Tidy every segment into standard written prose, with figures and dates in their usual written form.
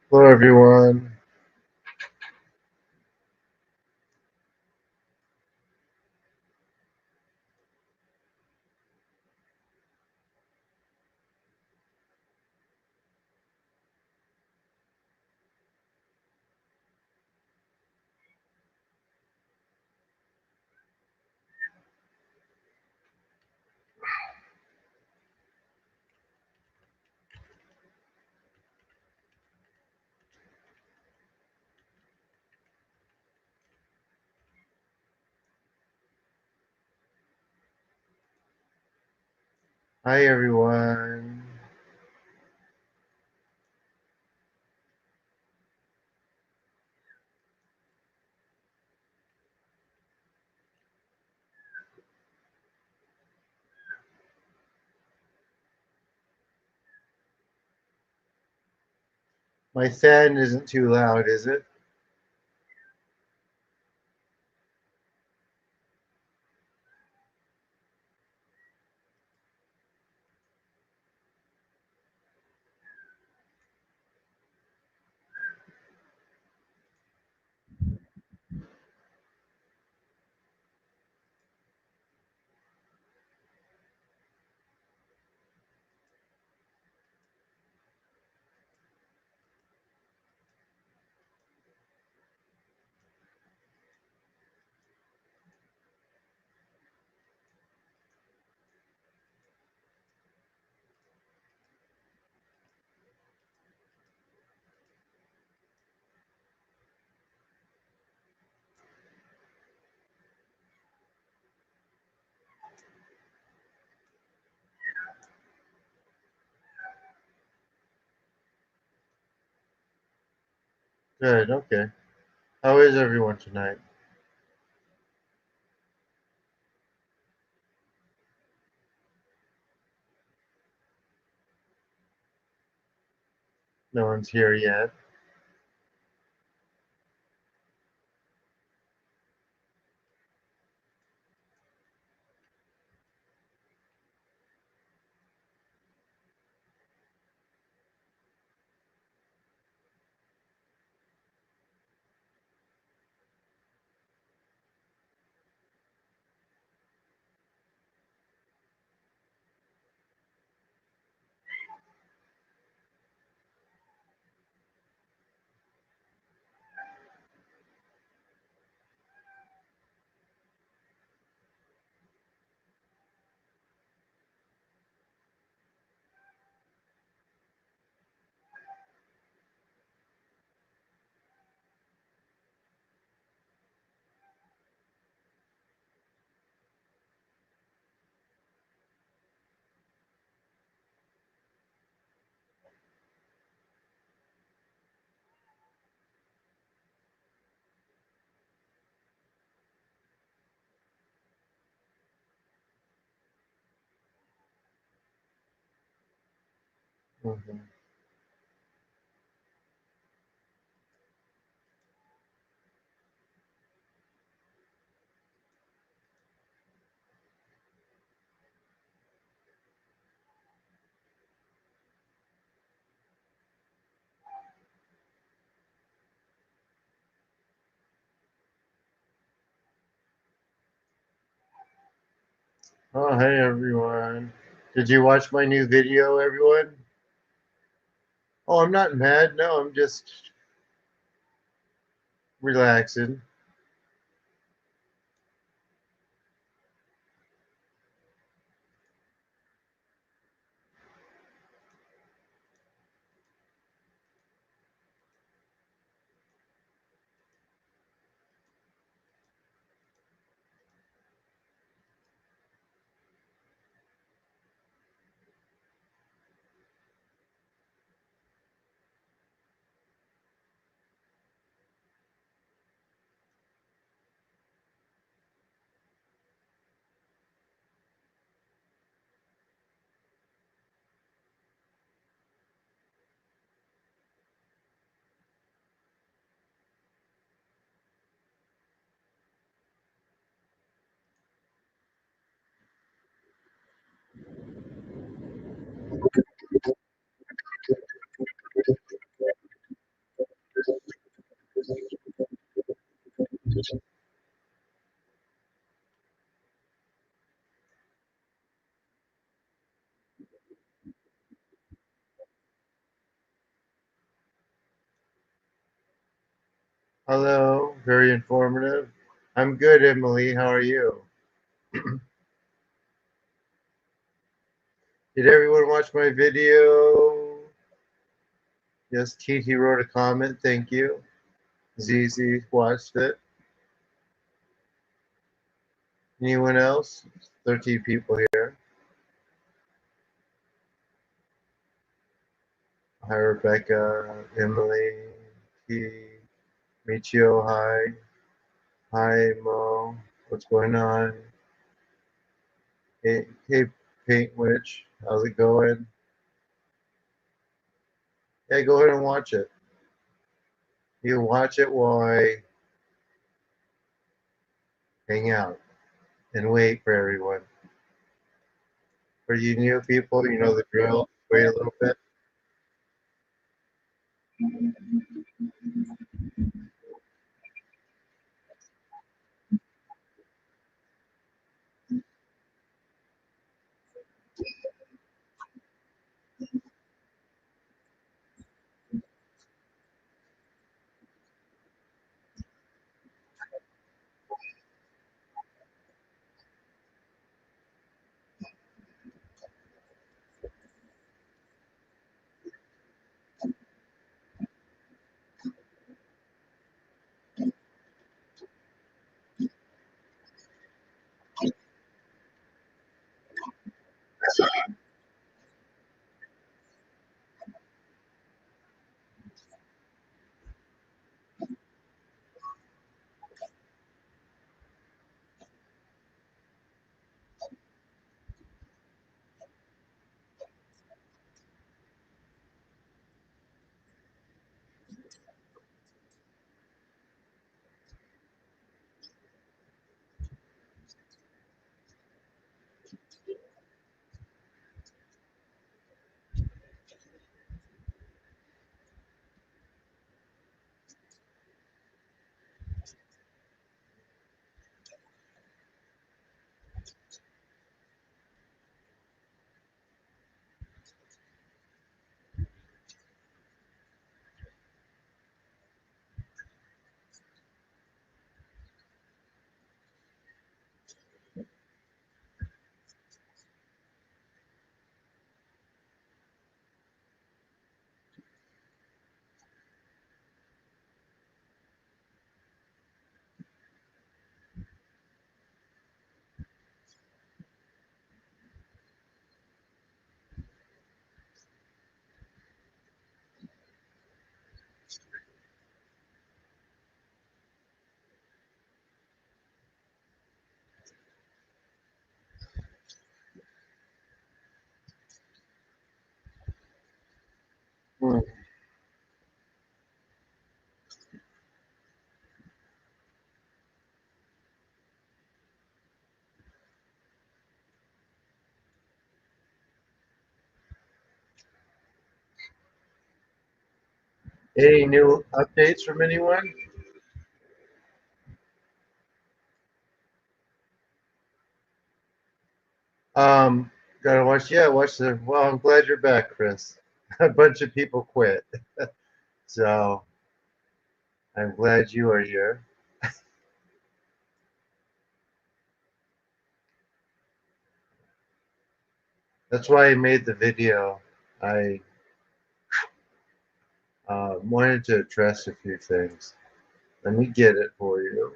Hello, everyone. Hi, everyone. My fan isn't too loud, is it? Good, okay. How is everyone tonight? No one's here yet. Mhm. Oh, hey, everyone. Did you watch my new video, everyone? Oh, I'm not mad. No, I'm just relaxing. Hello, very informative. I'm good, Emily. How are you? Did everyone watch my video? Yes, Titi wrote a comment. Thank you. ZZ watched it. Anyone else? 13 people here. Hi, Rebecca, Emily, T, Michio, hi. Hi, Mo. What's going on? Hey, Paint Witch. How's it going? Yeah, go ahead and watch it. You can watch it while I hang out and wait for everyone. For you new people, you know the drill. Wait a little bit. Hmm. Any new updates from anyone? Gotta watch. Yeah, watch the. Well, I'm glad you're back, Chris. A bunch of people quit, so I'm glad you are here. That's why I made the video. I wanted to address a few things. Let me get it for you.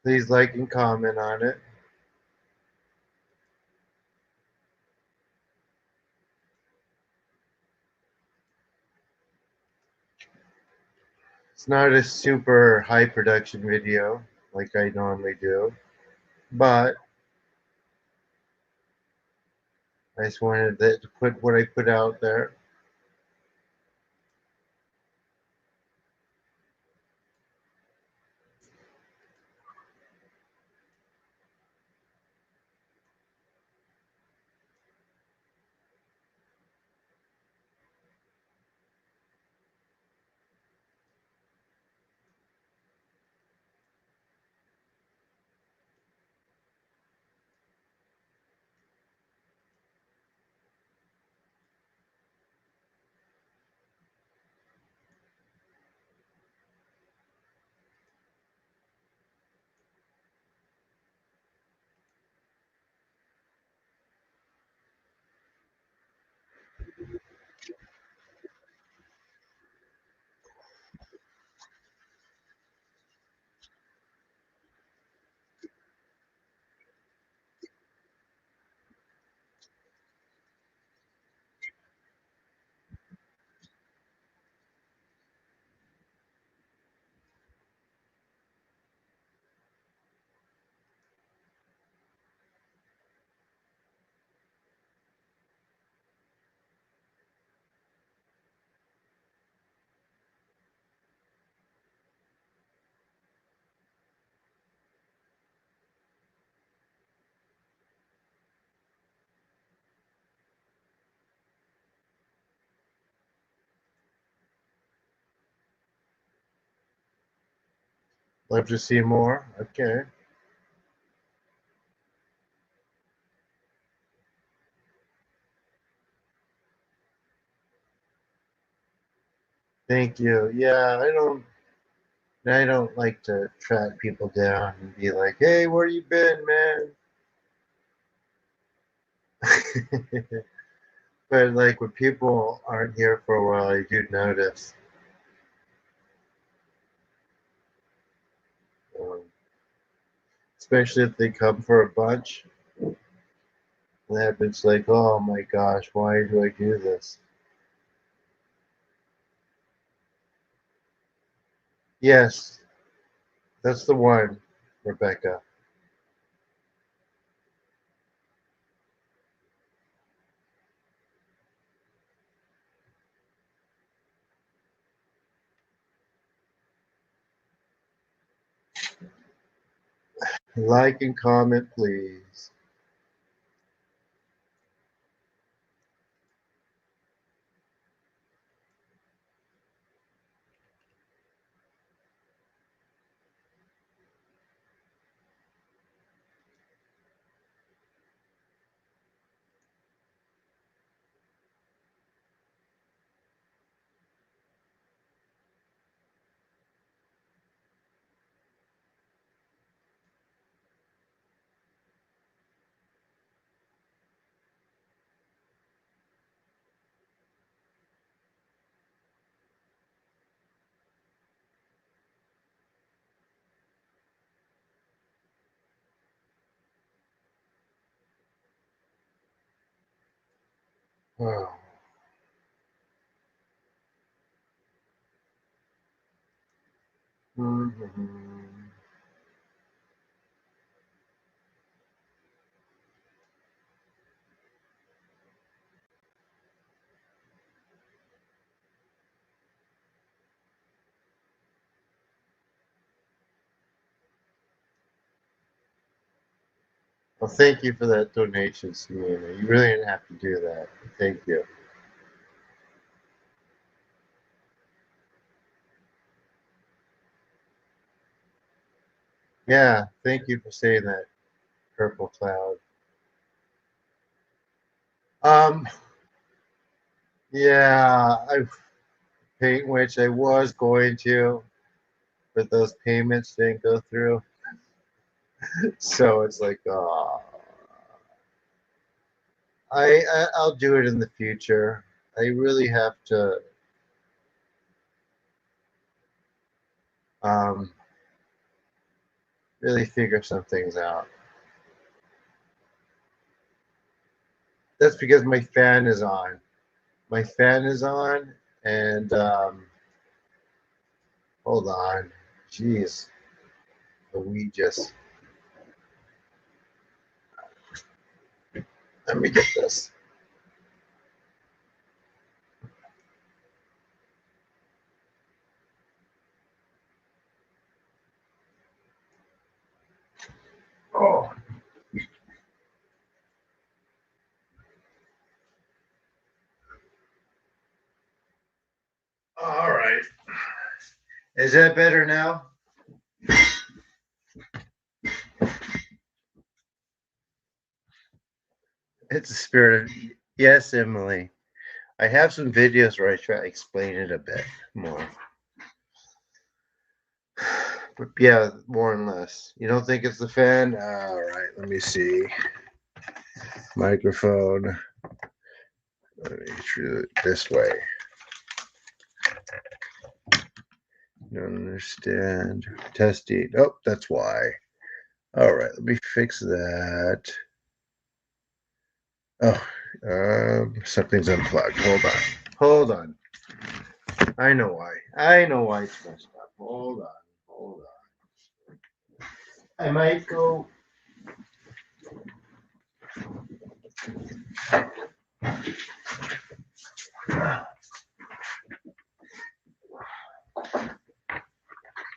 Please like and comment on it. It's not a super high production video like I normally do, but I just wanted to put what I put out there. Love to see more. Okay. Thank you. Yeah, I don't like to track people down and be like, "Hey, where you been, man?" But like when people aren't here for a while, I do notice. Um, Especially if they come for a bunch. And it's like, oh my gosh, why do I do this? Yes, that's the one, Rebecca. Like and comment, please. Oh. Mhm. Well, thank you for that donation, Selena. You really didn't have to do that. Thank you. Yeah, thank you for saying that, Purple Cloud. Um, yeah, I paint which I was going to, but those payments didn't go through. So it's like, I'll do it in the future. I really have to um, really figure some things out. That's because my fan is on. My fan is on, and hold on, jeez, we just let me get this. Oh, all right. Is that better now? It's a spirit of yes, Emily. I have some videos where I try to explain it a bit more. But yeah, more and less. You don't think it's the fan? All right, let me see. Microphone. Let me do it this way. Don't understand. Testing. Oh, that's why. All right, let me fix that. Oh, something's unplugged. Hold on. Hold on. I know why. I know why it's messed up. Hold on. Hold on. I might go.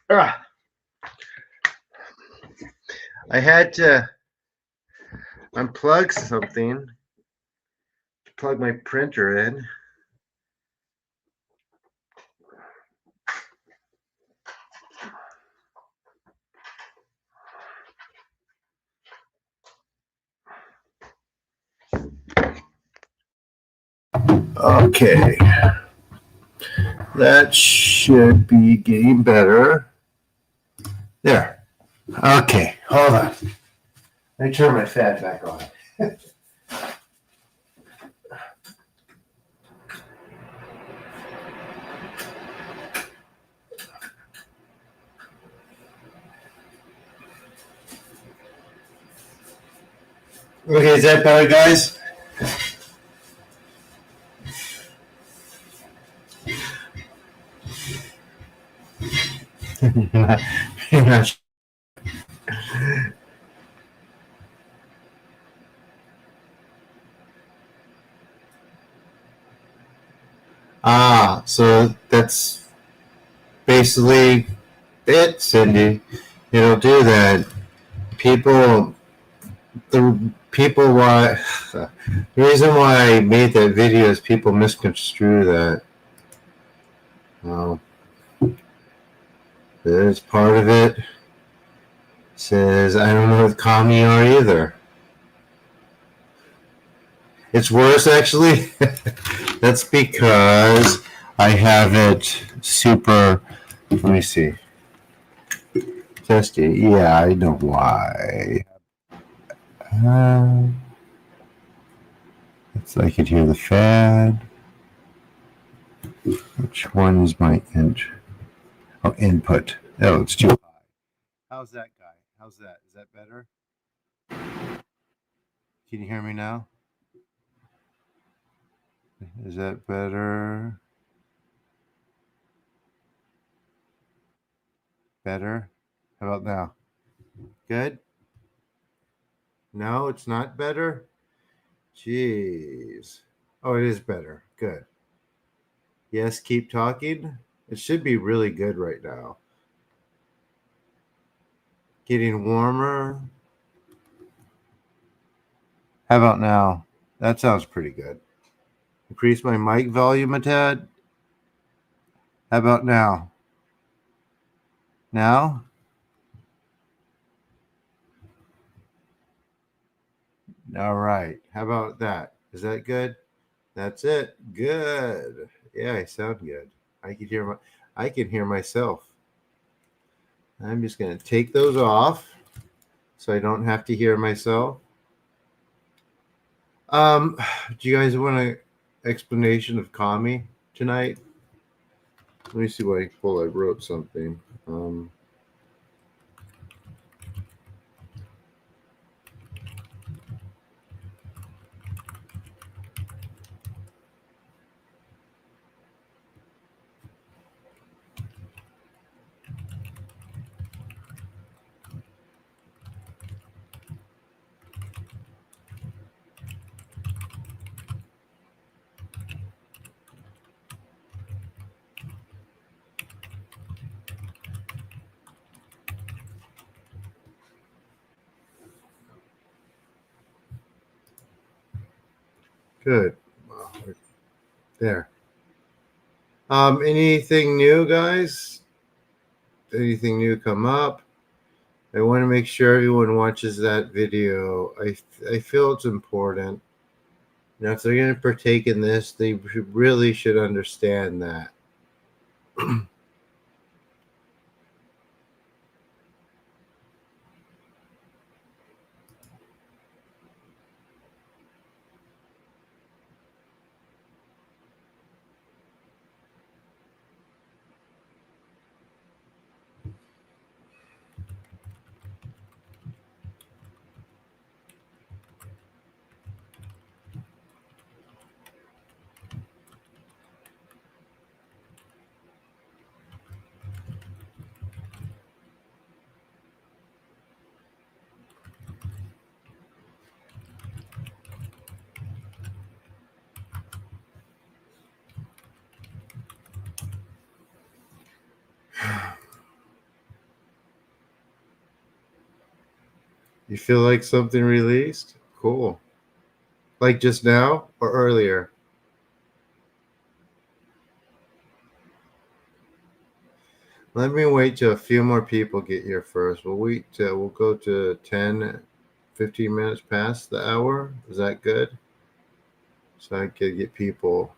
Ah, I had to unplug something, plug my printer in. Okay. That should be getting better. There. Okay, hold on. Let me turn my fan back on. Okay, is that better, guys? You're not so that's basically it, Cindy. It'll do that. People, why, the reason why I made that video is people misconstrue that. There's part of it says, I don't know what commie are either. It's worse, actually. That's because I have it super. Let me see. Testy. Yeah, I know why. I could hear the fan. Which one is my input? Oh, it's too high. How's that, guy? How's that? Is that better? Can you hear me now? Is that better? Better? How about now? Good? No, it's not better? Jeez. Oh, it is better. Good. Yes, keep talking. It should be really good right now. Getting warmer. How about now? That sounds pretty good. Increase my mic volume a tad. How about now? Now? All right. How about that? Is that good? That's it. Good. Yeah, I sound good. I can hear myself. I'm just going to take those off so I don't have to hear myself. Do you guys want an explanation of kami tonight? Let me see what I wrote something. Good. There. Anything new, guys? Anything new come up? I want to make sure everyone watches that video. I feel it's important. Now, if they're going to partake in this, they really should understand that. You feel like something released? Cool. Like just now or earlier? Let me wait till a few more people get here first. We'll go to 10, 15 minutes past the hour. Is that good? So I could get people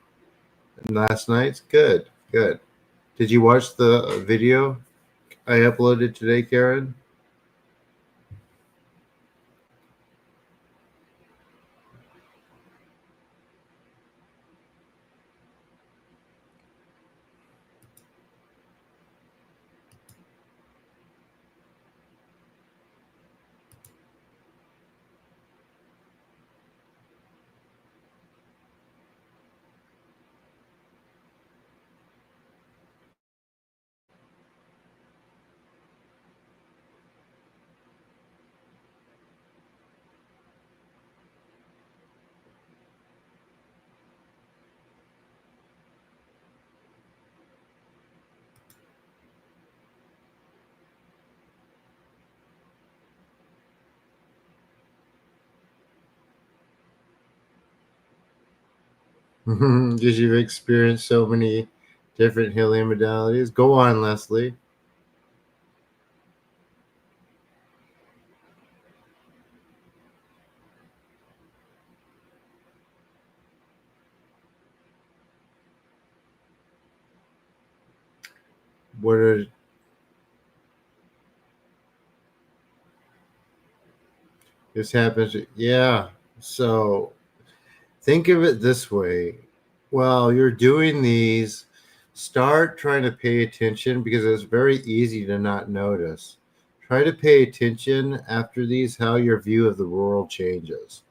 Last night's good. Good. Did you watch the video I uploaded today, Karen? Because you've experienced so many different healing modalities. Go on, Leslie. What are this happens? Yeah. So think of it this way. While you're doing these, start trying to pay attention because it's very easy to not notice. Try to pay attention after these how your view of the world changes.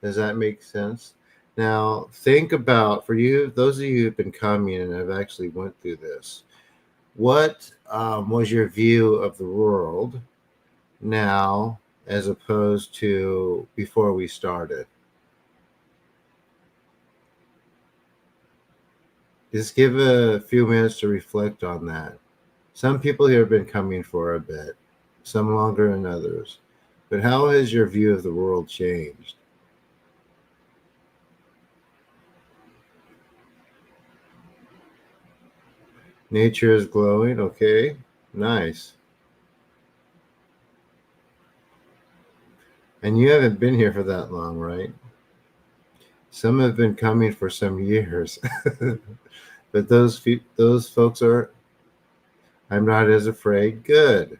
Does that make sense? Now, think about for you, those of you who've been coming and have actually went through this. What was your view of the world now, as opposed to before we started? Just give a few minutes to reflect on that. Some people here have been coming for a bit, some longer than others. But how has your view of the world changed? Nature is glowing. Okay, nice. And you haven't been here for that long, right? Some have been coming for some years. But those folks are, I'm not as afraid. Good.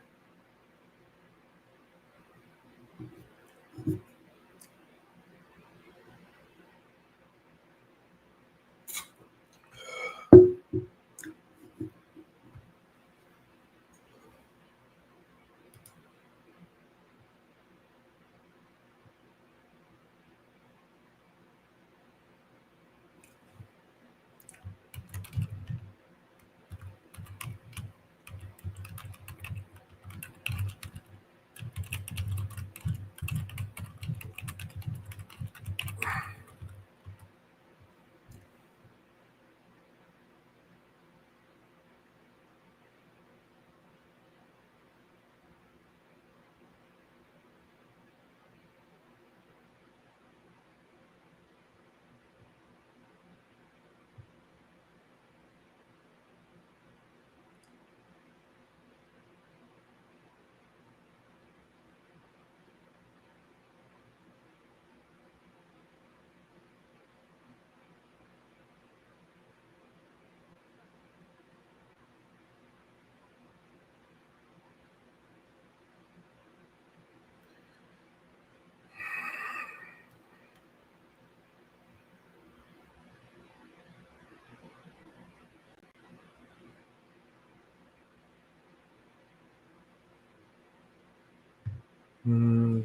Hmm.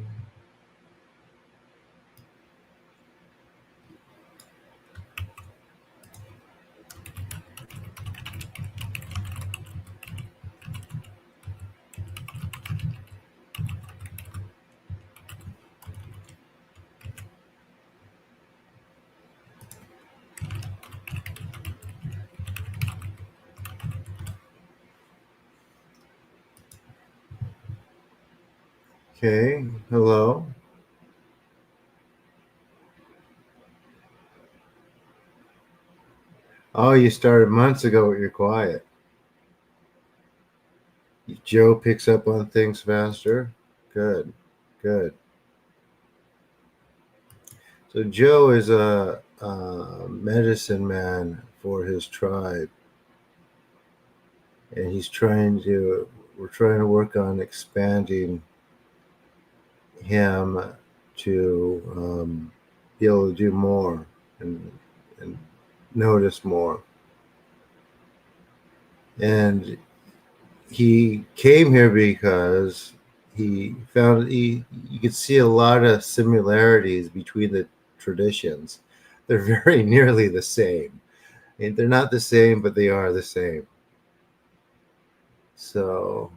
Okay. Hello. Oh, you started months ago with your quiet. Joe picks up on things faster. Good. Good. So Joe is a medicine man for his tribe. And we're trying to work on expanding him to be able to do more and notice more. And he came here because he found you could see a lot of similarities between the traditions. They're very nearly the same. And they're not the same, but they are the same. So,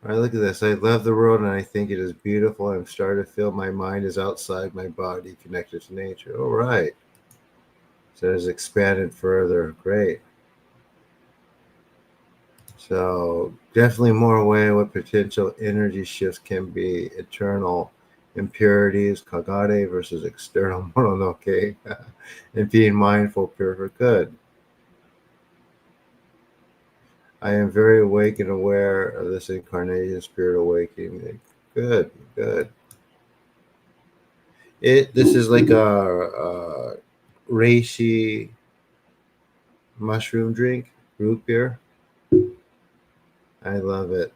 all right, look at this. I love the world and I think it is beautiful. I'm starting to feel my mind is outside my body, connected to nature. All right. So it's expanded further. Great. So definitely more aware what potential energy shifts can be. Internal impurities, kagare versus external mononoke, and being mindful, pure for good. I am very awake and aware of this incarnation, spirit awakening. Good, good. This is like a reishi mushroom drink, root beer. I love it.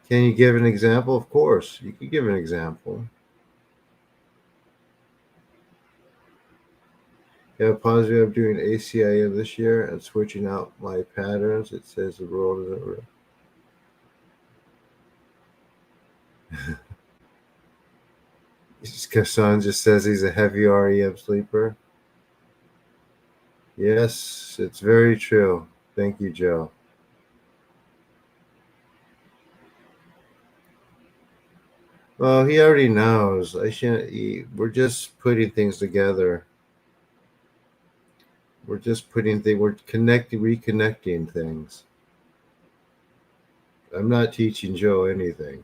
Can you give an example? Of course, you can give an example. Yeah, positive. I'm doing ACIM this year and switching out my patterns. It says the world isn't real. Kassan just says he's a heavy REM sleeper. Yes, it's very true. Thank you, Joe. Well, he already knows. I shouldn't. We're just putting things together. We're just putting things. We're connecting, reconnecting things. I'm not teaching Joe anything.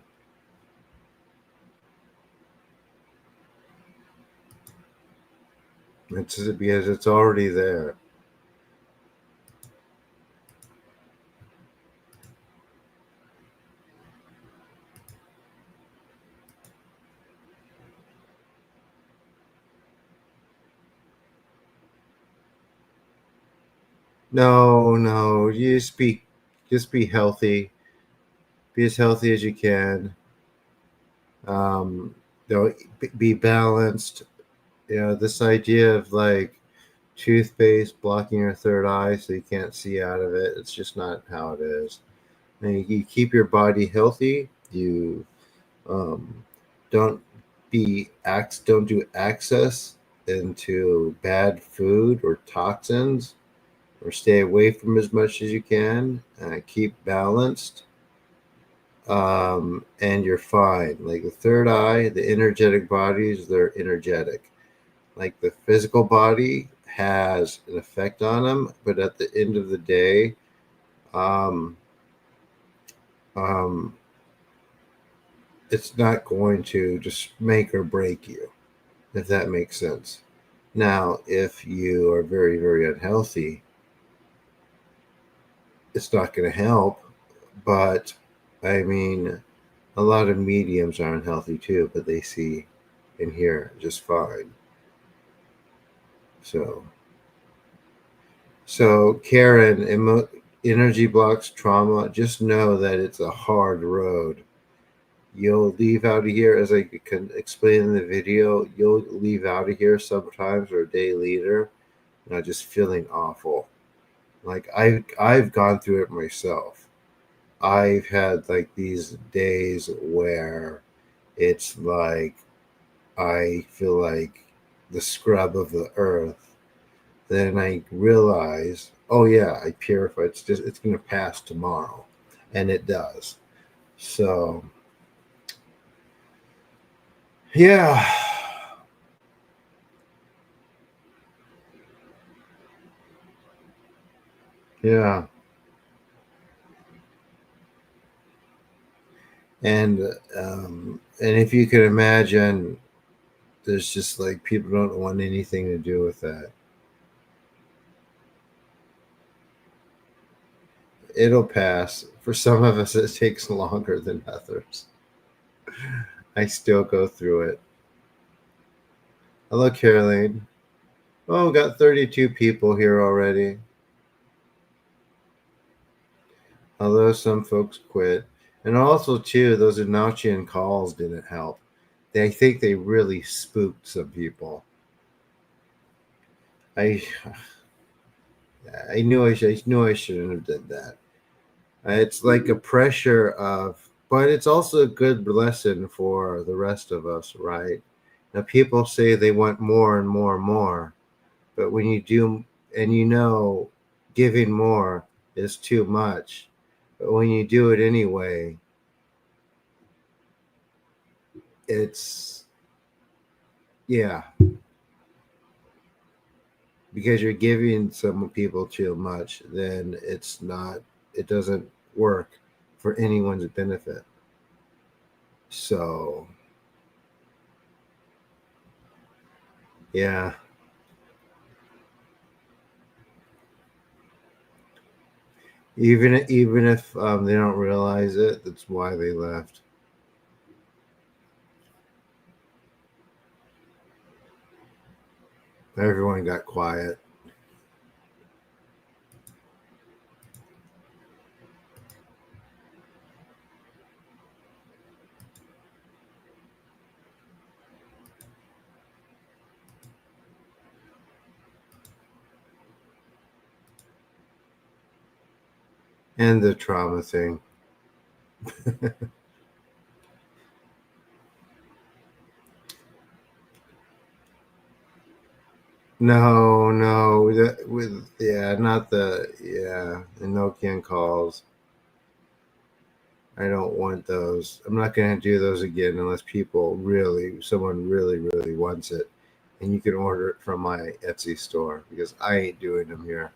It's because it's already there. No, no. You just be healthy. Be as healthy as you can. Um, be balanced. You know, this idea of like toothpaste blocking your third eye so you can't see out of it. It's just not how it is. And you keep your body healthy. You um, don't don't do access into bad food or toxins, or stay away from as much as you can. Keep balanced, and you're fine. Like the third eye, the energetic bodies, they're energetic. Like the physical body has an effect on them, but at the end of the day, um, um, it's not going to just make or break you, if that makes sense. Now, if you are very, very unhealthy, it's not going to help. But I mean, a lot of mediums are unhealthy too, but they see and hear just fine. So, Karen, energy blocks trauma. Just know that it's a hard road. You'll leave out of here, as I can explain in the video. You'll leave out of here sometimes, or a day later, just feeling awful. Like I've gone through it myself. I've had like these days where it's like I feel like the scrub of the earth. Then I realize, oh yeah, I purify. It's gonna pass tomorrow, and it does. So yeah, yeah, and and if you can imagine, there's just like people don't want anything to do with that. It'll pass. For some of us, it takes longer than others. I still go through it. Hello, Caroline. Oh, we got 32 people here already. Although some folks quit. And also, too, those Enochian calls didn't help. I think they really spooked some people. I knew I shouldn't have done that. It's like a pressure of, but it's also a good lesson for the rest of us, right? Now, people say they want more and more and more, but when you do, and giving more is too much, but when you do it anyway, it's, yeah, because you're giving some people too much, then it doesn't work for anyone's benefit. So, yeah. Even if they don't realize it, that's why they left. Everyone got quiet. And the trauma thing. No, not the Nokian calls. I don't want those. I'm not going to do those again unless someone really wants it. And you can order it from my Etsy store because I ain't doing them here.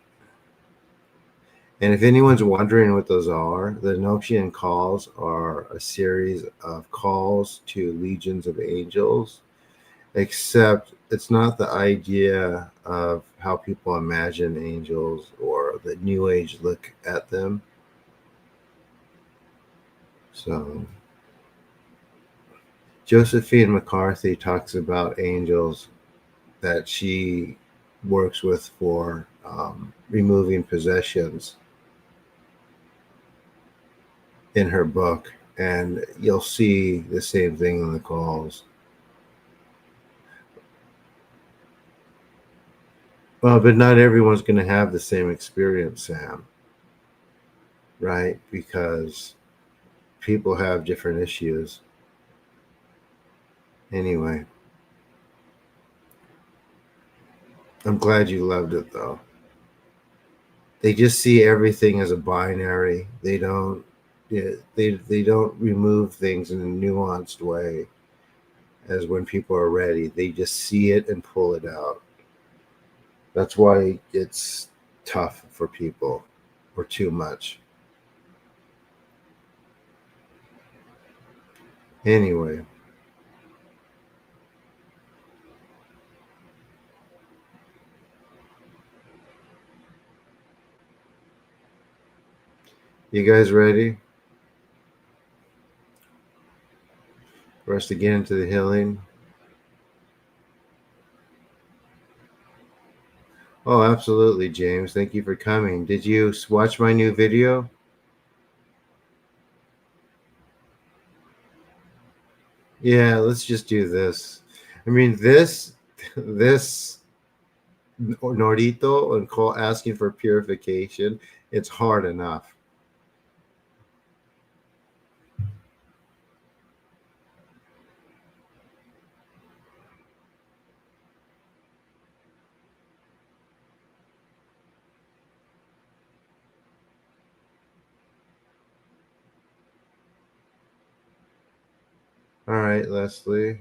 And if anyone's wondering what those are, the Nokian calls are a series of calls to legions of angels, except it's not the idea of how people imagine angels or the New Age look at them. So, Josephine McCarthy talks about angels that she works with for removing possessions in her book, and you'll see the same thing in the calls. Well, but not everyone's going to have the same experience, Sam, right? Because people have different issues. Anyway, I'm glad you loved it, though. They just see everything as a binary. They don't remove things in a nuanced way as when people are ready. They just see it and pull it out. That's why it's tough for people or too much. Anyway, you guys ready for us to get into the healing? Oh, absolutely, James. Thank you for coming. Did you watch my new video? Yeah, let's just do this. I mean, this Norito and call asking for purification, it's hard enough. All right, Leslie.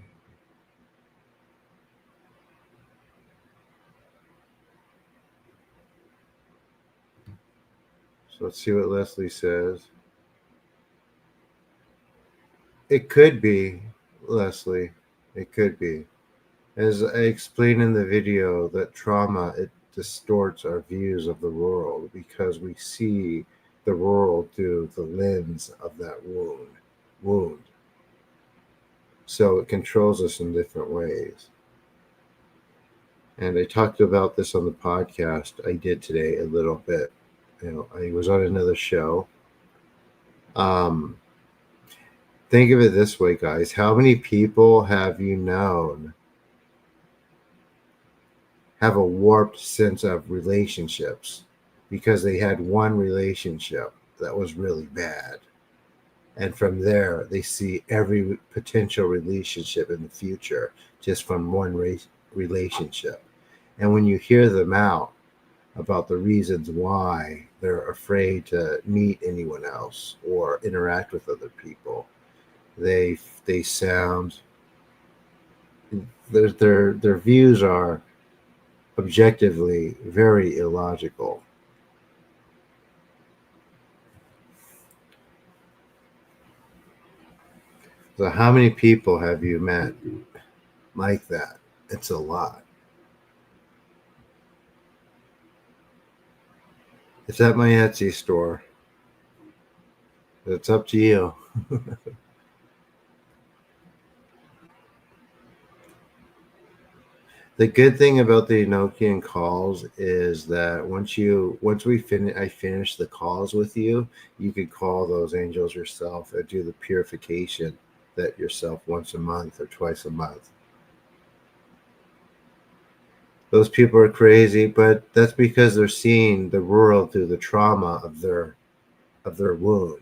So let's see what Leslie says. It could be, Leslie. It could be. As I explained in the video, that trauma, it distorts our views of the world because we see the world through the lens of that wound. So it controls us in different ways. And I talked about this on the podcast I did today a little bit. I was on another show. Um, think of it this way, guys. How many people have you known have a warped sense of relationships because they had one relationship that was really bad? And from there, they see every potential relationship in the future just from one relationship. And when you hear them out about the reasons why they're afraid to meet anyone else or interact with other people, they sound their views are objectively very illogical. So how many people have you met like that? It's a lot. It's at my Etsy store. It's up to you. The good thing about the Enochian calls is that I finish the calls with you, you could call those angels yourself and do the purification that yourself once a month or twice a month. Those people are crazy, but that's because they're seeing the world through the trauma of their wound.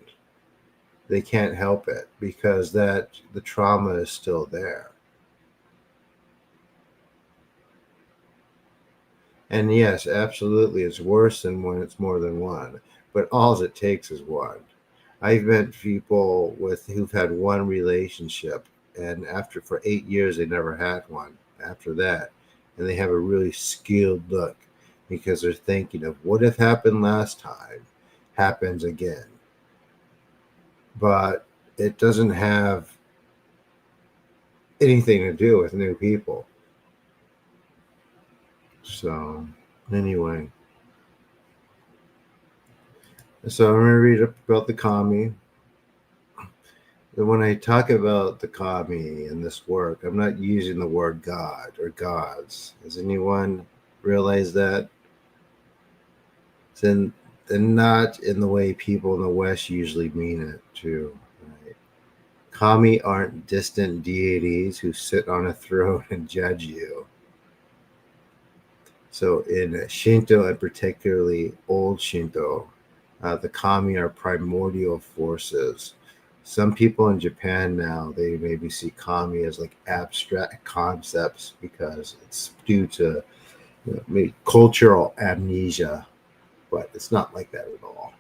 They can't help it because that the trauma is still there. And yes, absolutely, it's worse than when it's more than one. But all it takes is one. I've met people who've had one relationship, and after for 8 years they never had one after that, and they have a really skilled look because they're thinking of what if happened last time happens again. But it doesn't have anything to do with new people. So anyway, so I'm gonna read up about the kami. And when I talk about the kami in this work, I'm not using the word God or gods. Has anyone realized that? Then and not in the way people in the West usually mean it too. Right? Kami aren't distant deities who sit on a throne and judge you. So in Shinto, and particularly old Shinto, the kami are primordial forces. Some people in Japan now, they maybe see kami as like abstract concepts because it's due to maybe cultural amnesia, but it's not like that at all.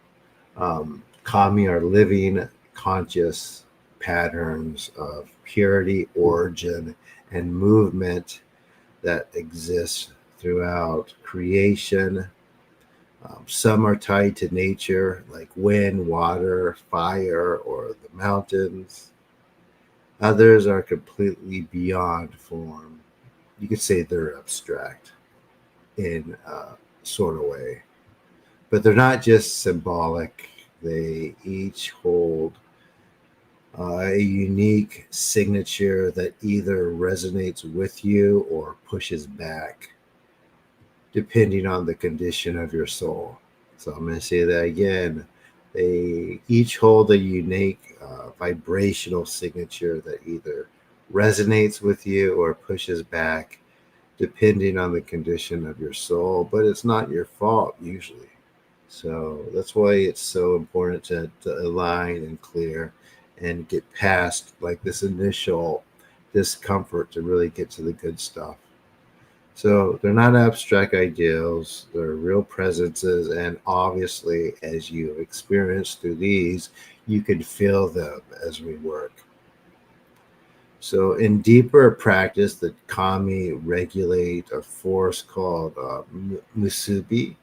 Kami are living, conscious patterns of purity, origin, and movement that exist throughout creation. Some are tied to nature, like wind, water, fire, or the mountains. Others are completely beyond form. You could say they're abstract in a sort of way, but they're not just symbolic. They each hold a unique signature that either resonates with you or pushes back, depending on the condition of your soul. So I'm going to say that again. They each hold a unique vibrational signature that either resonates with you or pushes back, depending on the condition of your soul. But it's not your fault usually. So that's why it's so important to align and clear and get past like this initial discomfort to really get to the good stuff. So they're not abstract ideals, they're real presences. And obviously, as you experience through these, you can feel them as we work. So, in deeper practice, the kami regulate a force called musubi,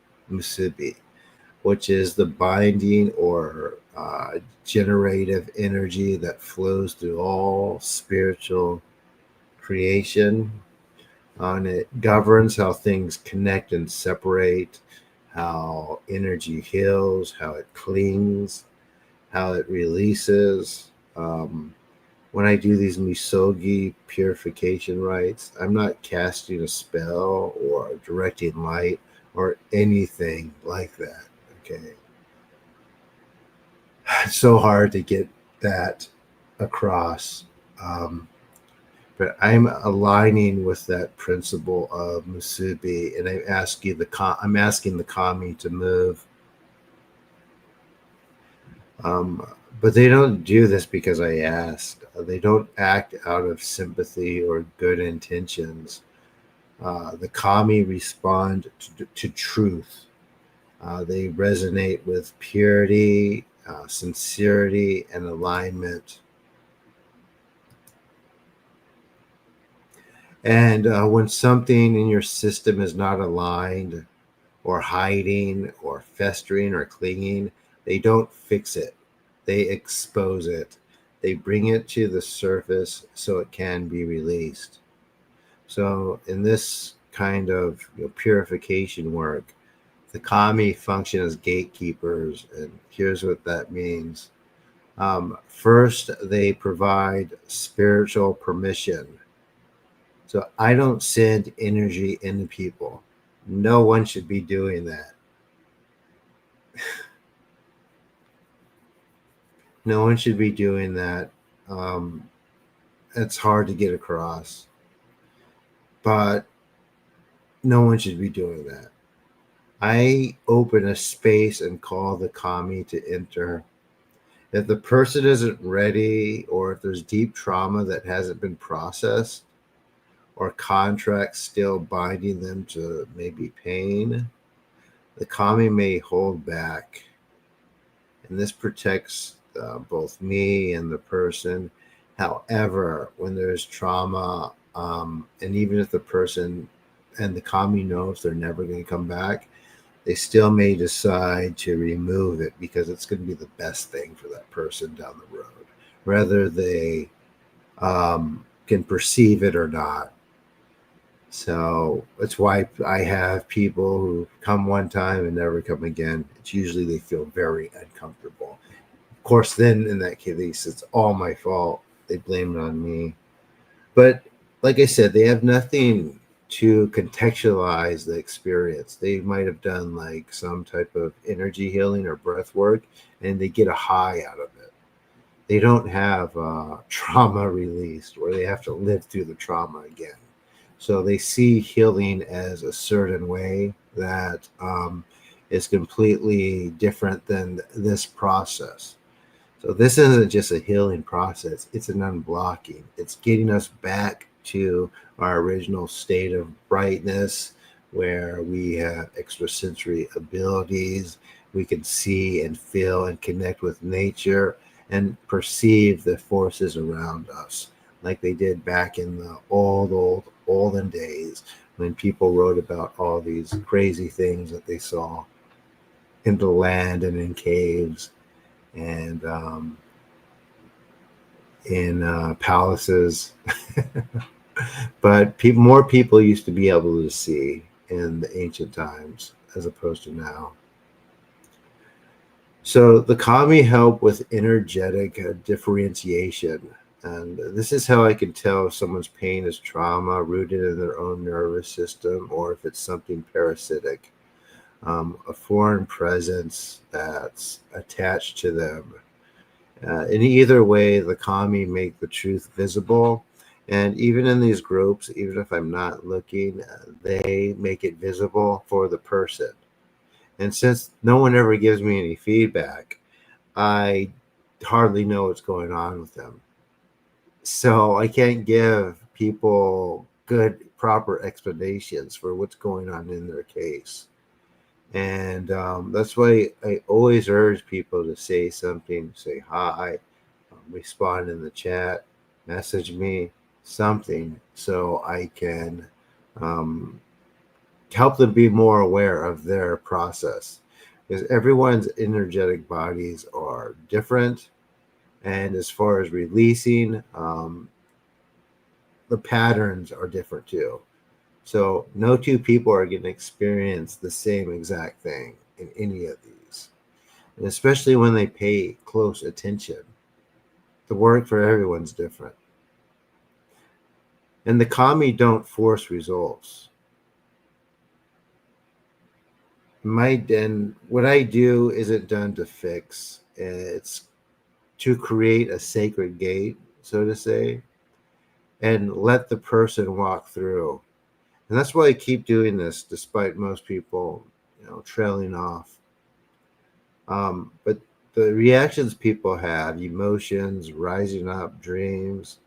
which is the binding or generative energy that flows through all spiritual creation. And it governs how things connect and separate, how energy heals, how it clings, how it releases. when I do these misogi purification rites, I'm not casting a spell or directing light or anything like that. Okay. It's so hard to get that across. Um, but I'm aligning with that principle of musubi, and I'm asking the kami to move. Um, but they don't do this because I asked. They don't act out of sympathy or good intentions. The kami respond to truth. They resonate with purity, sincerity, and alignment. And when something in your system is not aligned, or hiding, or festering, or clinging, they don't fix it. They expose it. They bring it to the surface so it can be released. So, in this kind of purification work, the kami function as gatekeepers, and here's what that means. First, they provide spiritual permission. So I don't send energy into people. No one should be doing that. No one should be doing that. Um, it's hard to get across, but no one should be doing that. I open a space and call the kami to enter. If the person isn't ready, or if there's deep trauma that hasn't been processed, or contracts still binding them to maybe pain, the kami may hold back. And this protects both me and the person. However, when there's trauma, and even if the person and the kami knows they're never going to come back, they still may decide to remove it because it's going to be the best thing for that person down the road, whether they can perceive it or not. So that's why I have people who come one time and never come again. It's usually they feel very uncomfortable. Of course, then in that case, it's all my fault. They blame it on me. But like I said, they have nothing to contextualize the experience. They might have done like some type of energy healing or breath work, and they get a high out of it. They don't have trauma released where they have to live through the trauma again. So they see healing as a certain way that is completely different than this process. So this isn't just a healing process, it's an unblocking. It's getting us back to our original state of brightness where we have extrasensory abilities. We can see and feel and connect with nature and perceive the forces around us like they did back in the olden days when people wrote about all these crazy things that they saw in the land and in caves and in palaces. But more people used to be able to see in the ancient times as opposed to now. So the kami help with energetic differentiation. And this is how I can tell if someone's pain is trauma rooted in their own nervous system or if it's something parasitic, a foreign presence that's attached to them. In either way, the kami make the truth visible. And even in these groups, even if I'm not looking, they make it visible for the person. And since no one ever gives me any feedback, I hardly know what's going on with them. So I can't give people good, proper explanations for what's going on in their case. And that's why I always urge people to say something, say hi, respond in the chat, message me, something, so I can um, help them be more aware of their process. Because everyone's energetic bodies are different. And as far as releasing, the patterns are different too. So no two people are going to experience the same exact thing in any of these. And especially when they pay close attention. the work for everyone's different. And the kami don't force results. And what I do isn't done to fix. It's to create a sacred gate, so to say, and let the person walk through. And that's why I keep doing this, despite most people, trailing off. But the reactions people have, emotions rising up, dreams,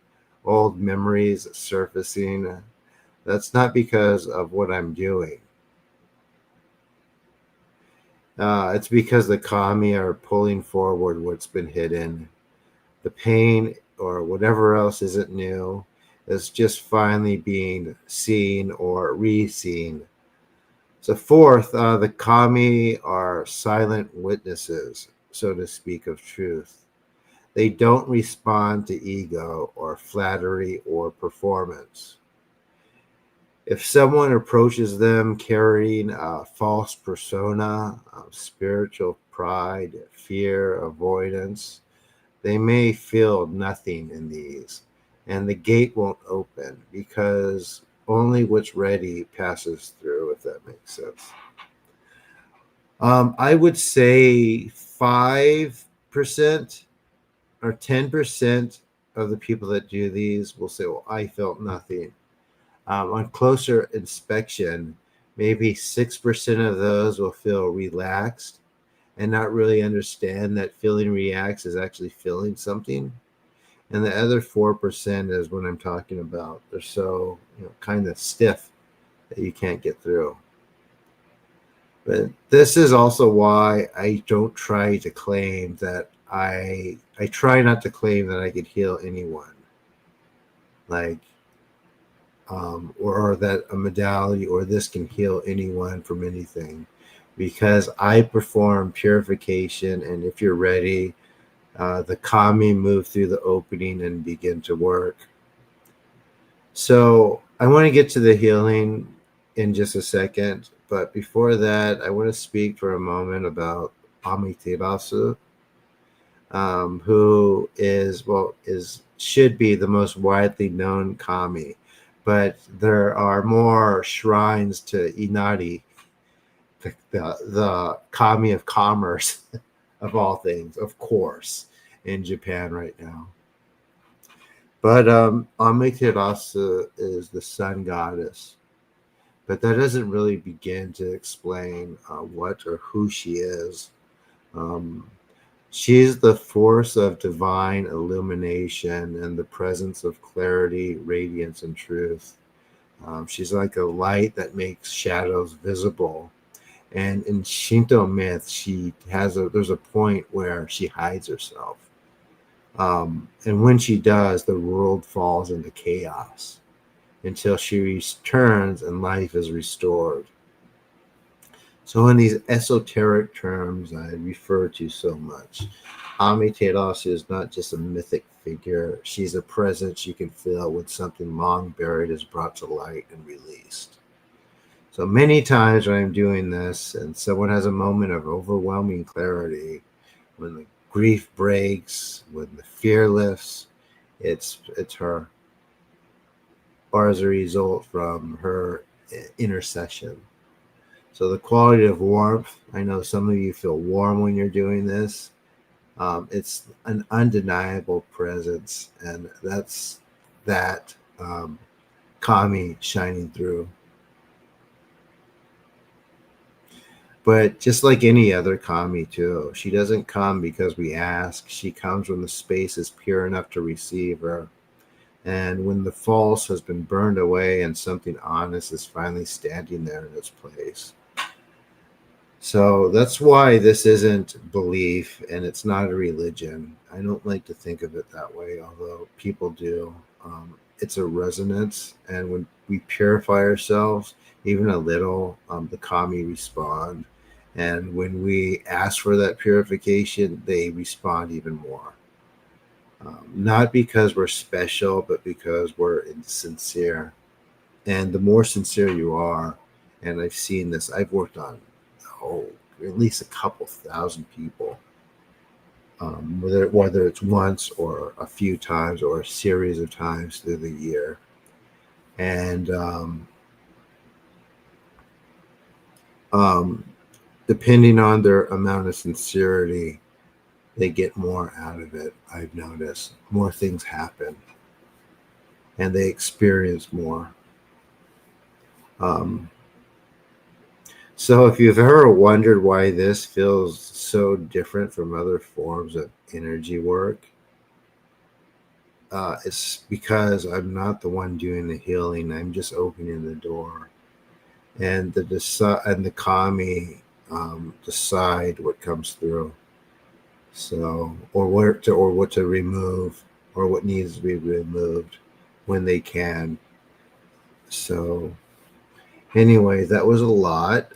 old memories surfacing, that's not because of what I'm doing. It's because the kami are pulling forward what's been hidden. The pain or whatever else isn't new. It's just finally being seen or re-seen. So fourth, the kami are silent witnesses, so to speak, of truth. They don't respond to ego or flattery or performance. If someone approaches them carrying a false persona, spiritual pride, fear, avoidance, they may feel nothing in these, and the gate won't open because only what's ready passes through, if that makes sense. I would say 5% or 10% of the people that do these will say, well, I felt nothing. On closer inspection, maybe 6% of those will feel relaxed and not really understand that feeling relaxed is actually feeling something. And the other 4% is what I'm talking about. They're so kind of stiff that you can't get through. But this is also why I don't try to claim that I try not to claim that I could heal anyone. Like or that a modality or this can heal anyone from anything, because I perform purification, and if you're ready, the kami move through the opening and begin to work. So I want to get to the healing in just a second, but before that, I want to speak for a moment about Amaterasu, who should be the most widely known kami. But there are more shrines to Inari, the kami of commerce, of all things, of course, in Japan right now. But Amaterasu is the sun goddess. But that doesn't really begin to explain what or who she is. She is the force of divine illumination and the presence of clarity, radiance, and truth. She's like a light that makes shadows visible. And in Shinto myth, there's a point where she hides herself. And when she does, the world falls into chaos until she returns and life is restored. So in these esoteric terms I refer to so much, Amaterasu is not just a mythic figure. She's a presence you can feel when something long buried is brought to light and released. So many times when I'm doing this and someone has a moment of overwhelming clarity, when the grief breaks, when the fear lifts, it's her, or as a result from her intercession. So the quality of warmth, I know some of you feel warm when you're doing this. It's an undeniable presence, and that's that kami shining through. But just like any other kami too, she doesn't come because we ask. She comes when the space is pure enough to receive her, and when the false has been burned away and something honest is finally standing there in its place. So that's why this isn't belief and it's not a religion. I don't like to think of it that way, although people do. It's a resonance, and when we purify ourselves, even a little, the kami respond. And when we ask for that purification, they respond even more. Not because we're special, but because we're sincere. And the more sincere you are, and I've seen this, I've worked on at least a couple thousand people. whether it's once or a few times or a series of times through the year. And um, depending on their amount of sincerity, they get more out of it. I've noticed more things happen and they experience more. Um, so, if you've ever wondered why this feels so different from other forms of energy work, it's because I'm not the one doing the healing. I'm just opening the door, and the kami decide what comes through. So, or what to remove, or what needs to be removed when they can. So, anyway, that was a lot.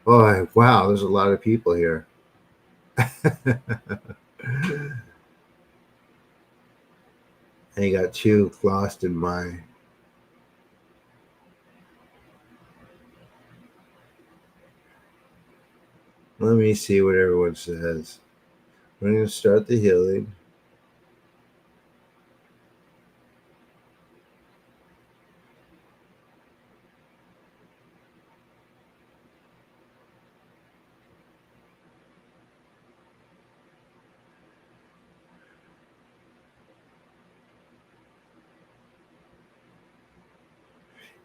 Oh wow, there's a lot of people here. I got too lost in my. Let me see what everyone says. We're going to start the healing.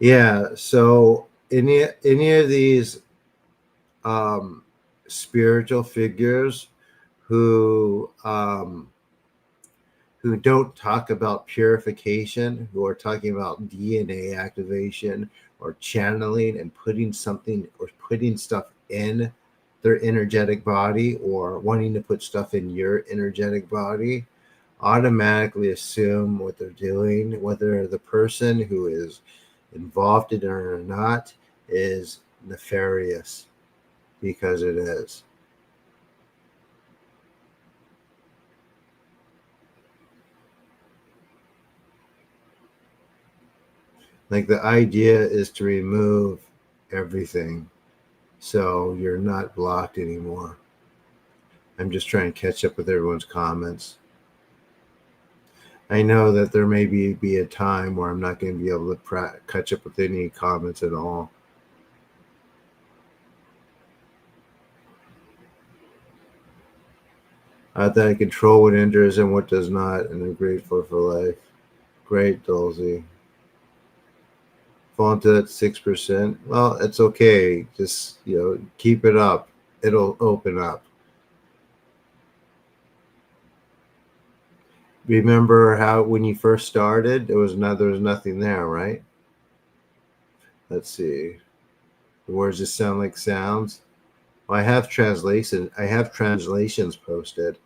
Yeah. So any of these um, spiritual figures who um, who don't talk about purification, who are talking about DNA activation or channeling and putting stuff in their energetic body or wanting to put stuff in your energetic body, automatically assume what they're doing, whether the person who is involved in it or not, is nefarious, because it is. Like the idea is to remove everything so you're not blocked anymore. I'm just trying to catch up with everyone's comments. I know that there may be a time where I'm not going to be able to catch up with any comments at all. That I control what enters and what does not, and I'm grateful for life. Great, Dolzy. Fall into that 6%. Well, it's okay. Just keep it up. It'll open up. Remember how when you first started, there was nothing there, right? Let's see. The words just sound like sounds. Well, I have translations posted.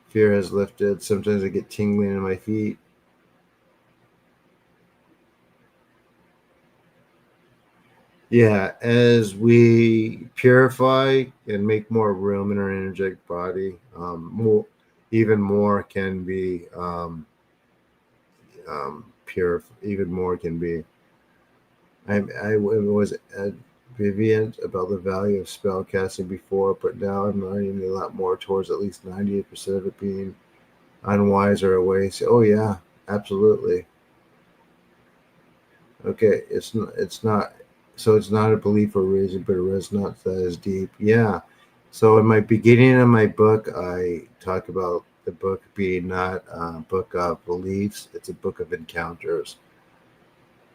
Fear has lifted. Sometimes I get tingling in my feet. Yeah, as we purify and make more room in our energetic body, even more can be pure. Even more can be. I was ambivalent about the value of spell casting before, but now I'm learning a lot more towards at least 98% of it being unwise or a waste. Oh yeah, absolutely. Okay, it's not. So it's not a belief or reason, but a resonance that is deep. Yeah. So in my beginning of my book, I talk about the book being not a book of beliefs; it's a book of encounters.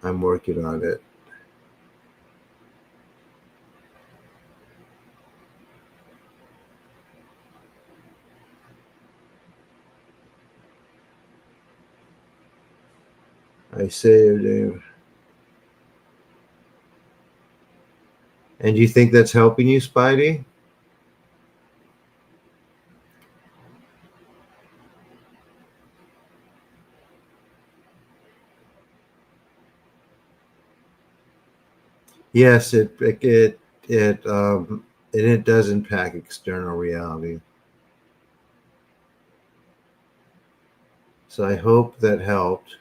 I'm working on it. I say your name. And you think that's helping you, Spidey? Yes, it does impact external reality. So I hope that helped.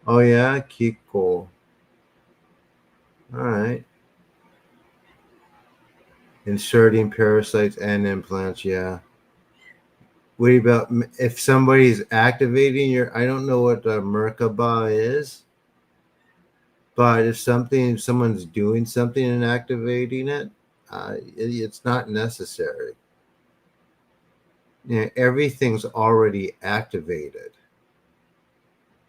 Oh yeah, Kiko. All right. Inserting parasites and implants. Yeah. What about if somebody's activating your? I don't know what a Merkaba is, but if someone's doing something and activating it, it's not necessary. Everything's already activated.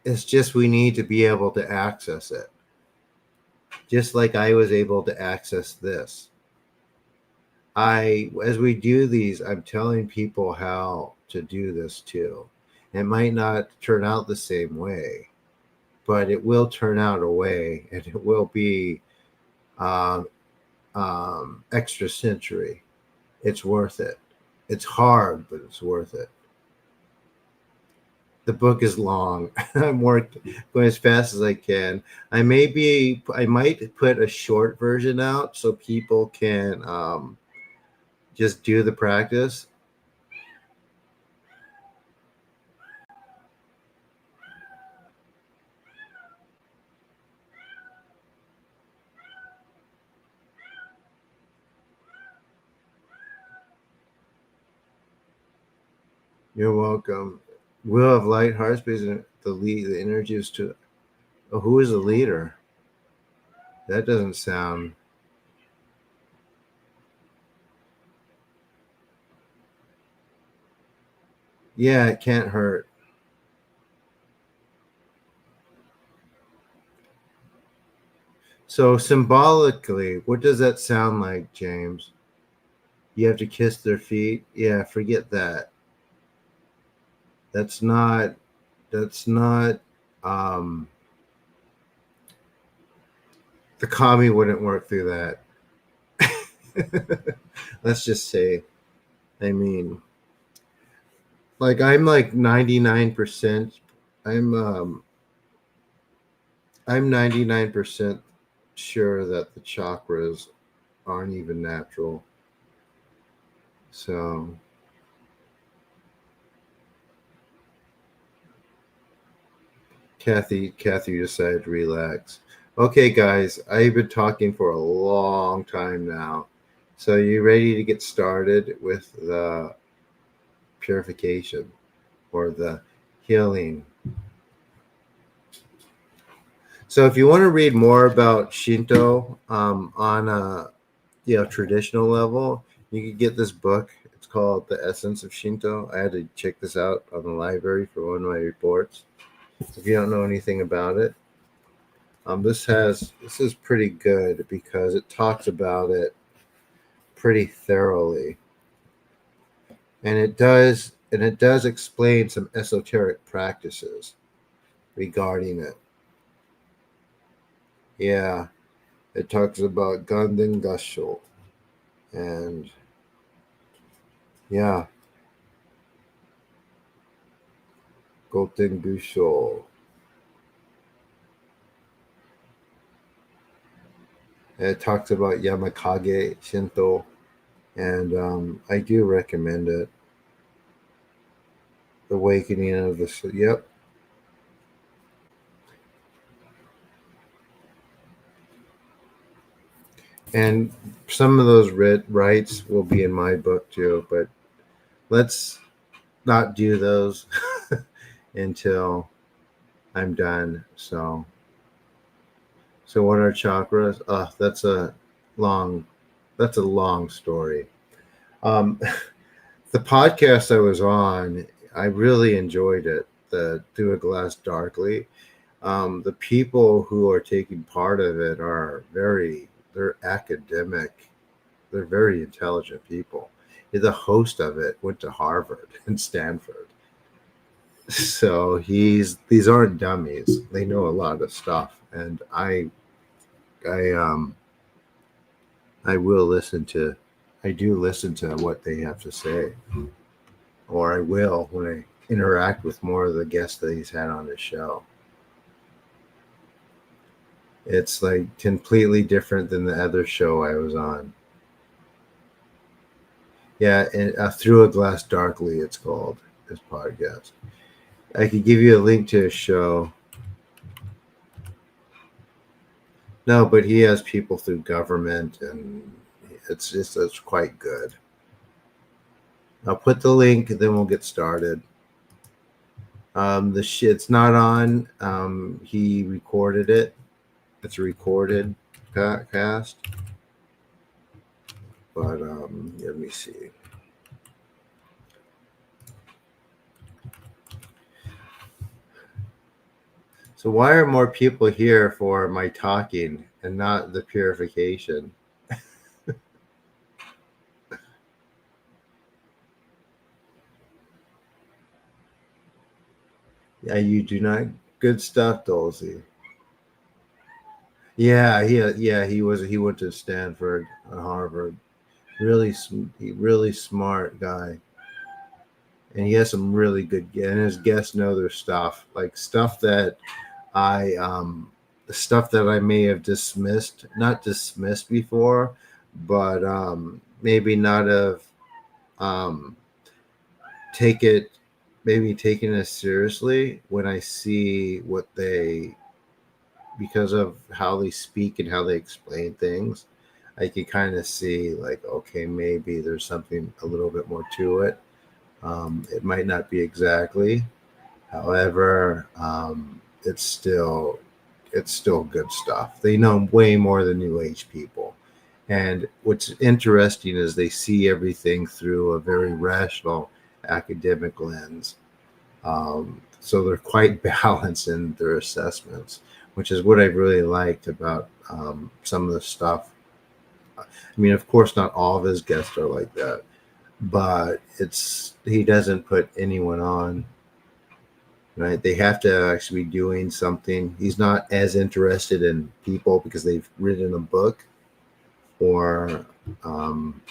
It's just we need to be able to access it. Just like I was able to access this. As we do these, I'm telling people how to do this too. It might not turn out the same way, but it will turn out a way, and it will be um, extra century. It's worth it. It's hard, but it's worth it. The book is long. I'm going as fast as I can. I might put a short version out so people can just do the practice. You're welcome. Will of light, heart space, and the energy is to. Oh, who is the leader? That doesn't sound. Yeah, it can't hurt. So symbolically, what does that sound like, James? You have to kiss their feet? Yeah, forget that. That's not. That's not. Um, the commie wouldn't work through that. Let's just say. I mean, like I'm like 99%. I'm um I'm 99% sure that the chakras aren't even natural. So Kathy decided to relax. Okay, guys, I've been talking for a long time now. So you ready to get started with the purification or the healing? So if you want to read more about Shinto on a traditional level, you can get this book. It's called The Essence of Shinto. I had to check this out on the library for one of my reports. If you don't know anything about it, this is pretty good because it talks about it pretty thoroughly, and it does explain some esoteric practices regarding it. Yeah, it talks about Ganden Gasho, and yeah, Goten Gusho. And it talks about Yamakage Shinto, and I do recommend it. The Awakening of the Yep. And some of those rights will be in my book too, but let's not do those until I'm done. So what are chakras? Long, that's a long story. Um, the podcast I was on, I really enjoyed it. The Through a Glass Darkly. The people who are taking part of it they're academic. They're very intelligent people. The host of it went to Harvard and Stanford. So these aren't dummies. They know a lot of stuff. And I I will listen to I do listen to what they have to say. Or I will when I interact with more of the guests that he's had on his show. It's like completely different than the other show I was on. Yeah, and Through a Glass Darkly, it's called this podcast. I could give you a link to his show. No, but he has people through government, and it's quite good. I'll put the link, and then we'll get started. The shit's not on. He recorded it. It's a recorded cast. But let me see. So why are more people here for my talking and not the purification? Yeah, you do not. Good stuff, Dolzy. He went to Stanford and Harvard. Really smart guy, and he has some really good. And his guests know their stuff, like I stuff that I may have not dismissed before, but maybe not have um, take it, maybe taken it seriously when I see what they, because of how they speak and how they explain things. I can kind of see like, okay, maybe there's something a little bit more to it. It might not be exactly, however, it's still good stuff. They know way more than New Age people. And what's interesting is they see everything through a very rational academic lens. So they're quite balanced in their assessments, which is what I really liked about some of the stuff. I mean, of course, not all of his guests are like that, but he doesn't put anyone on. Right, they have to actually be doing something. He's not as interested in people because they've written a book, or um,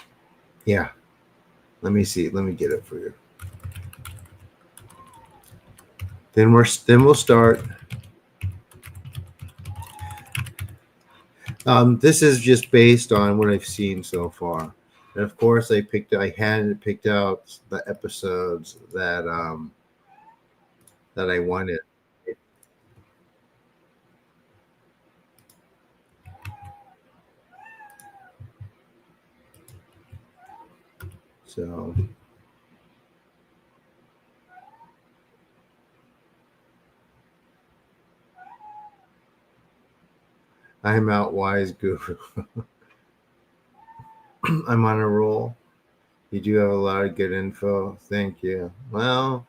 yeah. Let me see. Let me get it for you. Then we'll start. This is just based on what I've seen so far, and of course, I had picked out the episodes that I wanted. So I'm out wise guru. I'm on a roll. You do have a lot of good info. Thank you. Well,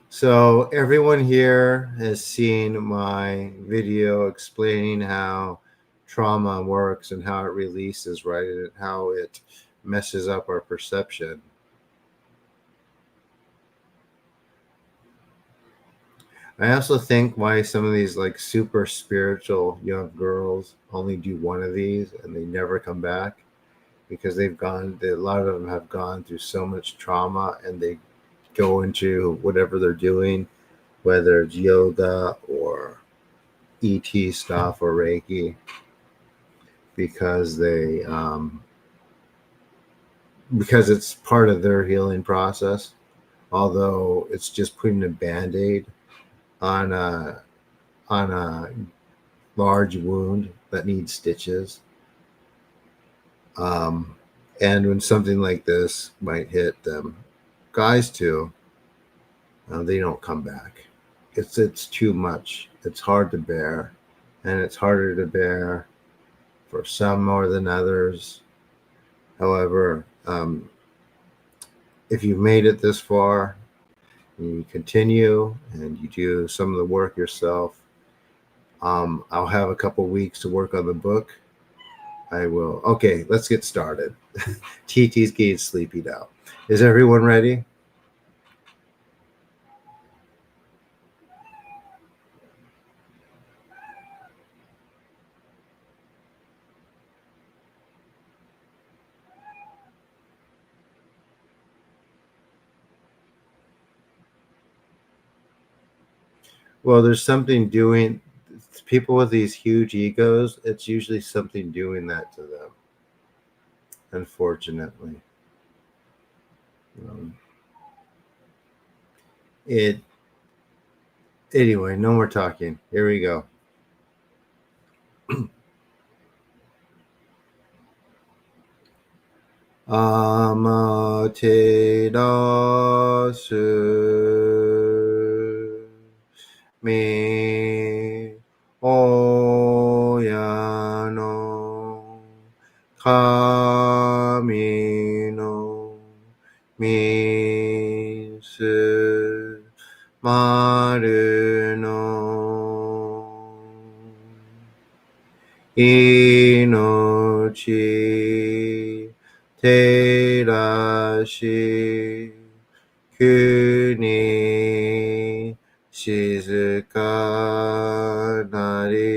so everyone here has seen my video explaining how trauma works and how it releases, right? And how it messes up our perception. I also think why some of these like super spiritual young girls only do one of these and they never come back because a lot of them have gone through so much trauma and they go into whatever they're doing, whether it's yoga or ET stuff or Reiki, because because it's part of their healing process. Although it's just putting a band-aid on a large wound that needs stitches. Um, and when something like this might hit them, guys too, they don't come back. It's too much. It's hard to bear, and it's harder to bear for some more than others. However, if you've made it this far, and you continue and you do some of the work yourself, I'll have a couple weeks to work on the book. I will. Okay, let's get started. TT's getting sleepy now. Is everyone ready? Well, there's something doing, people with these huge egos, it's usually something doing that to them, unfortunately. Um, it Anyway, no more talking. Here we go. Amaterasu mi oyano kami no misu maru no inochi terashi kuni shizuka nari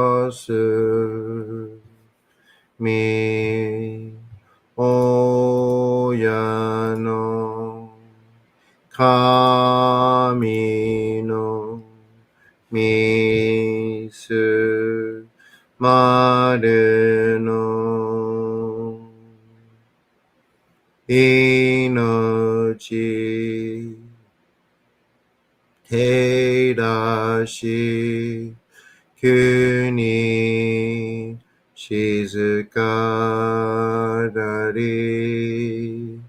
amaterasu mi oyano kami no misu maru no inochi terashi kuni shizuka nari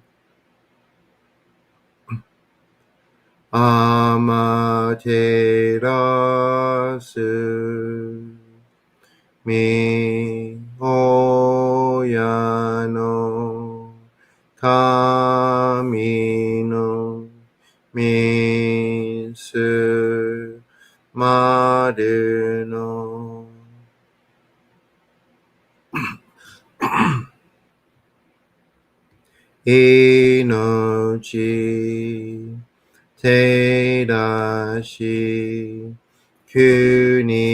amaterasu mi oyano kami no misu maru no inochi terashi kuni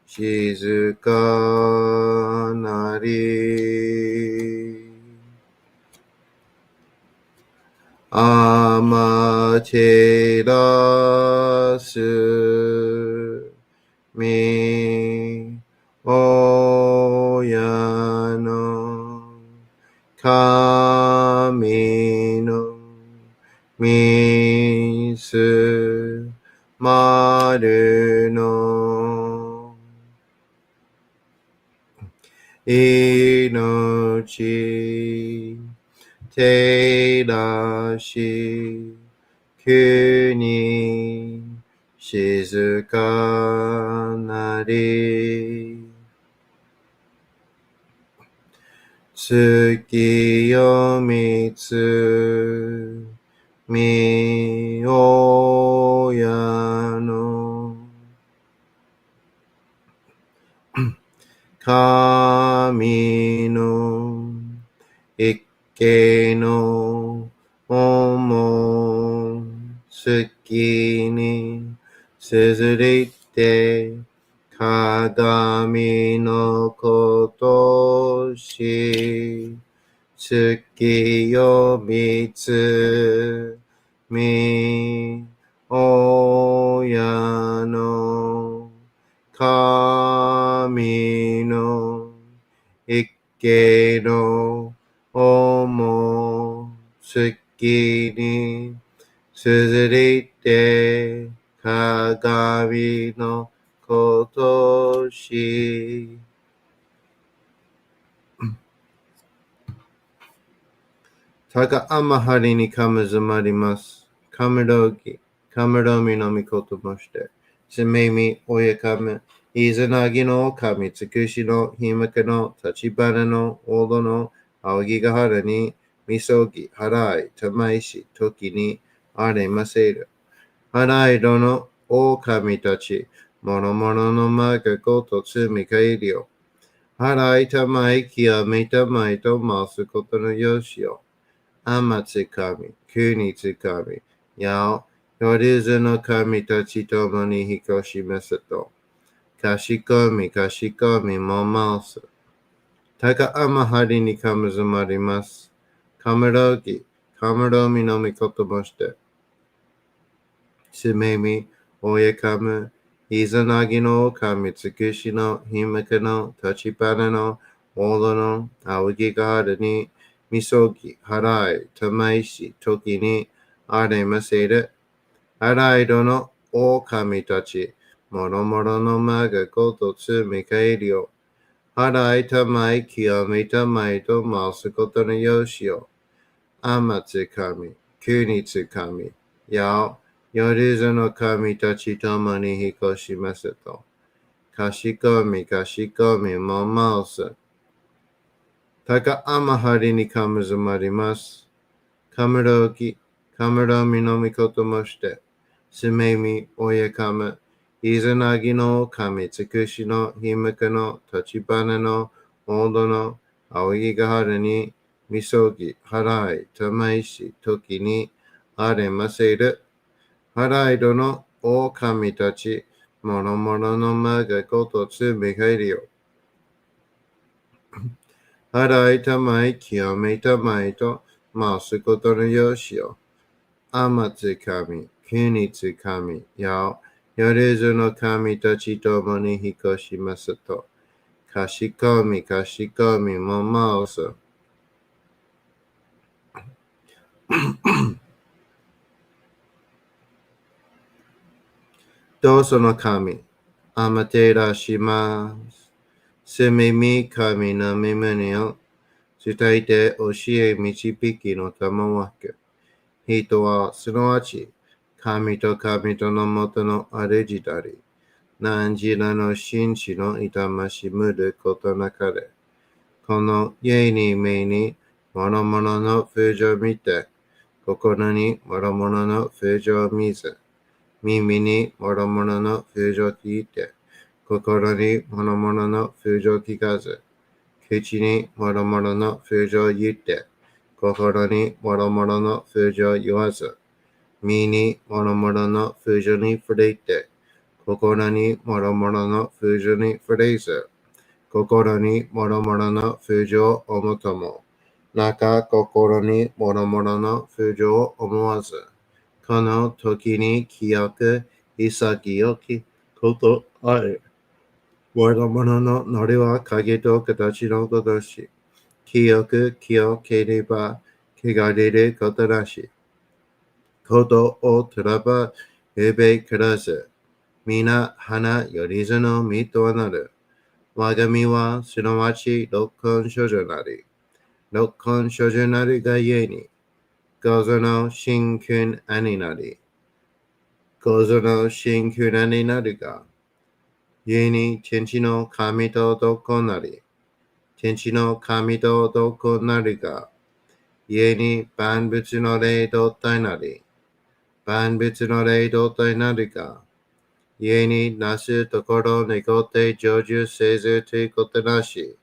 shizuka nari amaterasu mi oyano kami no misu maru no inochi terashi kuni shizuka nari tsukiyomitsu mi oyano kami no ikke no omo tsuki ni suzurite kagami no koto shi tsukiyomitsu mi oyano kami no ikke no omo tsuki ni suzurite kagami no koto shi Taka amahari ni kamazamarimasu. Kamarogi. Kamaromi no mikoto moshite. Sumemi oyakame. Izanagi no okami. Tsukushi no himaka no tachibana no odo no aogigahara ni misogi. Harai. Tamaishi. Toki ni aremaseru. Harai dono okami tachi. Monomono no maga goto tsumi kairio. Harai tamai kia metamai to masu koto no yoshio. Amatsukami, Kunitsukami, Yao, Yorizu no kami tachi tomo ni hikoshi mesato. Kashikomi, Kashikomi, Momasu. Taka amahari ni kamazumarimasu. Kamarogi, Kamaromi no mikoto moshite. Sumemi, Oyakamu, Izanagi no okami, Tsukushi no himaka no tachibana no オードの仰ぎがあるに、みそぎ、払い、たまいし、時にあれませる。払いどの狼たち、もろもろの間がごとつみかえるよ。払いたまい、清めたまいと回すことのよしよ。あまつかみ、くにつかみ、やお、よりずの神たちともに引っ越しますと。かしこみも回す。たかあまはりにかむずまります。かむろうき、かむろみのみこともして、すめみ、おやかむ、いずなぎの神つくしのひむかの立ちばなのおどのあぎがはるに、みそぎ、払い、たまいし、時にあれませる。払いどの狼たち、もろもろの間がことつみがえるよ。払いたまい、清めたまいと、回すことのよしよ。あまつかみ、くにつかみ、やお、よりずの神たちともに引っ越しますと。かしこみも回す。どうその神、あまてらします。すみみ神の身胸を伝えて教え導きのたまわけ。人はすなわち神とのもとのあれじたり、何時らの真知の痛ましむることなかれ。この家に目に諸々の風情を見て、心に諸々の風情を見ず、耳に諸々の風情を聞いて、心に諸々の風情を聞かず、口に諸々の風情を言って、心に諸々の風情を言わず、身に諸々の風情に触れて、心に諸々の風情に触れず、心に諸々の風情を思とも、中心に諸々の風情を思わず、この時に清く潔きことある。諸々のノリは影と形のことし、清ければ汚れることなし。ことをとらばうべからず、皆花よりずの身となる。我が身はすなわち六根処女なり。六根処女なりがゆえに、ごぞの真君兄なり。ごぞの真君兄なりが、ゆえに天地の神と男なり。天地の神と男なりが、ゆえに万物の霊同体なり。万物の霊同体なりが、家になすところ願って成就せずということなし、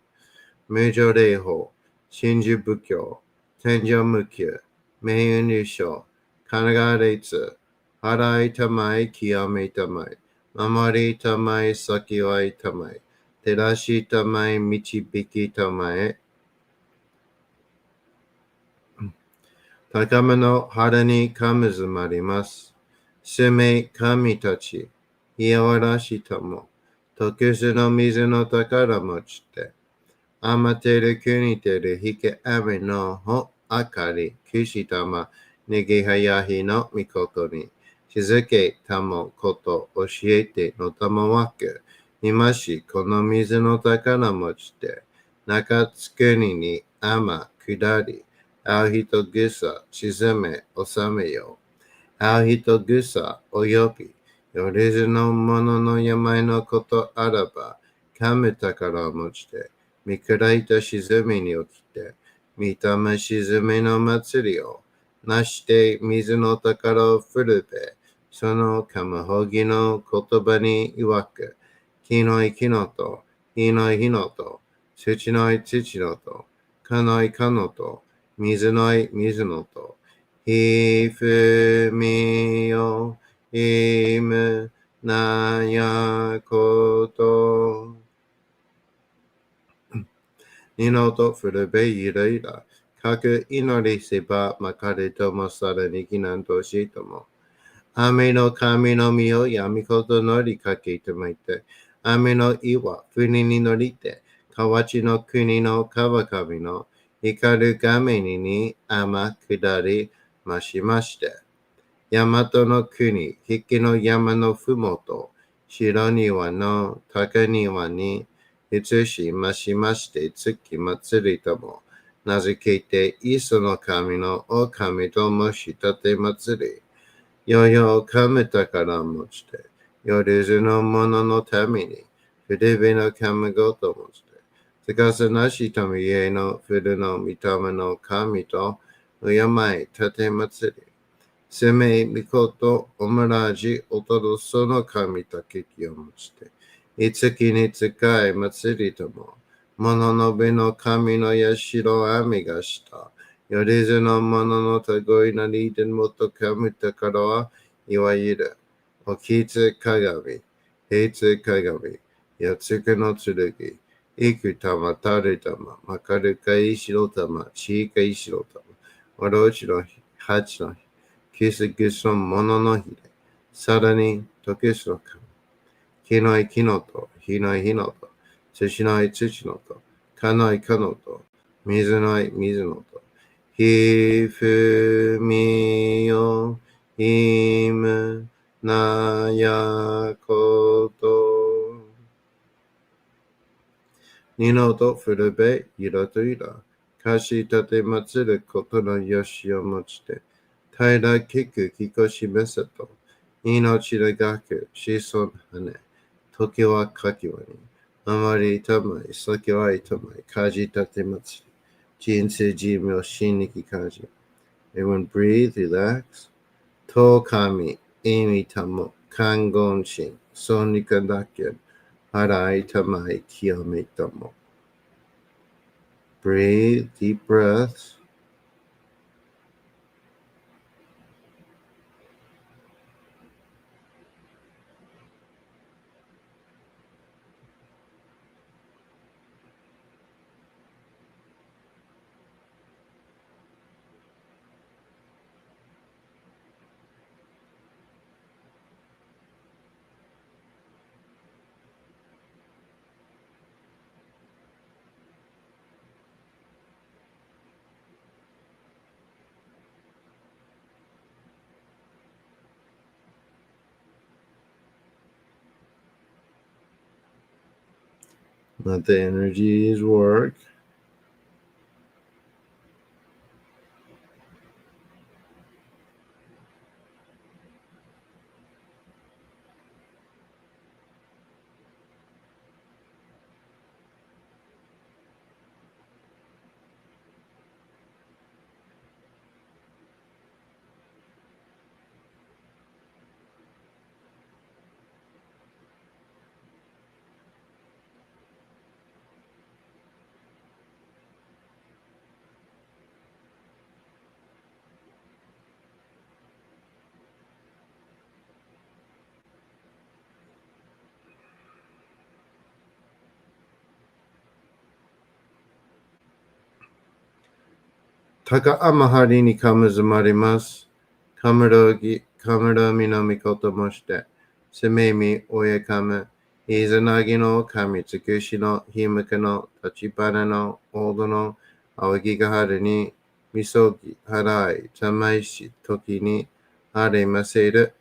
無常霊法、真珠仏教、天上無休、名運流書、神奈川列、払いたまい、清めたまい、守りたまい、先はいたまい、照らしたまい、導きたまい、高めの腹にかむずまります。すめ神たち、いやわらしたも、特殊の水の宝持ちて、あまてる国てるひけあめのほあかり、くしたま、ねぎはやひのみことに、しずけたもこと教えてのたまわけ、今しこの水の宝持ちて、中つくににあま下り、あう人ぐさ沈め収めよ。あう人ぐさおよび、よりずのものの病のことあらば、神宝を持ちて、見下いた沈みに起きて、見た目沈みの祭りを、なして水の宝を振るべ、そのかむほぎの言葉に曰く、木のい木のと、火のい火のと、土のい土のと、かのいかのと、水のい水のと、ひふみよ、いむなやこと、にのとふるべいらいら、かく祈りせばまかれともさらにきなんとしとも。雨の神の実を闇ことのりかけてまいて、雨の意は船に乗りて、河内の国の川上の光る画面に天下りましまして、大和の国、引きの山のふもと、白庭の高庭に移しましまして、月祭りとも名付けて、磯の神のお神ともしたて祭り、よよをかめたからもして、夜ずの者のために、筆火の神ごともして、つかさなしとみえの筆の御霊の神と、敬いたて祭り、せめみことおむらじおとどその神とききをもして、いつきに使い祭りとも、物のべの神のやしろあみがした。よりずの物のたごいなりでもとかむたからは、いわゆる、おきつ鏡、平つ鏡、やつくの剣、いくたまたるたま、まかるかいしろたま、ちいかいしろたま、わろうちのはちのキスギスのもののひで、さらに、とけすの神。木のい木のと、火のい火のと、土のい土のと、かのいかのと、水のい水のと、ひふみよ、いむ、なやこと。二のと、ふるべ、いらといら、かしたてまつることのよしをもちて、平らきくきこしめせと、命でがく、子孫はね、時はかきわに、あまりたまい、先はいたまい、かじたてまつり、人生寿命、心力かじ。Everyone breathe, relax. と神、意味たも、看言心、損にかだけ、払いたまい、清めたも。Breathe, deep breaths. Let the energies work. Taka amahari ni kamuzumarimasu. Kamurogi no mikoto moshite. Sememi oyekame. Izanagi no kami tsukushi no himuka no tachibana no odo no awagigahara ni misogi harai tamaishi toki ni aremaseru.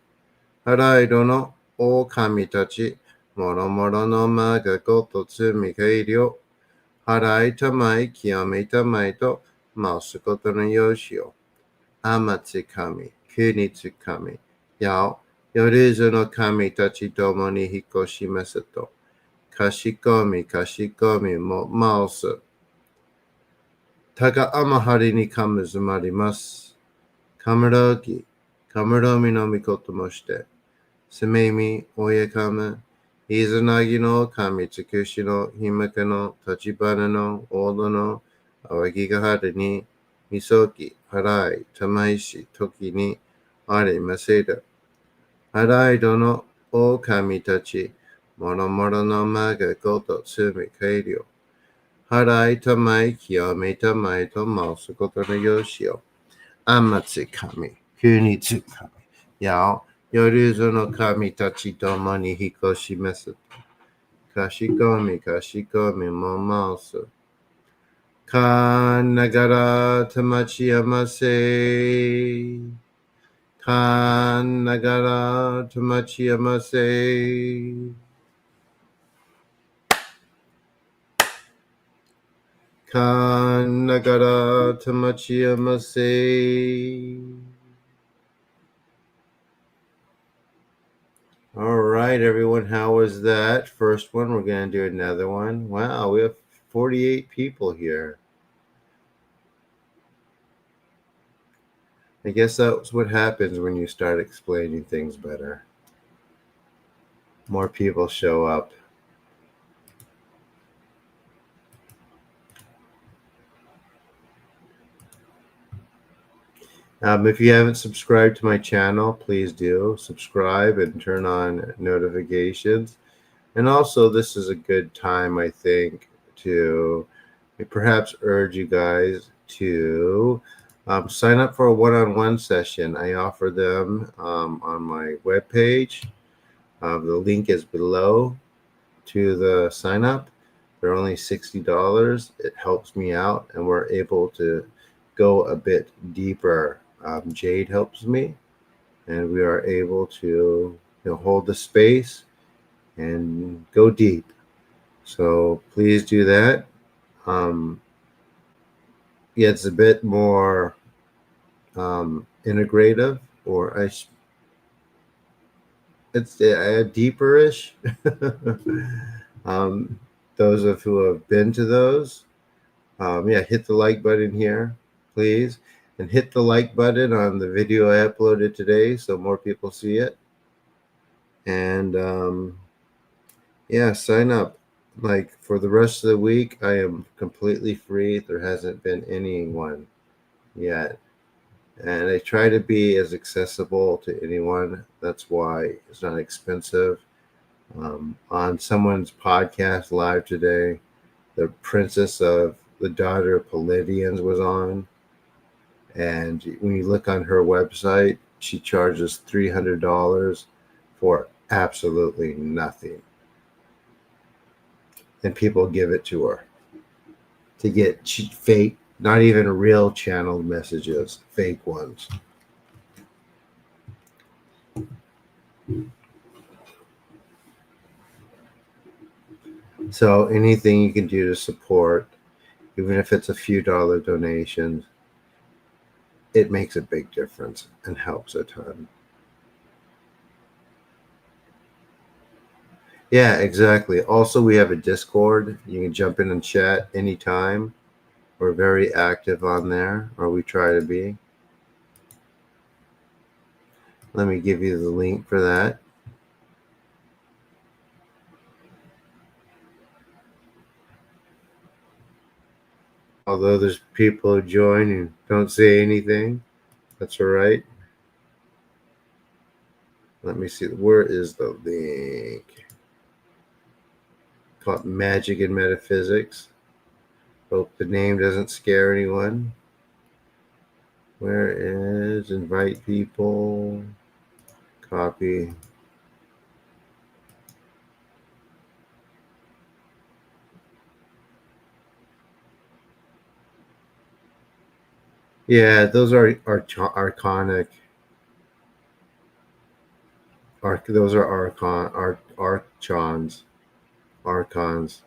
Harai do no o kami tachi. Moro moro no maga goto tsumi kairyo. Harai tamai kiyame tamai to 回すことのよしを、天津神、国津神、や夜ずの神たちともに引っ越しますと、かしこみも回す。たがあまはりにかむずまります。かむろぎ、かむろみのみこともして、すめみ、おやかむ、いずなぎの神つくしのひむかの立花のおどのあわぎがはるに、みそき、はらい、たまいし、ときに、ありませる。はらいどの、お神たち、もろもろのまがごとつみかいりょ。はらいたまい、清めたまいと申すことのよしを。あまつ神、国つ神、やお、夜ずの神たちともに引っ越します。kashikomi, kashikomi, momosu. Kan nagara tamachiyamase. Kan nagara tamachiyamase. Kan nagara tamachiyamase. All right, everyone, how was that? First one, we're going to do another one. Wow, we have 48 people here. I guess that's what happens when you start explaining things better. More people show up. If you haven't subscribed to my channel, please do subscribe and turn on notifications. And also, this is a good time, I think, to perhaps urge you guys to sign up for a one-on-one session. I offer them on my webpage. The link is below to the sign up. They're only $60. It helps me out, and we're able to go a bit deeper. Jade helps me, and we are able to hold the space and go deep. So please do that. Yeah, it's a bit more integrative, or it's deeper-ish. Those of who have been to those, yeah, hit the like button here, please, and hit the like button on the video I uploaded today so more people see it. And yeah, sign up. Like for the rest of the week, I am completely free. There hasn't been anyone yet. And I try to be as accessible to anyone. That's why it's not expensive. On someone's podcast live today, the princess of the daughter of Palladians was on. And when you look on her website, she charges $300 for absolutely nothing. And people give it to her to get fake, not even real channeled messages, fake ones. So anything you can do to support, even if it's a few dollar donations, it makes a big difference and helps a ton. Yeah, exactly. Also, we have a Discord. You can jump in and chat anytime. We're very active on there, or we try to be. Let me give you the link for that. Although there's people who join and don't say anything, that's all right. Let me see. Where is the link? Called Magic and Metaphysics. Hope the name doesn't scare anyone. Where is invite people? Copy. Yeah, those are archonic. Those are archons. Archons.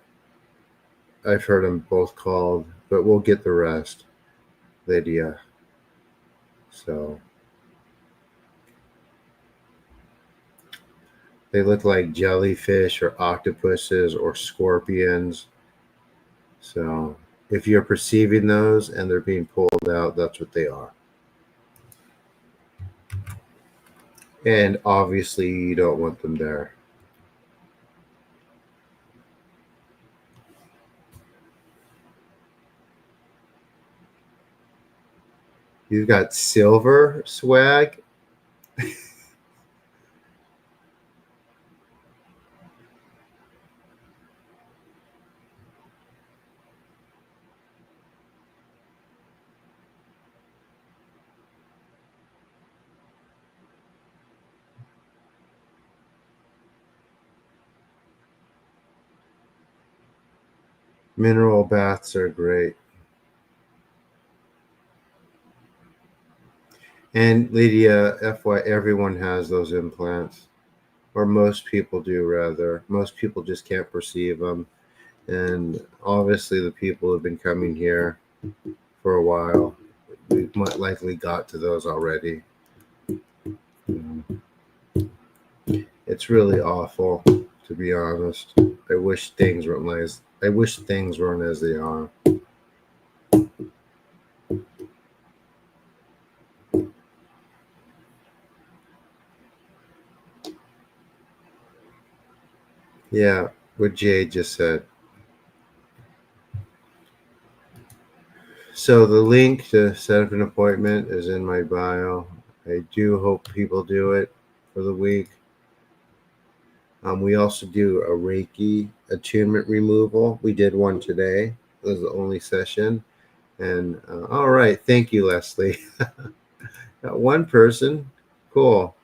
I've heard them both called, but we'll get the rest, Lydia. So they look like jellyfish or octopuses or scorpions. So if you're perceiving those and they're being pulled out, that's what they are. And obviously you don't want them there. You've got silver swag. Mineral baths are great. And Lydia, FY, everyone has those implants, or most people do, rather. Most people just can't perceive them. And obviously, the people who've been coming here for a while, we might likely got to those already. It's really awful, to be honest. I wish things weren't as they are. Yeah, what Jay just said. So the link to set up an appointment is in my bio. I do hope people do it for the week. We also do a Reiki attunement removal. We did one today. It was the only session. And all right, thank you, Leslie. Got one person. Cool.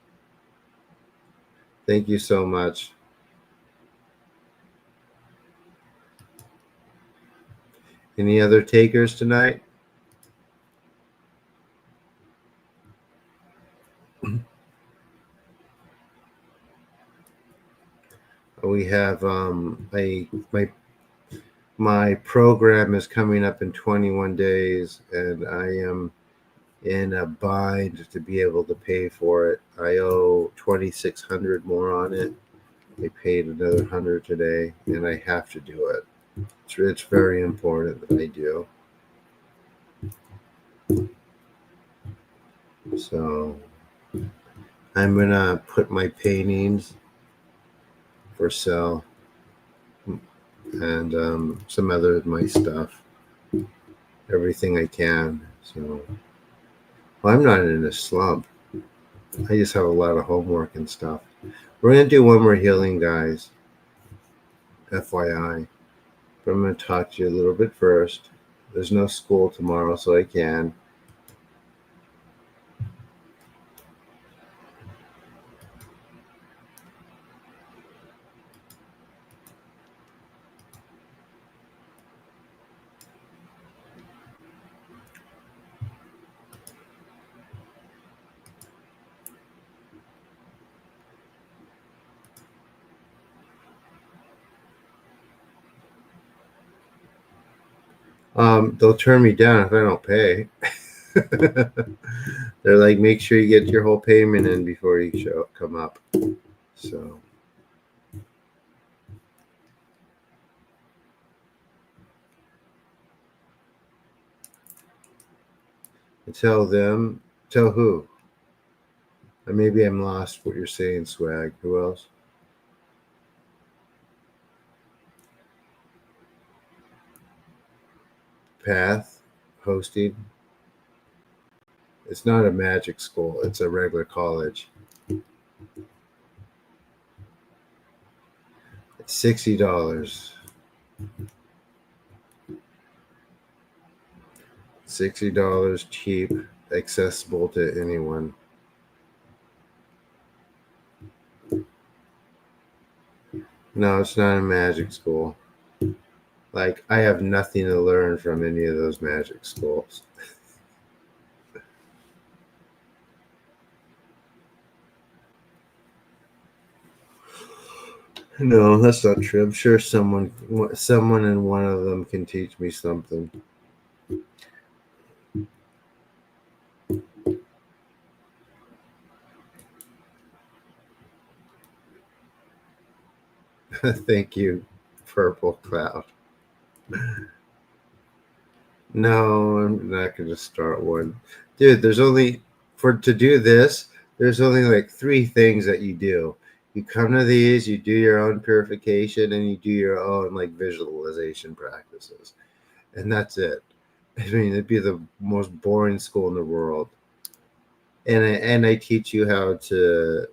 Thank you so much. Any other takers tonight? We have my program is coming up in 21 days, and I am in a bind to be able to pay for it. I owe $2,600 more on it. I paid another $100 today, and I have to do it. It's very important that I do. So I'm gonna put my paintings for sale and some other of my stuff, everything I can. So well, I'm not in a slump. I just have a lot of homework and stuff. We're gonna do one more healing, guys. FYI. But I'm gonna talk to you a little bit first. There's no school tomorrow, so I can. They'll turn me down if I don't pay. They're like, make sure you get your whole payment in before you come up. So tell them, tell who? Maybe I'm lost what you're saying, Swag. Who else? Path hosting. It's not a magic school. It's a regular college. It's $60. $60 cheap, accessible to anyone. No, it's not a magic school. Like, I have nothing to learn from any of those magic schools. No, that's not true. I'm sure someone in one of them can teach me something. Thank you, Purple Cloud. No, I'm not going to start one. Dude, there's only like 3 things that you do. You come to these, you do your own purification, and you do your own like visualization practices. And that's it. I mean, it'd be the most boring school in the world. And I teach you how to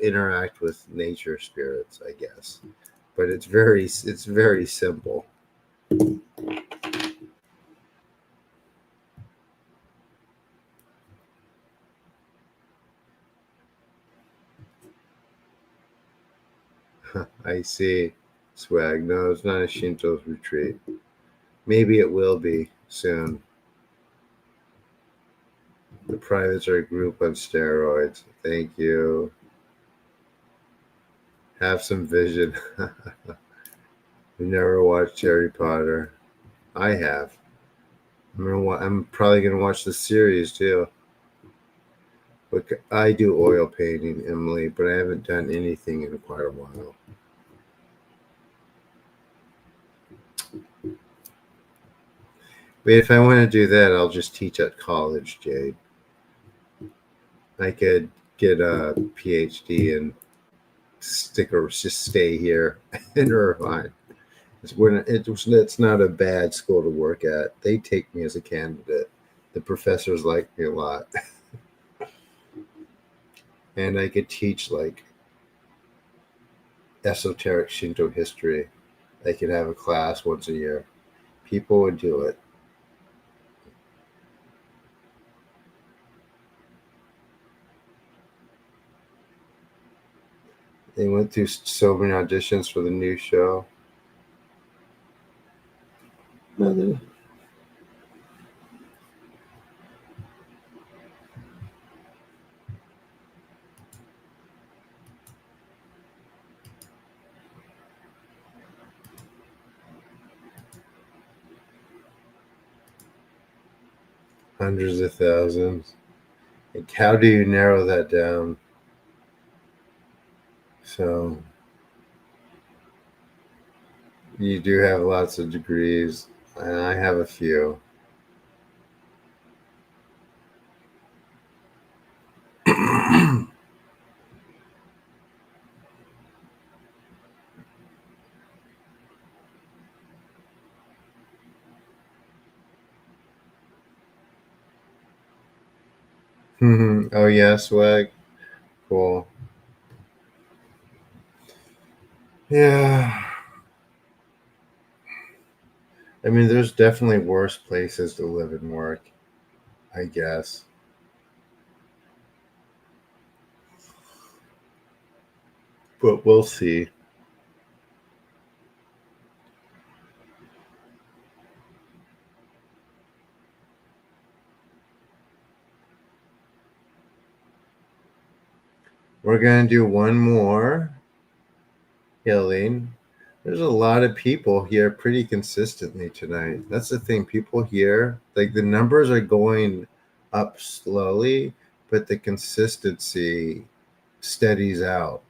interact with nature spirits, I guess. But it's very simple. I see. Swag. No, it's not a Shinto retreat. Maybe it will be soon. The privates are a group on steroids. Thank you. Have some vision. You never watched Harry Potter. I have. I'm probably going to watch the series too. Look, I do oil painting, Emily, but I haven't done anything in quite a while. But if I want to do that, I'll just teach at college, Jade. I could get a PhD and just stay here in Irvine. It's not a bad school to work at. They take me as a candidate. The professors like me a lot. And I could teach like esoteric Shinto history. I could have a class once a year. People would do it. They went through so many auditions for the new show. Mother. Hundreds of thousands. Like, how do you narrow that down? So you do have lots of degrees, and I have a few. Oh yeah, swag. Cool. Yeah. I mean, there's definitely worse places to live and work, I guess. But we'll see. We're going to do one more healing. There's a lot of people here pretty consistently tonight. That's the thing. People here, like the numbers are going up slowly, but the consistency steadies out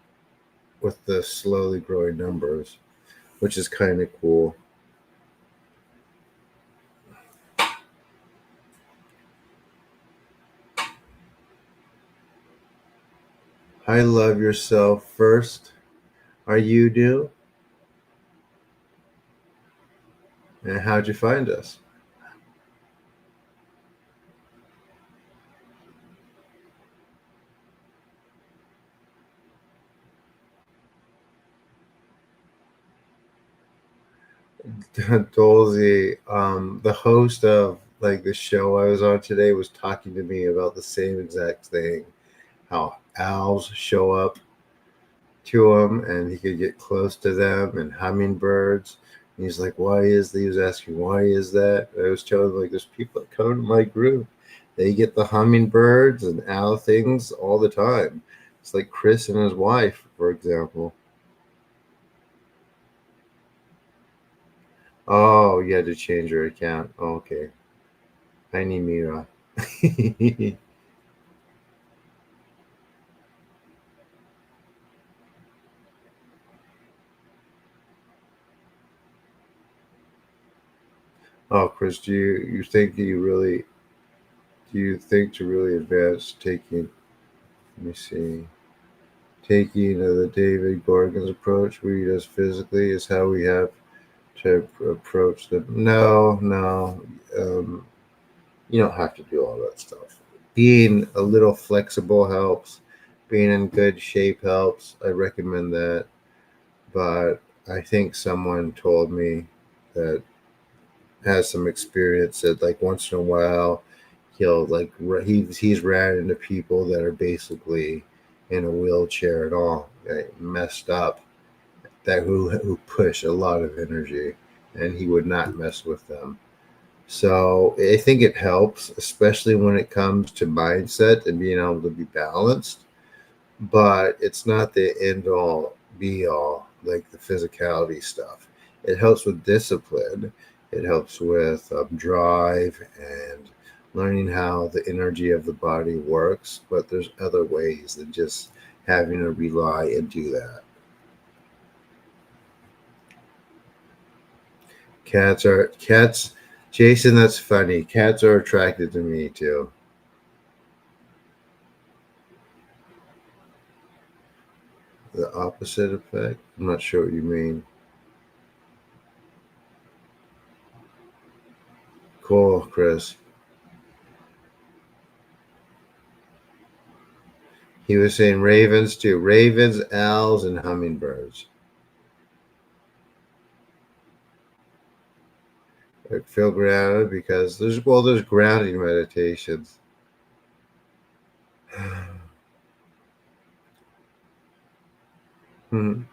with the slowly growing numbers, which is kind of cool. I love yourself first. Are you do? And how'd you find us? Dolzy, the host of like the show I was on today was talking to me about the same exact thing. How owls show up to him and he could get close to them, and hummingbirds. And he's like, why is that? He was asking, why is that? And I was telling him, like, there's people that come to my group. They get the hummingbirds and owl things all the time. It's like Chris and his wife, for example. Oh, you had to change your account. Oh, okay. Tiny Mira. Oh, Chris, you think that you really do you think to really advance taking? Let me see. Taking the David Gorgon's approach, where he does physically, is how we have to approach them. No, no, you don't have to do all that stuff. Being a little flexible helps. Being in good shape helps. I recommend that. But I think someone told me that has some experience that like once in a while he'll like he's ran into people that are basically in a wheelchair and all, messed up, that who push a lot of energy, and he would not mess with them. So I think it helps, especially when it comes to mindset and being able to be balanced. But it's not the end all be all like the physicality stuff. It helps with discipline. It helps with drive and learning how the energy of the body works. But there's other ways than just having to rely and do that. Cats. Jason, that's funny. Cats are attracted to me too. The opposite effect? I'm not sure what you mean. Cool, Chris. He was saying ravens too. Ravens, owls, and hummingbirds. I feel grounded because there's grounding meditations. Hmm.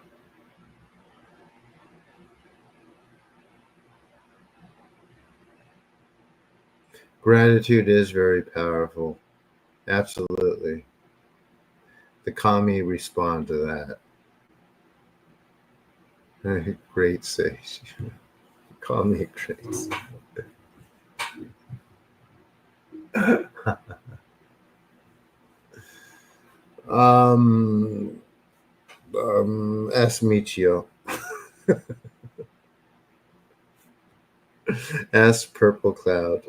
Gratitude is very powerful. Absolutely. The kami respond to that. Great sage. Kami great. um, ask Michio. Ask Purple Cloud.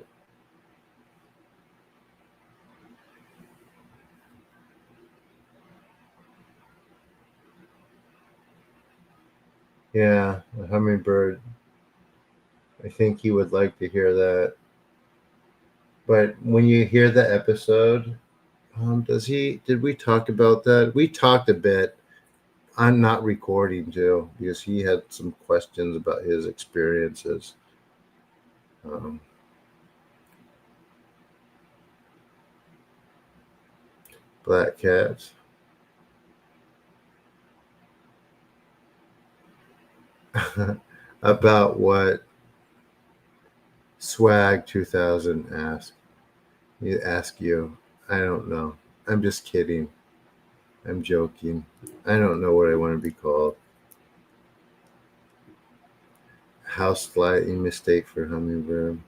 Yeah, a hummingbird. I think you would like to hear that. But when you hear the episode, does he? Did we talk about that? We talked a bit. I'm not recording too because he had some questions about his experiences. Um, Black cats. About what Swag 2000 asked. He asked you. I don't know. I'm just kidding. I'm joking. I don't know what I want to be called. Housefly, mistake for hummingbird.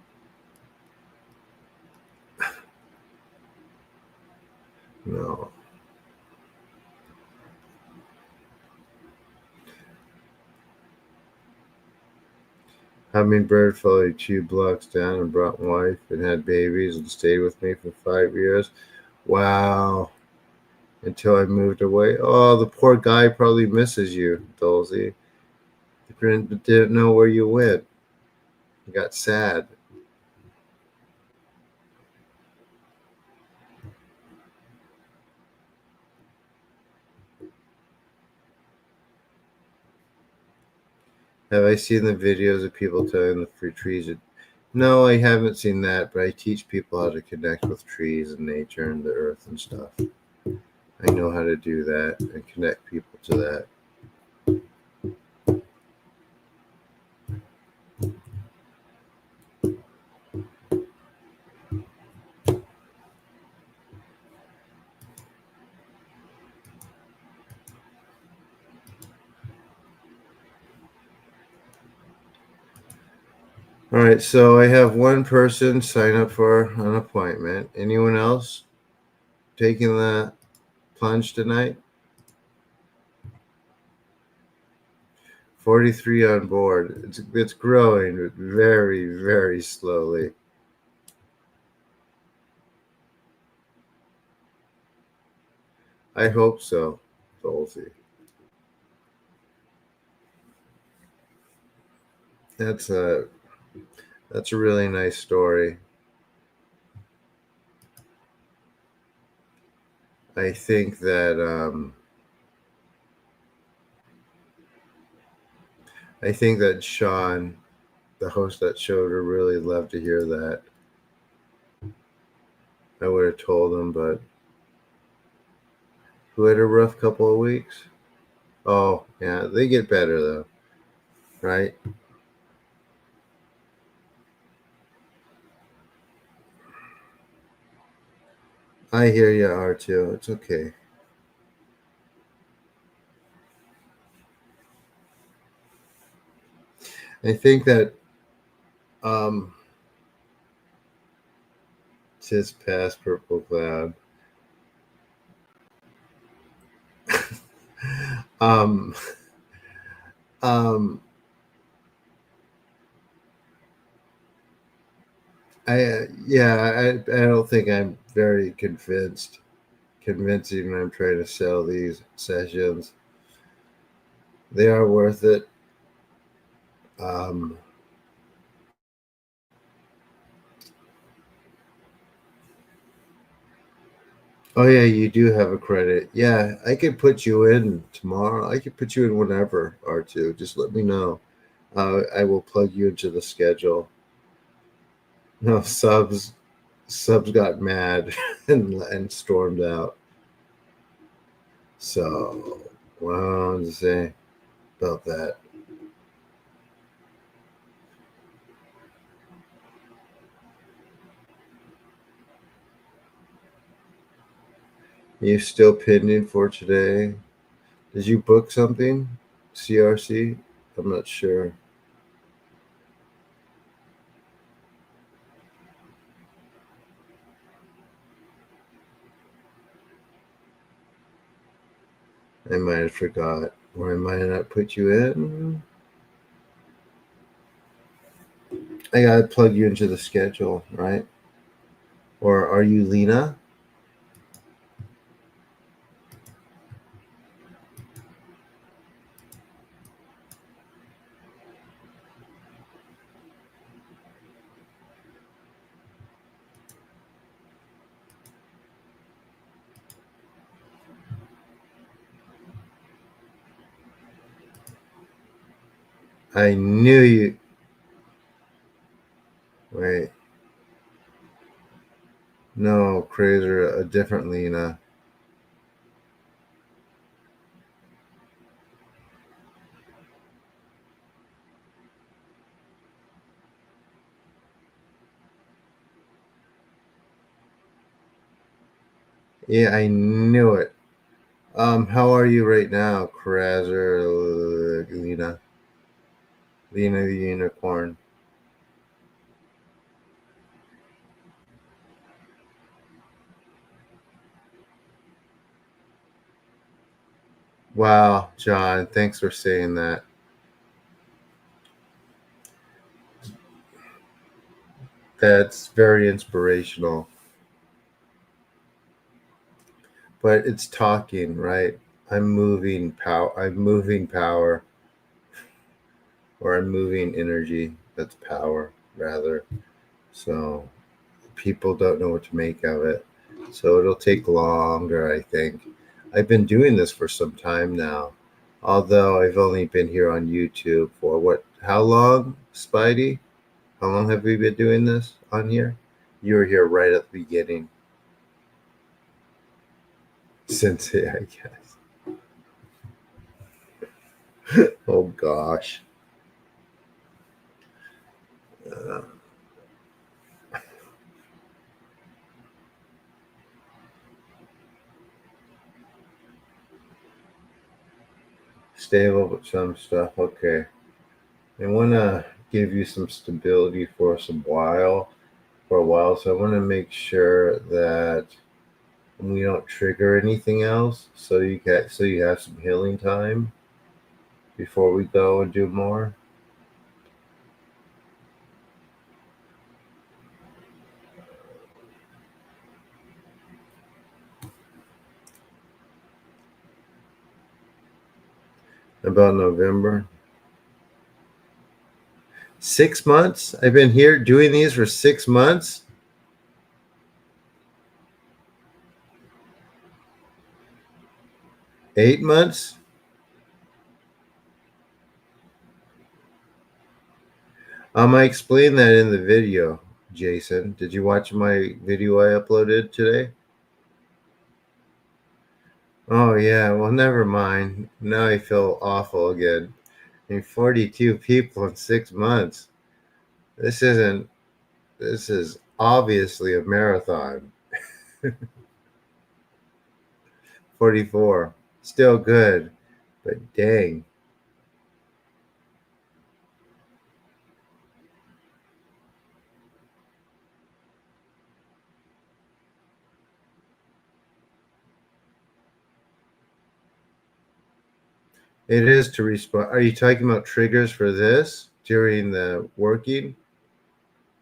No. Hummingbird followed 2 blocks down and brought wife and had babies and stayed with me for 5 years. Wow. Until I moved away. Oh, the poor guy probably misses you, Dolzy. Didn't know where you went. He got sad. Have I seen the videos of people telling the fruit trees? No, I haven't seen that, but I teach people how to connect with trees and nature and the earth and stuff. I know how to do that and connect people to that. All right, so I have one person sign up for an appointment. Anyone else taking the plunge tonight? 43 on board. It's growing very, very slowly. I hope so, Dolzy. That's a really nice story. I think that Sean, the host of that show, would really love to hear that. I would have told him, but who had a rough couple of weeks? Oh, yeah, they get better though, right? I hear you, R2. It's okay. I think that tis past purple cloud. um um I don't think I'm very convincing when I'm trying to sell these sessions. They are worth it. Um Oh yeah, you do have a credit. Yeah, I could put you in tomorrow. I could put you in whenever, R2. Just let me know. I will plug you into the schedule. No, subs got mad and stormed out. So what I want to say about that. You still pending for today? Did you book something? CRC? I'm not sure. I might have forgot. Or I might not put you in. I gotta plug you into the schedule, right? Or are you Lena? I knew you. Wait. No, Crazer, a different Lena. Yeah, I knew it. How are you right now, Crazer, Lena? Lena the Unicorn. Wow, John, thanks for saying that. That's very inspirational. But it's talking, right? I'm moving power, or I'm moving energy. That's power, rather. So people don't know what to make of it. So it'll take longer, I think. I've been doing this for some time now, although I've only been here on YouTube for what? How long, Spidey? How long have we been doing this on here? You were here right at the beginning. Since it, I guess. Oh gosh. Uh, Stable with some stuff. Okay. I want to give you some stability for a while. So I want to make sure that we don't trigger anything else. So you have some healing time before we go and do more. About November. 6 months? I've been here doing these for 6 months. 8 months. I explained that in the video, Jason. Did you watch my video I uploaded today? Oh yeah, well never mind. Now I feel awful again. I mean, 42 people in 6 months. This isn't. This is obviously a marathon. 44. Still good, but dang. It is to respond. Are you talking about triggers for this during the working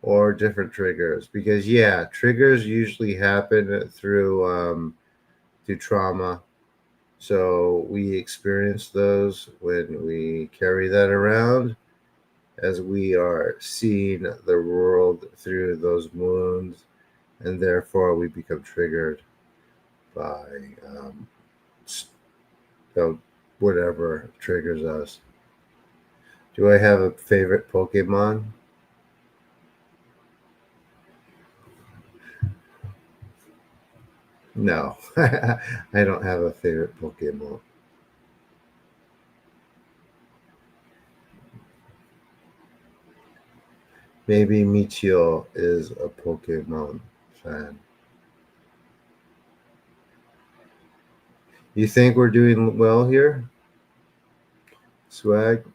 or different triggers? Because yeah, triggers usually happen through trauma. So we experience those when we carry that around as we are seeing the world through those wounds, and therefore we become triggered by so whatever triggers us. Do I have a favorite Pokemon? No, I don't have a favorite Pokemon. Maybe Michio is a Pokemon fan. You think we're doing well here, Swag?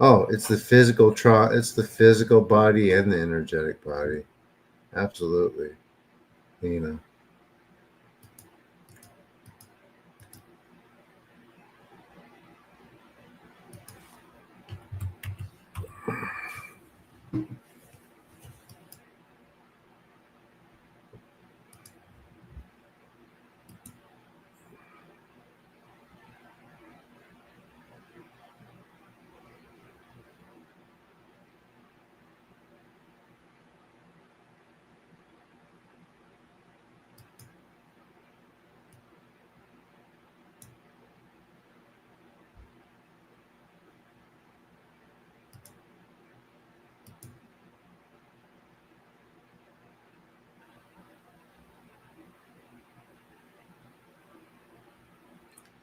Oh, it's the it's the physical body and the energetic body. Absolutely. You know.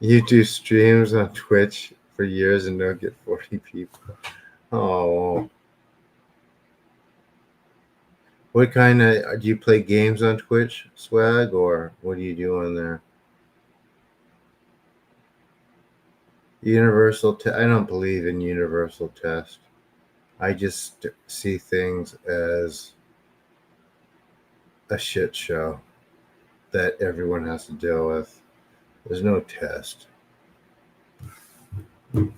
You do streams on Twitch for years and don't get 40 people. Oh. What kind of do you play games on Twitch, Swag, or what do you do on there? I don't believe in universal test. I just see things as a shit show that everyone has to deal with. There's no test. I'm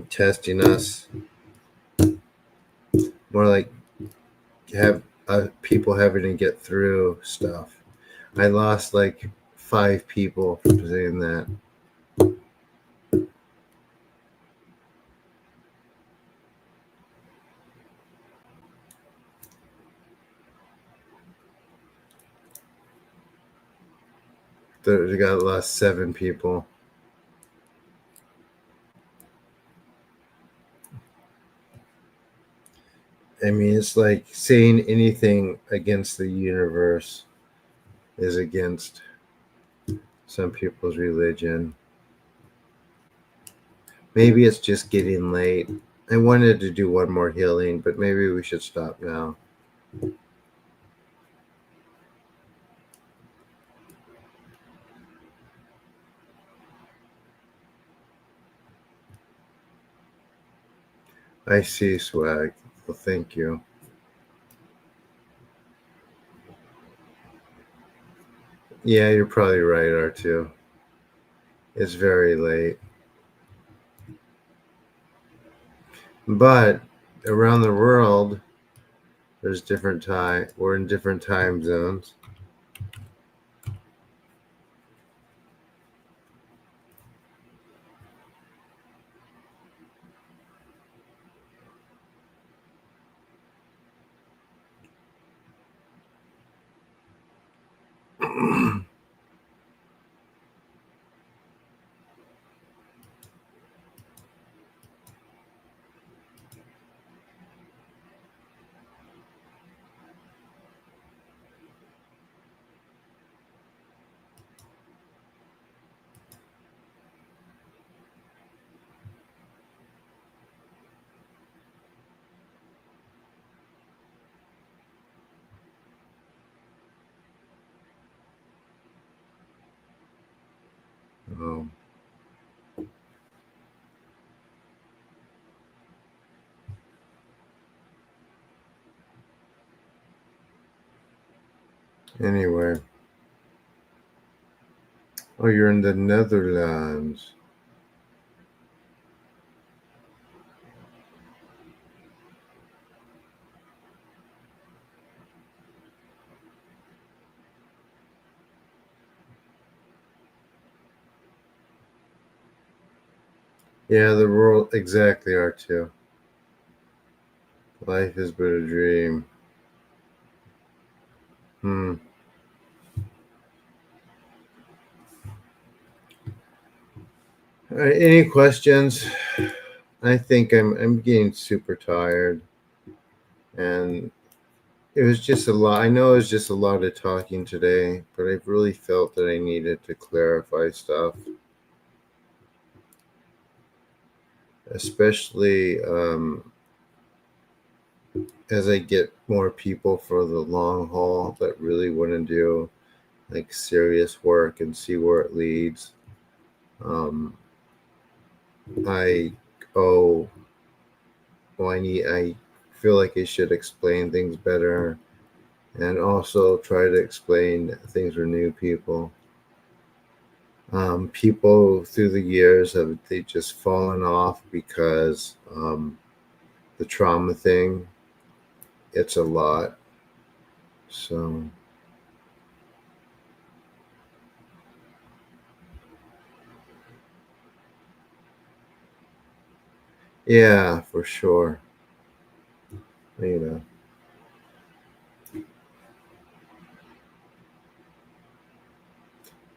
testing us. More like have people having to get through stuff. I lost like 5 people for saying that. They got lost 7 people. I mean, it's like saying anything against the universe is against some people's religion. Maybe it's just getting late. I wanted to do one more healing, but maybe we should stop now. I see, Swag. Well, thank you. Yeah, you're probably right, R2. It's very late. But around the world, there's different time. We're in different time zones. Anyway. Oh, you're in the Netherlands. Yeah, the world exactly are too. Life is but a dream. Hmm. All right, any questions? I think I'm getting super tired, and it was just a lot. I know it was just a lot of talking today, but I really felt that I needed to clarify stuff, especially as I get more people for the long haul that really want to do like serious work and see where it leads. Um, I oh well, I feel like I should explain things better, and also try to explain things for new people. People through the years have they just fallen off because the trauma thing. It's a lot. So yeah, for sure. You know.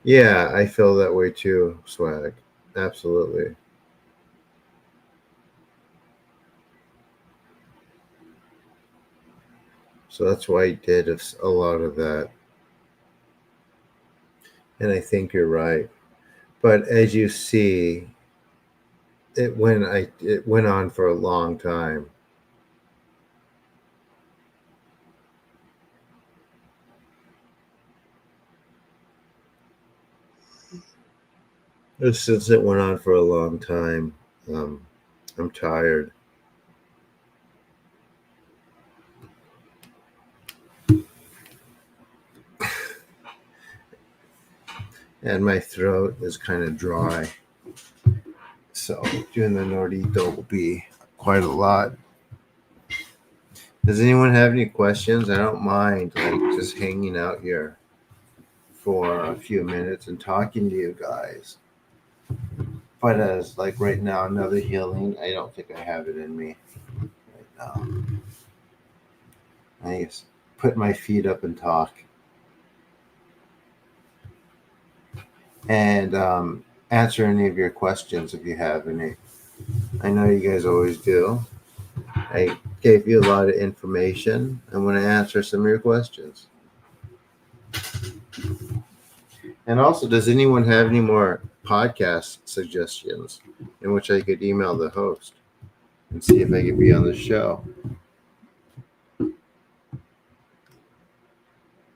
Yeah, I feel that way too, Swag. Absolutely. So that's why I did a lot of that. And I think you're right. But as you see, it went on for a long time. Since it went on for a long time, um, I'm tired. And my throat is kind of dry. So doing the Nordito will be quite a lot. Does anyone have any questions? I don't mind like just hanging out here for a few minutes and talking to you guys. But as like right now, another healing, I don't think I have it in me right now. I just put my feet up and talk and answer any of your questions if you have any. I know you guys always do. I gave you a lot of information. I want to answer some of your questions. And also, does anyone have any more podcast suggestions in which I could email the host and see if I could be on the show?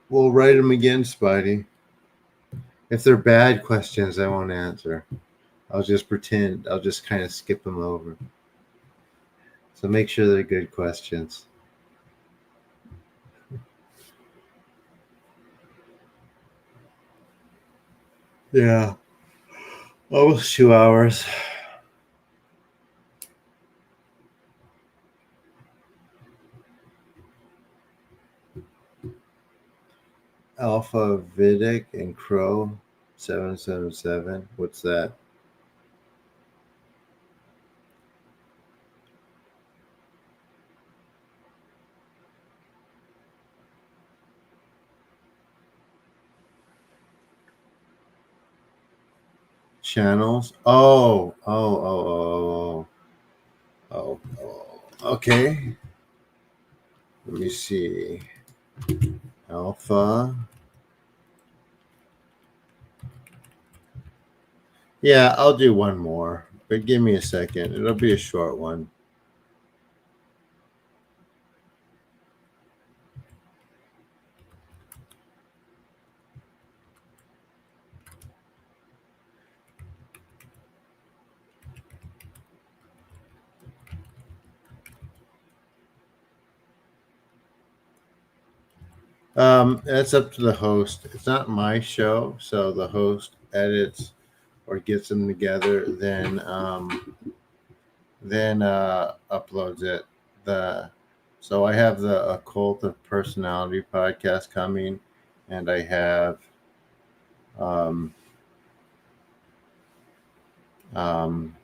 We'll write them again, Spidey. If they're bad questions, I won't answer. I'll just pretend. I'll just kind of skip them over. So make sure they're good questions. Yeah. Almost 2 hours. Alpha Vidic and Crow 777. What's that? Channels? Oh. Okay. Let me see. Alpha. Yeah, I'll do one more, but give me a second. It'll be a short one. That's up to the host. It's not my show, so the host edits or gets them together, then uploads it. The So I have the Occult of Personality podcast coming, and I have um, um,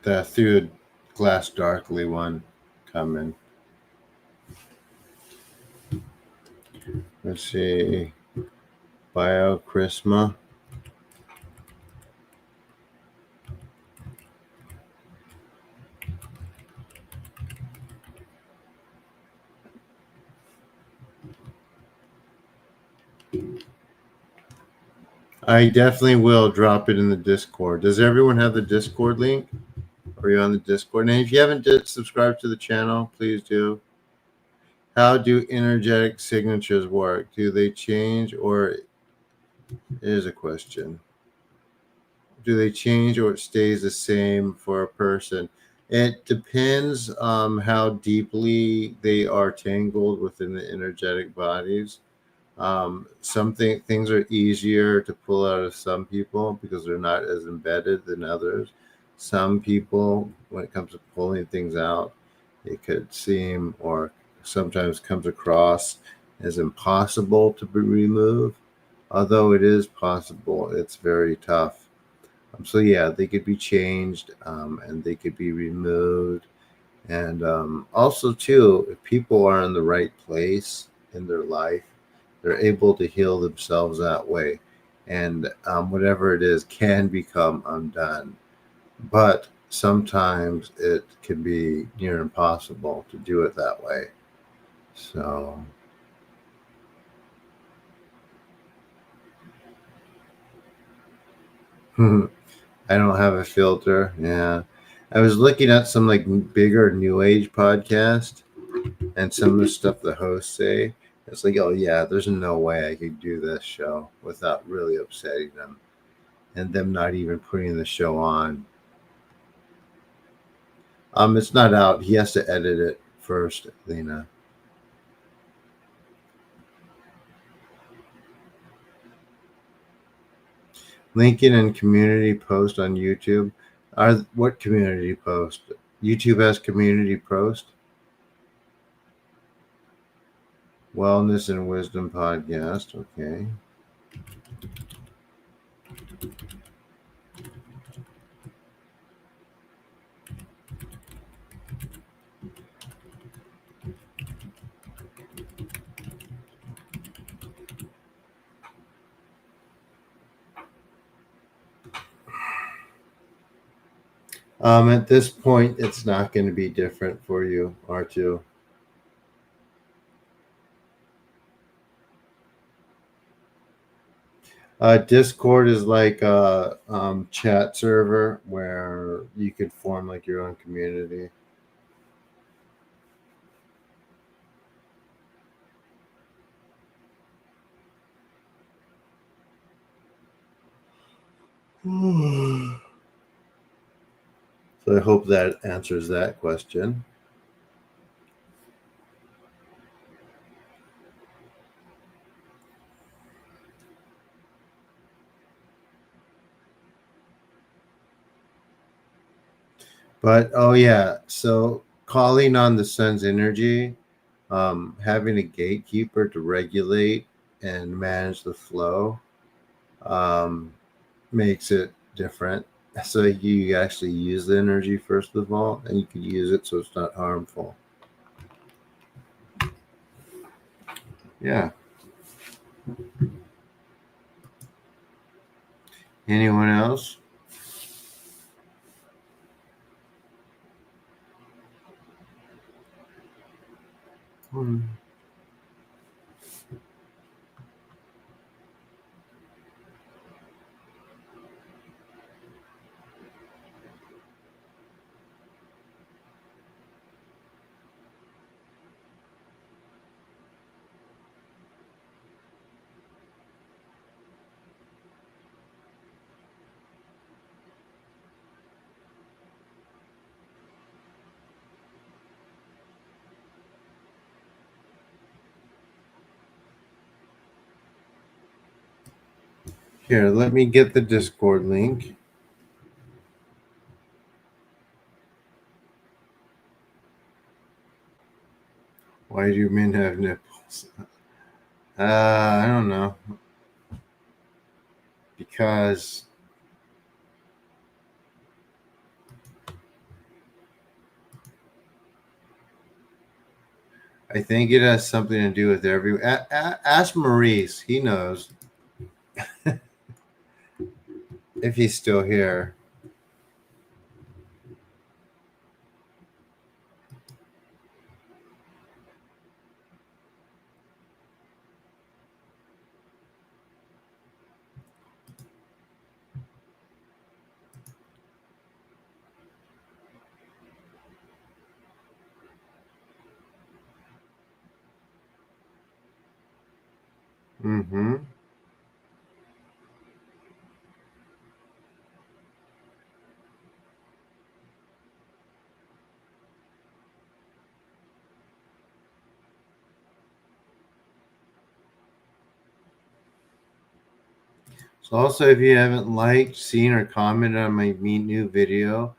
the Through the Glass Darkly one coming. Let's see, Biochrisma. I definitely will drop it in the Discord. Does everyone have the Discord link? Are you on the Discord? And if you haven't subscribed to the channel, please do. How do energetic signatures work? Do they change, or is a question? Do they change, or it stays the same for a person? It depends how deeply they are tangled within the energetic bodies. Things are easier to pull out of some people because they're not as embedded than others. Some people, when it comes to pulling things out, it could seem or sometimes comes across as impossible to be removed. Although it is possible, it's very tough. So yeah, they could be changed, and they could be removed. And also too, if people are in the right place in their life, they're able to heal themselves that way. And whatever it is can become undone. But sometimes it can be near impossible to do it that way. So, I don't have a filter. Yeah. I was looking at some like bigger new age podcast and some of the stuff the hosts say. It's like, oh yeah, there's no way I could do this show without really upsetting them and them not even putting the show on. It's not out. He has to edit it first, Lena. Linking and community post on YouTube. What community post? YouTube has community post. Wellness and Wisdom podcast. Okay. At this point, it's not going to be different for you, R2. Discord is like a chat server where you could form like your own community. So I hope that answers that question. But oh yeah, so calling on the sun's energy, having a gatekeeper to regulate and manage the flow, um, makes it different. So you actually use the energy first of all, and you can use it so it's not harmful. Yeah. Anyone else? Hmm. Here, let me get the Discord link. Why do men have nipples? I don't know. Because I think it has something to do with every. Ask Maurice. He knows if he's still here. Mm-hmm. So also, if you haven't liked, seen, or commented on my new video,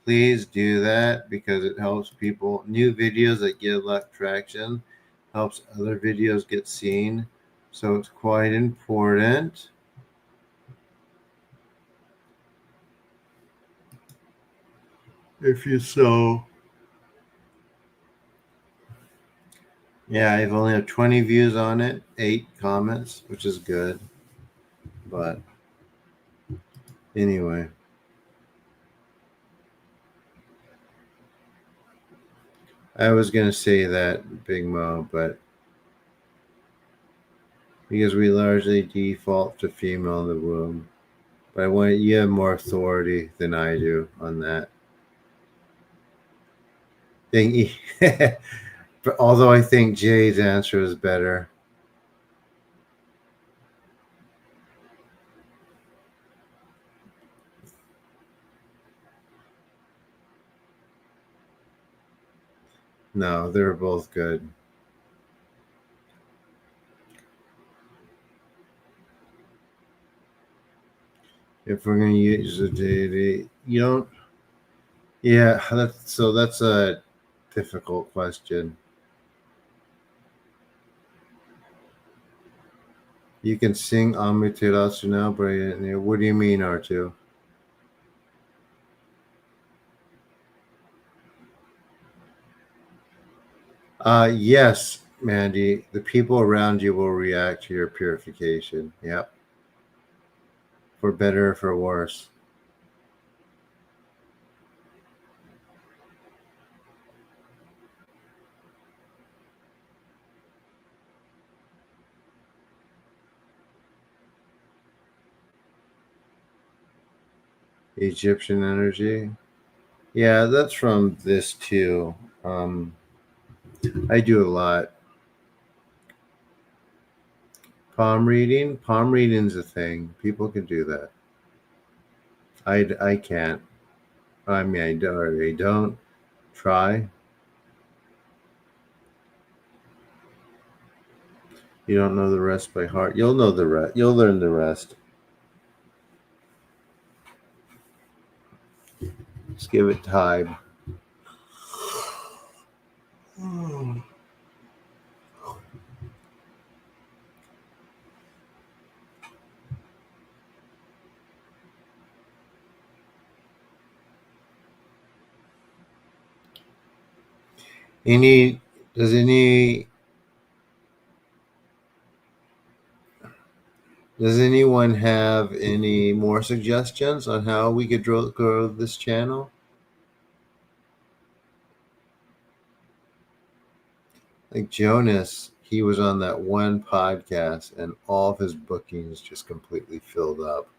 please do that because it helps people. New videos that get a lot of traction helps other videos get seen. So it's quite important. If you so. Yeah, I've only have 20 views on it, 8 comments, which is good. But anyway. I was going to say that, Big Mo, but because we largely default to female in the womb. But I want you have more authority than I do on that. Although I think Jay's answer is better. No, they're both good. If we're going to use the deity, you don't. Yeah, that's a difficult question. You can sing Amaterasu now, but what do you mean, R2? Yes, Mandy. The people around you will react to your purification. Yep. For better or for worse. Egyptian energy. Yeah, that's from this too. I do a lot. Palm reading. Palm reading's a thing. People can do that. I can't. I mean, I don't try. You don't know the rest by heart. You'll know the rest. You'll learn the rest. Just give it time. Any does any Does anyone have any more suggestions on how we could grow this channel? Like Jonas, he was on that one podcast and all of his bookings just completely filled up.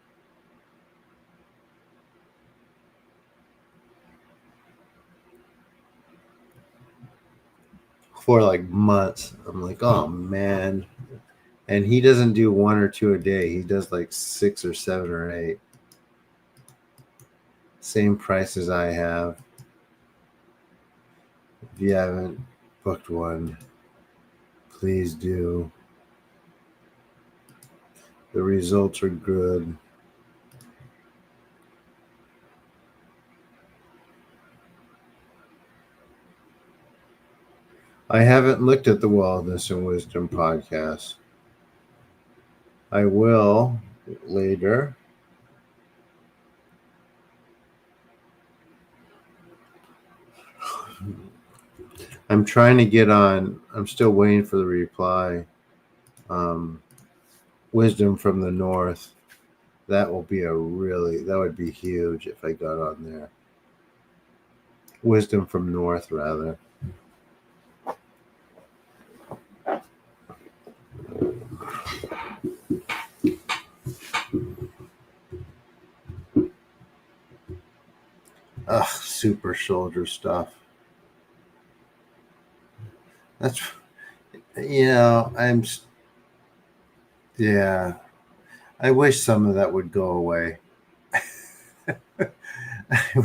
For like months. I'm like, oh man. And he doesn't do 1 or 2 a day. He does like 6 or 7 or 8. Same price as I have. If you haven't booked one, please do. The results are good. I haven't looked at the Wellness and Wisdom podcast. I will later. I'm trying to get on. I'm still waiting for the reply. Wisdom from the North. That would be huge if I got on there. Wisdom from North, rather. Ugh, super soldier stuff. That's, yeah. I wish some of that would go away. I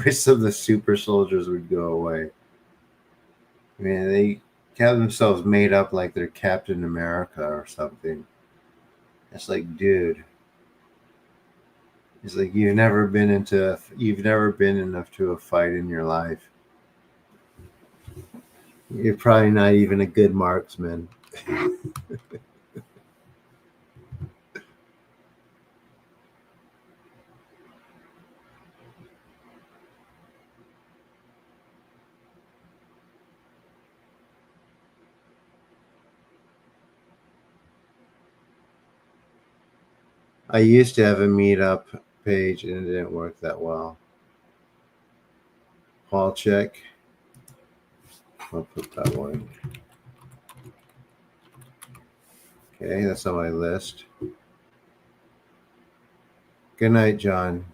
wish some of the super soldiers would go away. I mean, they have themselves made up like they're Captain America or something. It's like, dude. It's like you've never been enough to a fight in your life. You're probably not even a good marksman. I used to have a meetup page and it didn't work that well. Paul check. I'll put that one. Okay, that's on my list. Good night, John.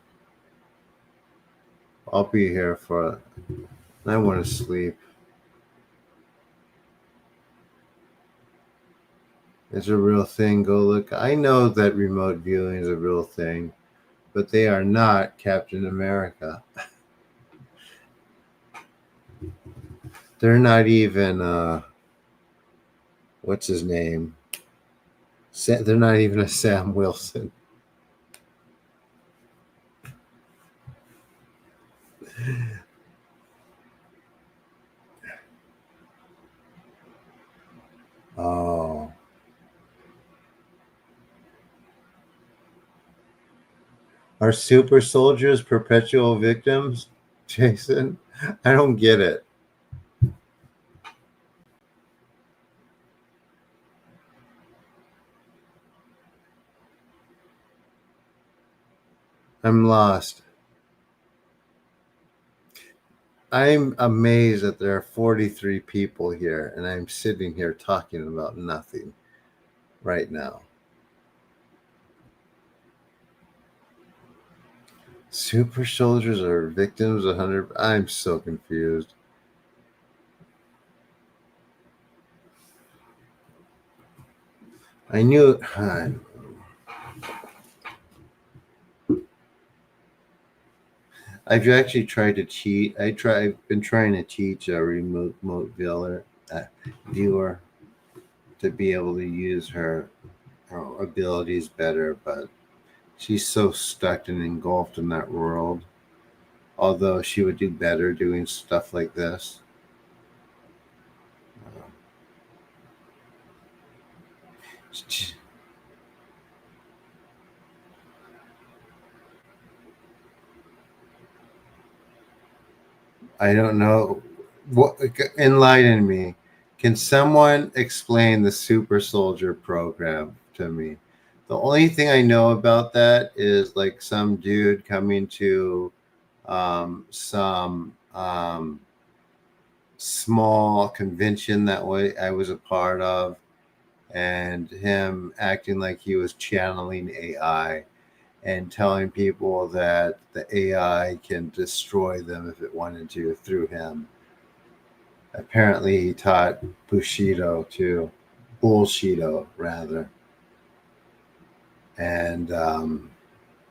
I'll be here for. I want to sleep. It's a real thing. Go look. I know that remote viewing is a real thing, but they are not Captain America. They're not even. What's his name? They're not even a Sam Wilson. Oh. Are super soldiers perpetual victims, Jason? I don't get it. I'm lost. I'm amazed that there are 43 people here and I'm sitting here talking about nothing right now. Super soldiers are victims 100. I'm so confused. I knew. I've actually tried to cheat. I've been trying to teach a remote viewer to be able to use her abilities better, but she's so stuck and engulfed in that world. Although she would do better doing stuff like this. I don't know. What enlighten me? Can someone explain the super soldier program to me? The only thing I know about that is like some dude coming to some small convention that I was a part of, and him acting like he was channeling AI and telling people that the AI can destroy them if it wanted to through him. Apparently, he taught Bushido too, Bullshido rather. And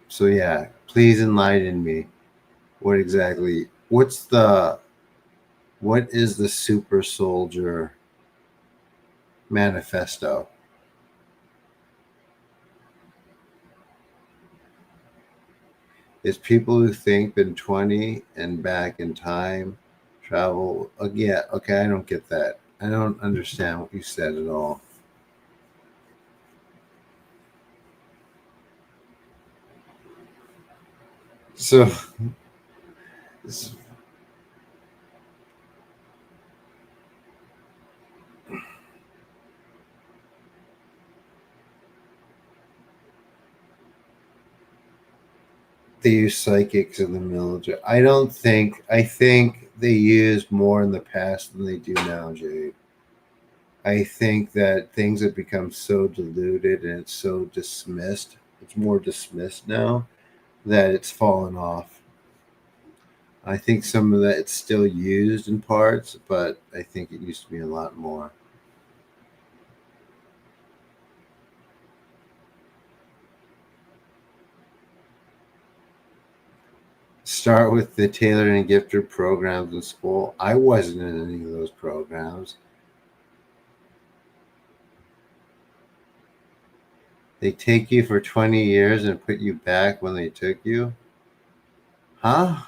so, yeah, please enlighten me. What is the super soldier manifesto? It's people who think been 20 and back in time travel. Yeah, okay, I don't get that. I don't understand what you said at all. So, they use psychics in the military. I don't think. I think they used more in the past than they do now, Jade. I think that things have become so diluted and it's so dismissed. It's more dismissed now that it's fallen off. I think some of that it's still used in parts, but I think it used to be a lot more. Start with the tailored and gifted programs in school. I wasn't in any of those programs. They take you for 20 years and put you back when they took you? Huh?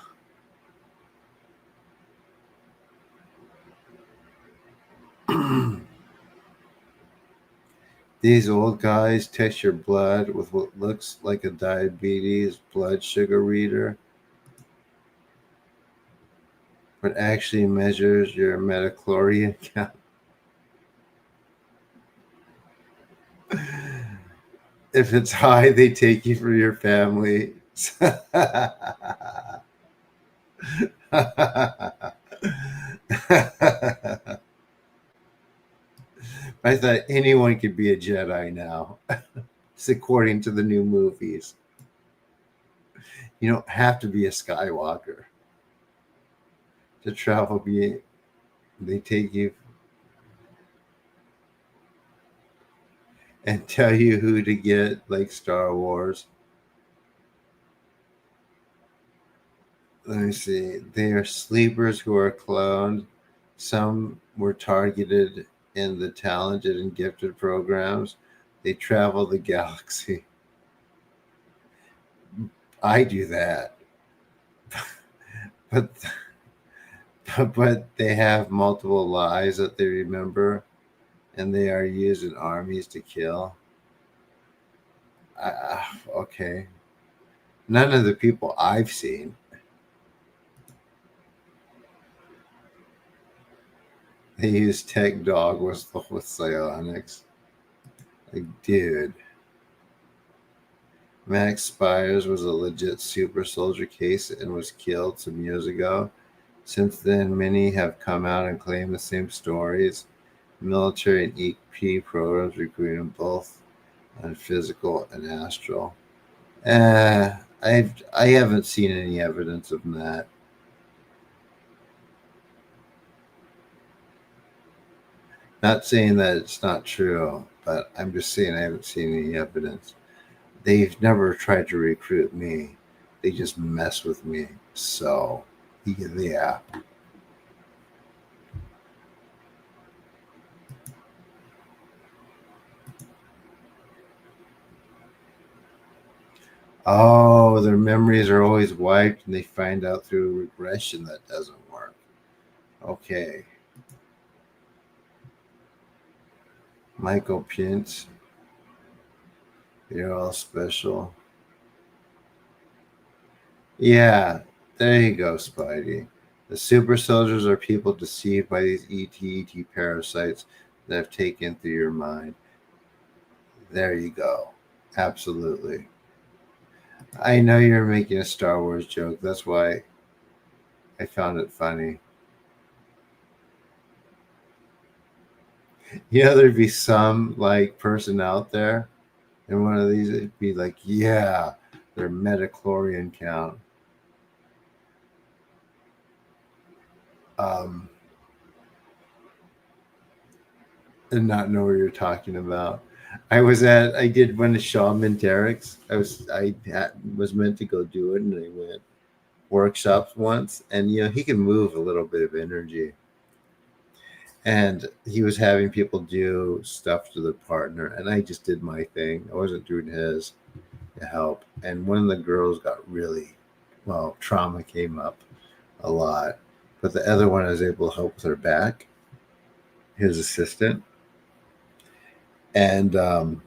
These old guys test your blood with what looks like a diabetes blood sugar reader, but actually measures your metachlorian count. If it's high, they take you for your family. I thought anyone could be a Jedi now. It's according to the new movies. You don't have to be a Skywalker to travel. They take you and tell you who to get, like Star Wars. Let me see. They are sleepers who are cloned. Some were targeted in the talented and gifted programs. They travel the galaxy. I do that. But but they have multiple lies that they remember and they are used in armies to kill. Okay. None of the people I've seen. They use Tech Dog with psionics. Like, dude. Max Spires was a legit super soldier case and was killed some years ago. Since then, many have come out and claimed the same stories. Military and EP programs recruiting both on physical and astral. I haven't seen any evidence of that. Not saying that it's not true, but I'm just saying I haven't seen any evidence. They've never tried to recruit me. They just mess with me. So, yeah. Oh, their memories are always wiped and they find out through regression that doesn't work. Okay. Michael Pence, you're all special. Yeah, there you go, Spidey. The super soldiers are people deceived by these ET parasites that have taken through your mind. There you go. Absolutely. I know you're making a Star Wars joke. That's why I found it funny. You know, there'd be some like person out there, and one of these it'd be like, yeah, their metachlorian count. Um, and not know what you're talking about. I did one of Shaman Derek's. Was meant to go do it, and I went workshops once, and you know he can move a little bit of energy, and he was having people do stuff to their partner, and I just did my thing. I wasn't doing his to help, and one of the girls got really trauma came up a lot. But the other one I was able to help with her back, his assistant. And the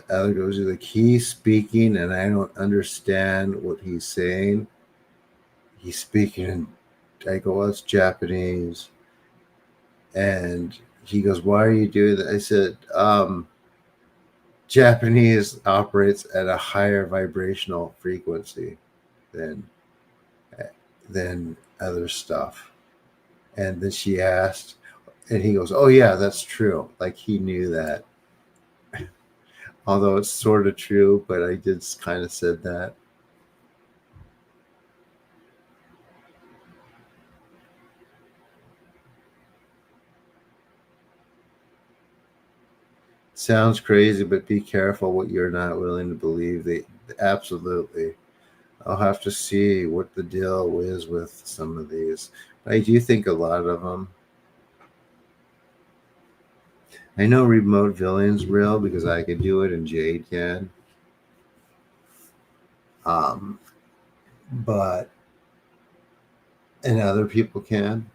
other goes, like, he's speaking and I don't understand what he's saying. He's speaking in, I go, well, it's Japanese. And he goes, why are you doing that? I said, Japanese operates at a higher vibrational frequency than other stuff. And then she asked, and he goes, oh yeah, that's true. Like he knew that. Although it's sort of true, but I did kind of said that. Sounds crazy, but be careful what you're not willing to believe. They absolutely. I'll have to see what the deal is with some of these. I do think a lot of them. I know remote villain's real because I could do it and Jade can. But and other people can.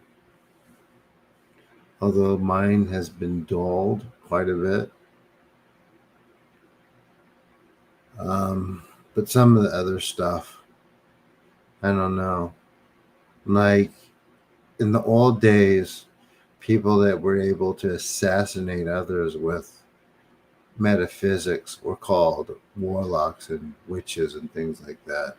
Although mine has been dulled quite a bit. But some of the other stuff, I don't know. Like in the old days, people that were able to assassinate others with metaphysics were called warlocks and witches and things like that.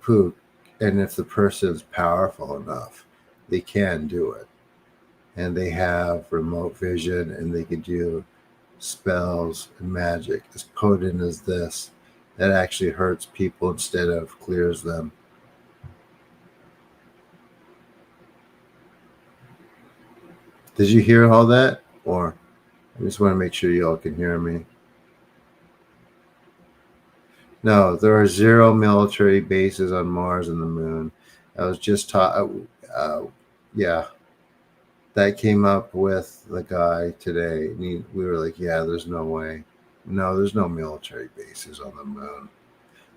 Who, and if the person's powerful enough, they can do it. And they have remote vision and they can do spells and magic as potent as this that actually hurts people instead of clears them. Did you hear all that? Or I just want to make sure you all can hear me. No, there are 0 military bases on Mars and the Moon. I was just taught, yeah, that came up with the guy today. We were like, yeah, there's no way. No, there's no military bases on the Moon.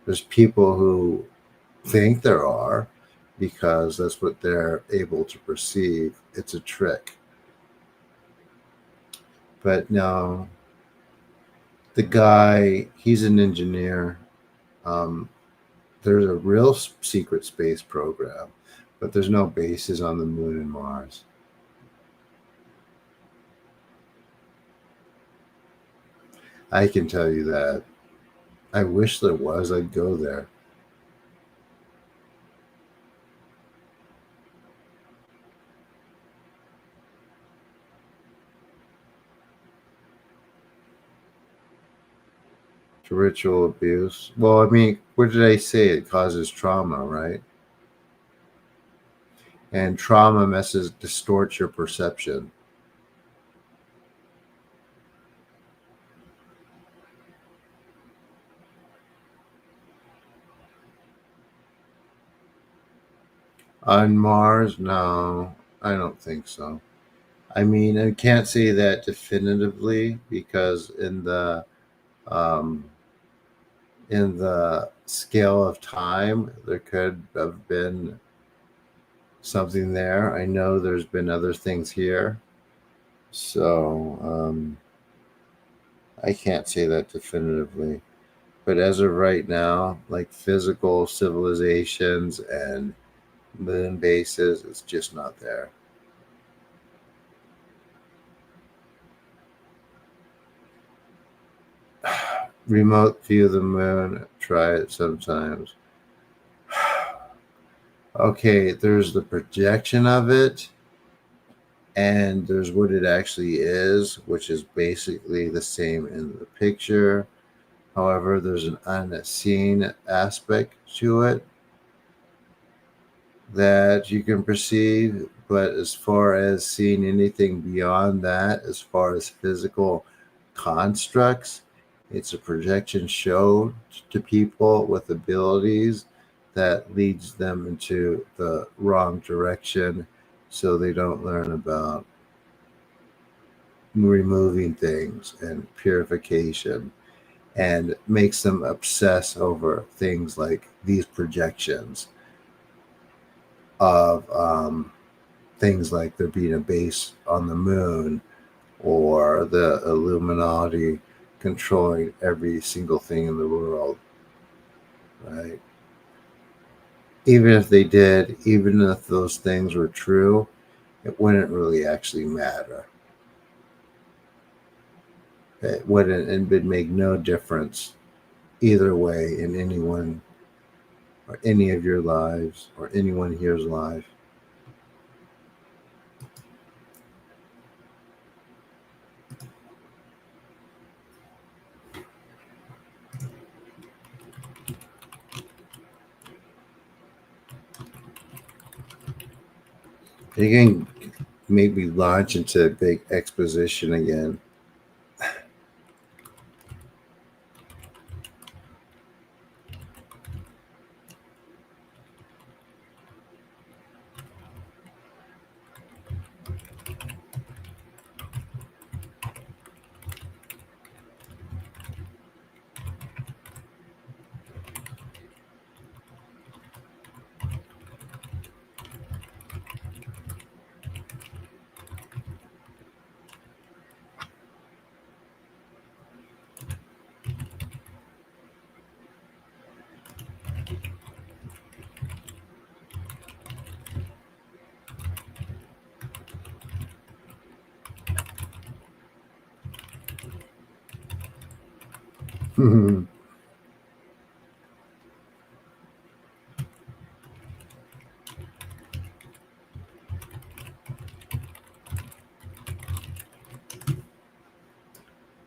There's people who think there are because that's what they're able to perceive. It's a trick. But no, the guy, he's an engineer. There's a real secret space program, but there's no bases on the Moon and Mars. I can tell you that. I wish there was. I'd go there. To ritual abuse. Well, I mean, what did I say? It causes trauma, right? And trauma distorts your perception. On Mars, no, I don't think so. I mean, I can't say that definitively because um, in the scale of time, there could have been something there. I know there's been other things here, so I can't say that definitively. But as of right now, like physical civilizations and moon bases, it's just not there. Remote view of the moon, try it sometimes. Okay, there's the projection of it, and there's what it actually is, which is basically the same in the picture. However, there's an unseen aspect to it that you can perceive. But as far as seeing anything beyond that, as far as physical constructs, it's a projection show to people with abilities that leads them into the wrong direction so they don't learn about removing things and purification. and makes them obsess over things like these projections of things like there being a base on the moon or the Illuminati controlling every single thing in the world, right? Even if they did, even if those things were true, it wouldn't really actually matter. It wouldn't, it would make no difference either way in anyone or any of your lives or anyone here's life. You can make me launch into a big exposition again.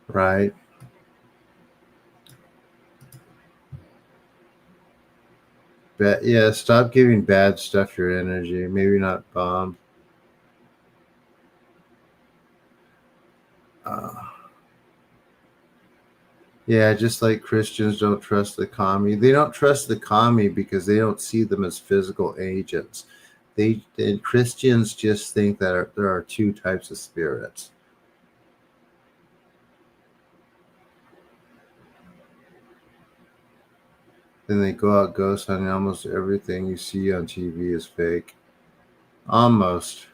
Right? But yeah, stop giving bad stuff your energy. Maybe not bombs. Uh, yeah, just like Christians don't trust the commie. They don't trust the commie because they don't see them as physical agents. And Christians just think that there are two types of spirits. Then they go out ghost hunting. Almost everything you see on TV is fake. Almost.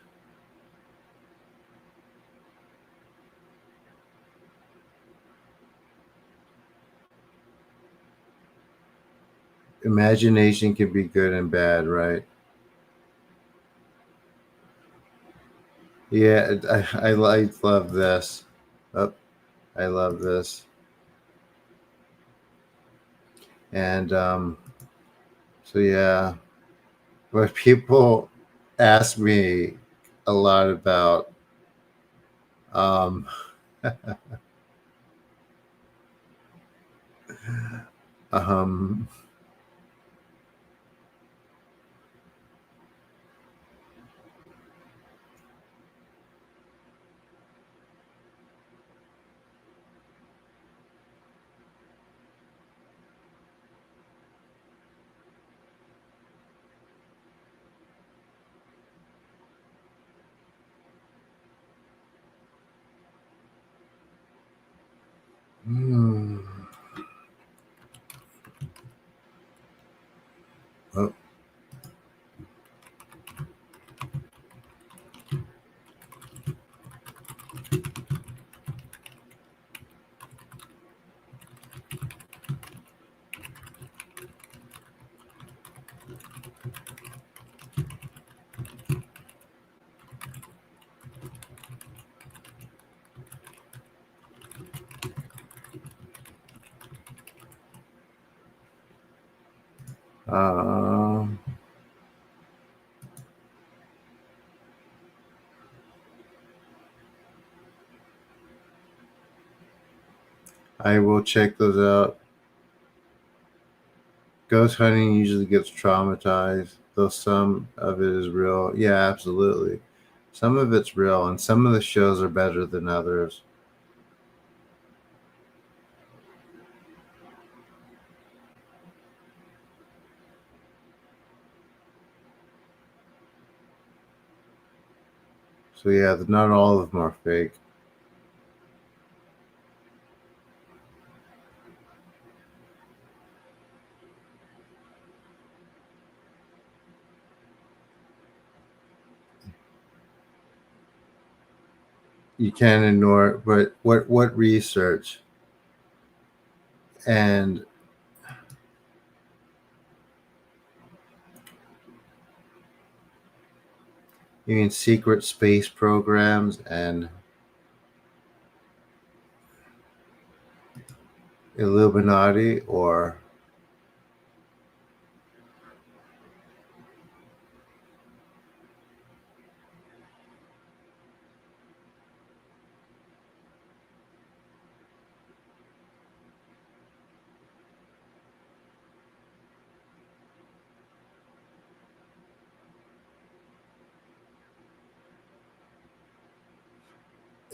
Imagination can be good and bad, right? Yeah, I love this. Oh, I love this. And so yeah, but people ask me a lot about um, um, hmm, oh, um, I will check those out. Ghost hunting usually gets traumatized, though some of it is real. Yeah, absolutely. Some of it's real, and some of the shows are better than others. So yeah, not all of them are fake. you can't ignore it. But what research? And you mean secret space programs and Illuminati, or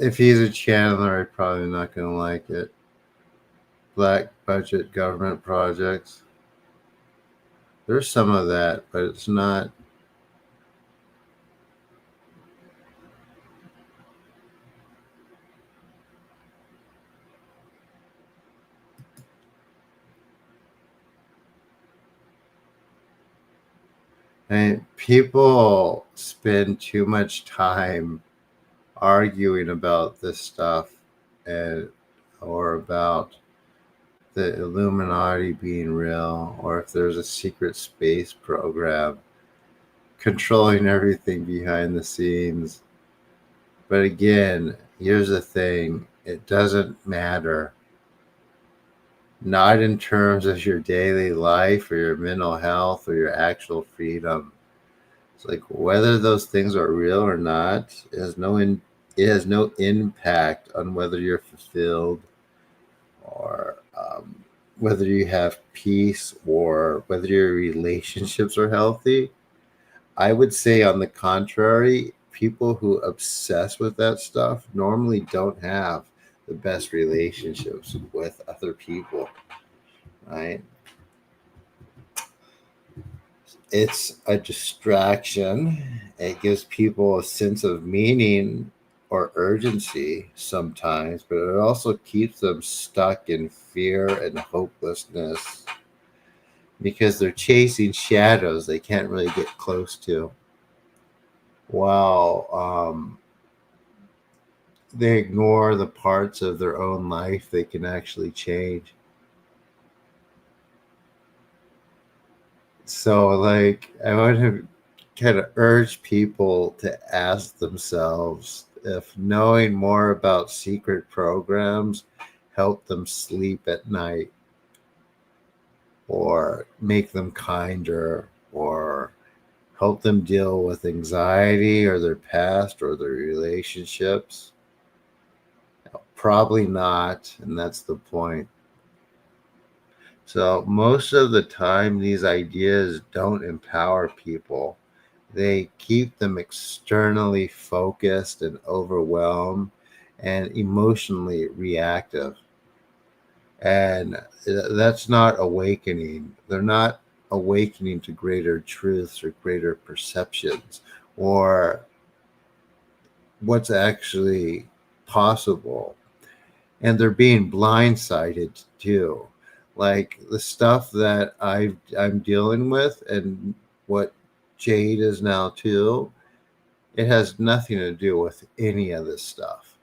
if he's a channeler, I'm probably not going to like it. Black budget government projects. There's some of that, but it's not. And people spend too much time arguing about this stuff, and or about the Illuminati being real, or if there's a secret space program controlling everything behind the scenes. But again, here's the thing, it doesn't matter. Not in terms of your daily life or your mental health or your actual freedom. It's like whether those things are real or not, it has no impact on whether you're fulfilled, or whether you have peace, or whether your relationships are healthy. I would say, on the contrary, people who obsess with that stuff normally don't have the best relationships with other people, right? It's a distraction. It gives people a sense of meaning or urgency sometimes, but it also keeps them stuck in fear and hopelessness because they're chasing shadows they can't really get close to. While they ignore the parts of their own life they can actually change. So, like, I want to kind of urge people to ask themselves if knowing more about secret programs help them sleep at night, or make them kinder, or help them deal with anxiety or their past or their relationships. Probably not, and that's the point. So most of the time, these ideas don't empower people. They keep them externally focused and overwhelmed and emotionally reactive. And that's not awakening. They're not awakening to greater truths or greater perceptions, or what's actually possible. And they're being blindsided too. Like the stuff that I'm dealing with, and what Jade is now too, it has nothing to do with any of this stuff.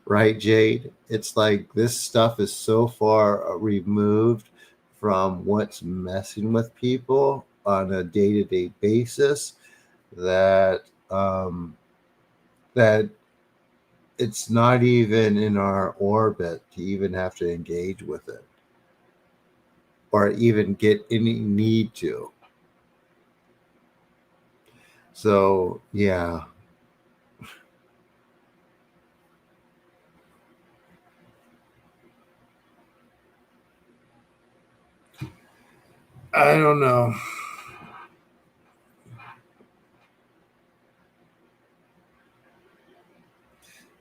Right, Jade? It's like this stuff is so far removed from what's messing with people on a day-to-day basis that that it's not even in our orbit to even have to engage with it, or even get any need to. So, yeah. I don't know.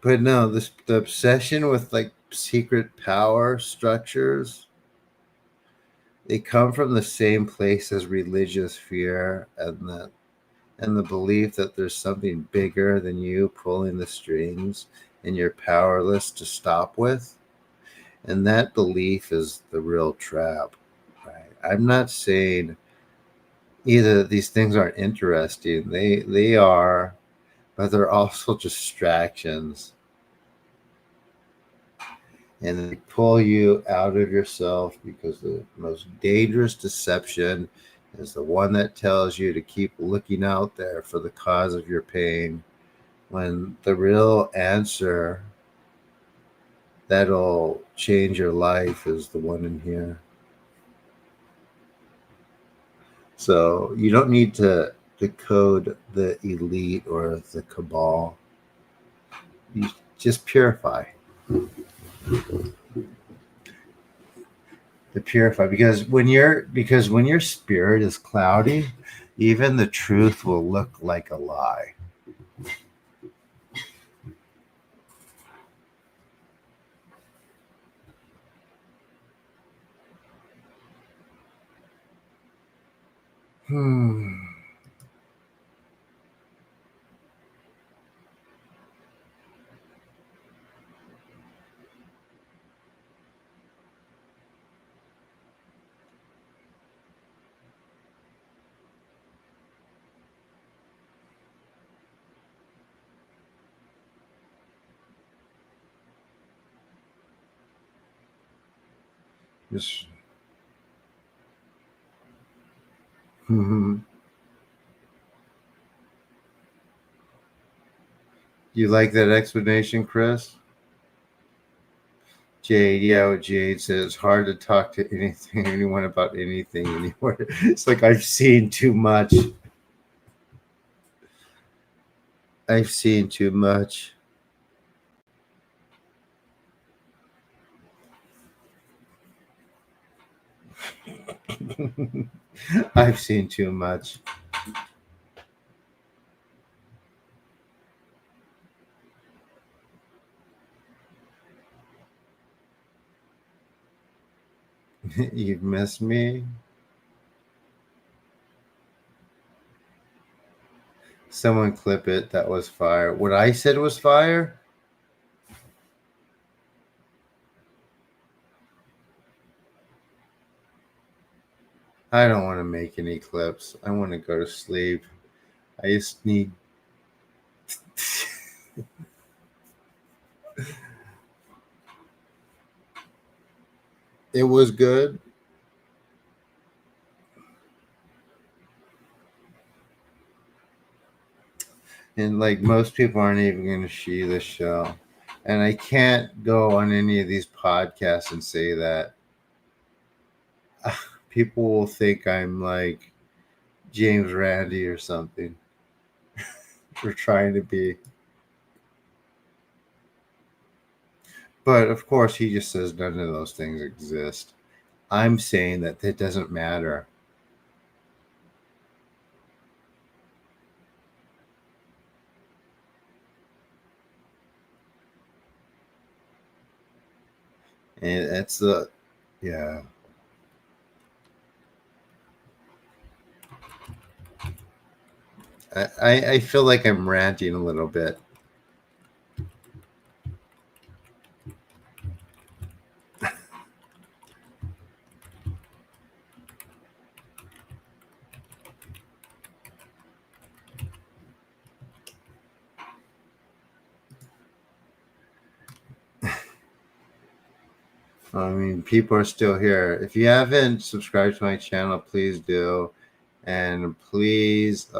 But no, the obsession with like secret power structures, they come from the same place as religious fear, and the belief that there's something bigger than you pulling the strings and you're powerless to stop with. And that belief is the real trap. Right? I'm not saying either these things aren't interesting. They are, but they're also distractions. And they pull you out of yourself, because the most dangerous deception is the one that tells you to keep looking out there for the cause of your pain, when the real answer that'll change your life is the one in here. So you don't need to decode the elite or the cabal. You just purify. To purify, because when your spirit is cloudy, even the truth will look like a lie. Just, you like that explanation, Chris? Jade, yeah, what Jade says, it's hard to talk to anyone about anything anymore. It's like I've seen too much. I've seen too much. I've seen too much. You've missed me. Someone clip it. That was fire. What I said was fire? I don't want to make any clips. I want to go to sleep. I just need. It was good. And like most people aren't even going to see this show. And I can't go on any of these podcasts and say that. People will think I'm like James Randi or something. We're trying to be. But of course, he just says none of those things exist. I'm saying that it doesn't matter. And it's the, yeah. I feel like I'm ranting a little bit. I mean, people are still here. If you haven't subscribed to my channel, please do. And please,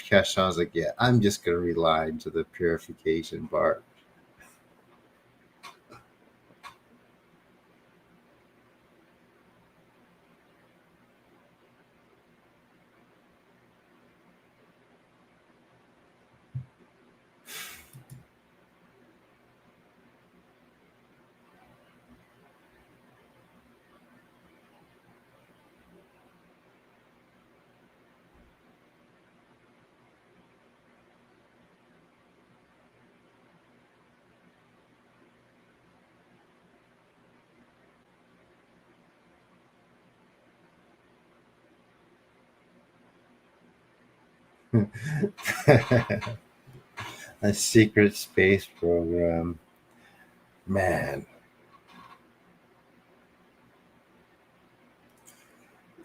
Cash sounds like, yeah, I'm just going to rely into the purification part. A secret space program. Man.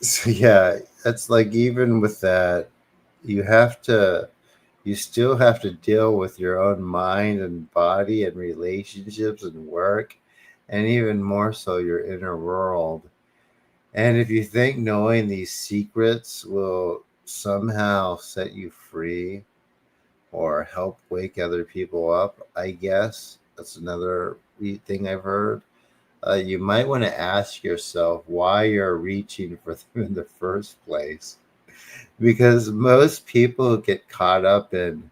So yeah, it's like even with that, you have to You still have to deal with your own mind and body and relationships and work, and even more so your inner world. And if you think knowing these secrets will somehow set you free or help wake other people up, I guess that's another thing I've heard. You might want to ask yourself why you're reaching for them in the first place. Because most people get caught up in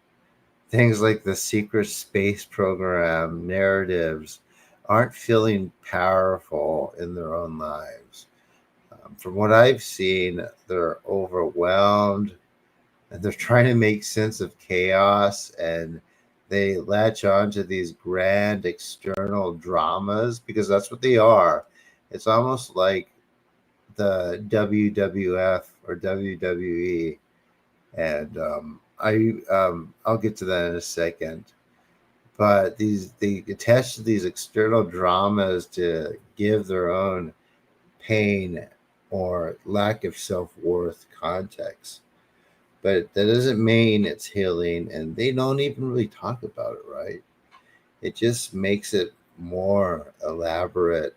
things like the secret space program narratives, aren't feeling powerful in their own lives. From what I've seen, they're overwhelmed and they're trying to make sense of chaos, and they latch on to these grand external dramas because that's what they are. It's almost like the WWF or WWE, and I'll get to that in a second. But these they attach to these external dramas to give their own pain or lack of self-worth context, but that doesn't mean it's healing, and they don't even really talk about it, right? It just makes it more elaborate.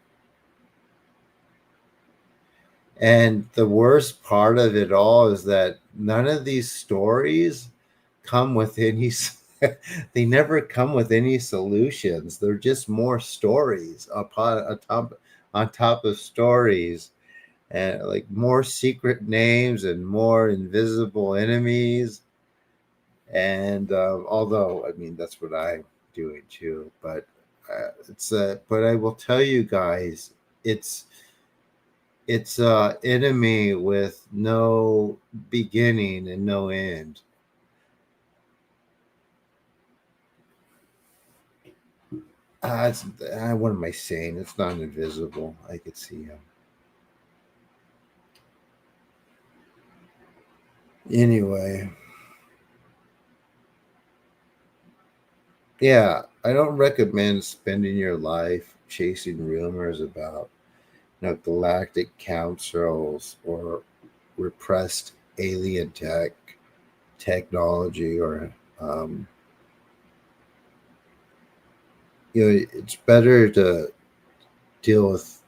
And the worst part of it all is that none of these stories come with any they never come with any solutions. They're just more stories on top of stories, and like more secret names and more invisible enemies. And although I mean that's what I'm doing too, but but I will tell you guys, it's it's enemy with no beginning and no end. What am I saying? It's not invisible. I could see him. Anyway, yeah, I don't recommend spending your life chasing rumors about galactic councils or repressed alien technology, or um, it's better to deal with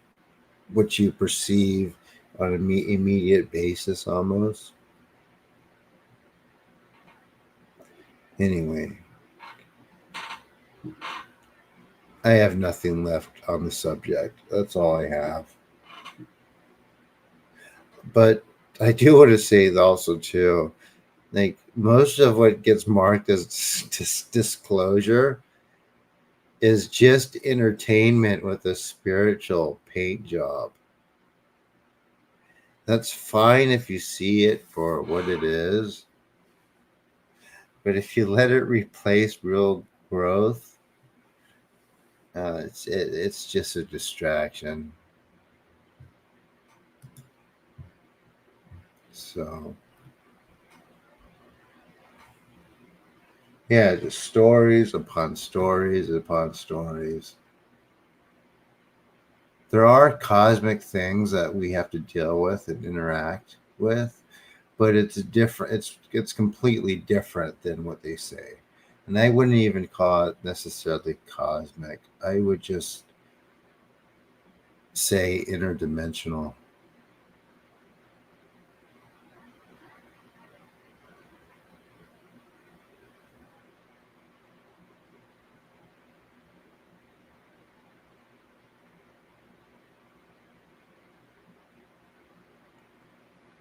what you perceive on an immediate basis almost. Anyway, I have nothing left on the subject. That's all I have. But I do want to say also too, like most of what gets marked as disclosure is just entertainment with a spiritual paint job. That's fine if you see it for what it is, but if you let it replace real growth, it's just a distraction. So yeah, just stories upon stories upon stories. There are cosmic things that we have to deal with and interact with, but it's different. It's completely different than what they say, and I wouldn't even call it necessarily cosmic. I would just say interdimensional.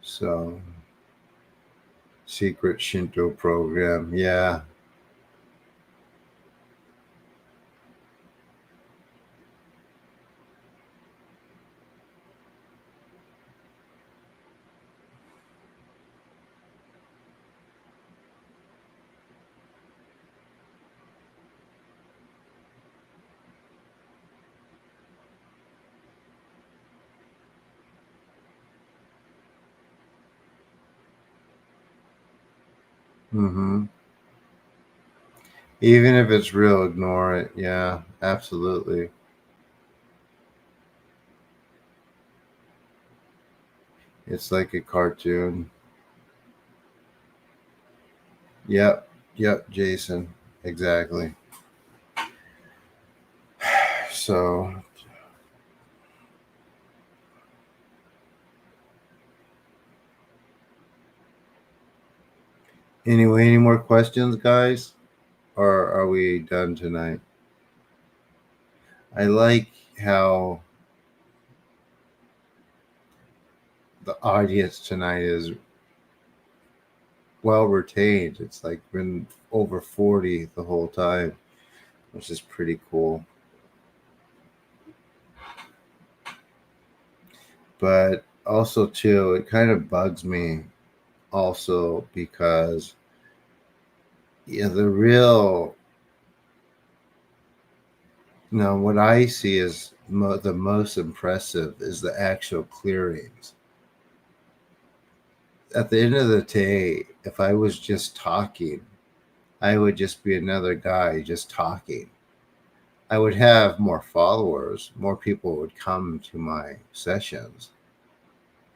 So secret Shinto program, yeah. hmm Even if it's real, ignore it. Yeah, absolutely. It's like a cartoon. Yep. Yep, Jason. Exactly. So, anyway, any more questions, guys? Or are we done tonight? I like how the audience tonight is well retained. It's like been over 40 the whole time, which is pretty cool. But also, too, it kind of bugs me also because the real, what I see is the most impressive is the actual clearings. At the end of the day, if I was just talking, I would just be another guy just talking. I would have more followers, more people would come to my sessions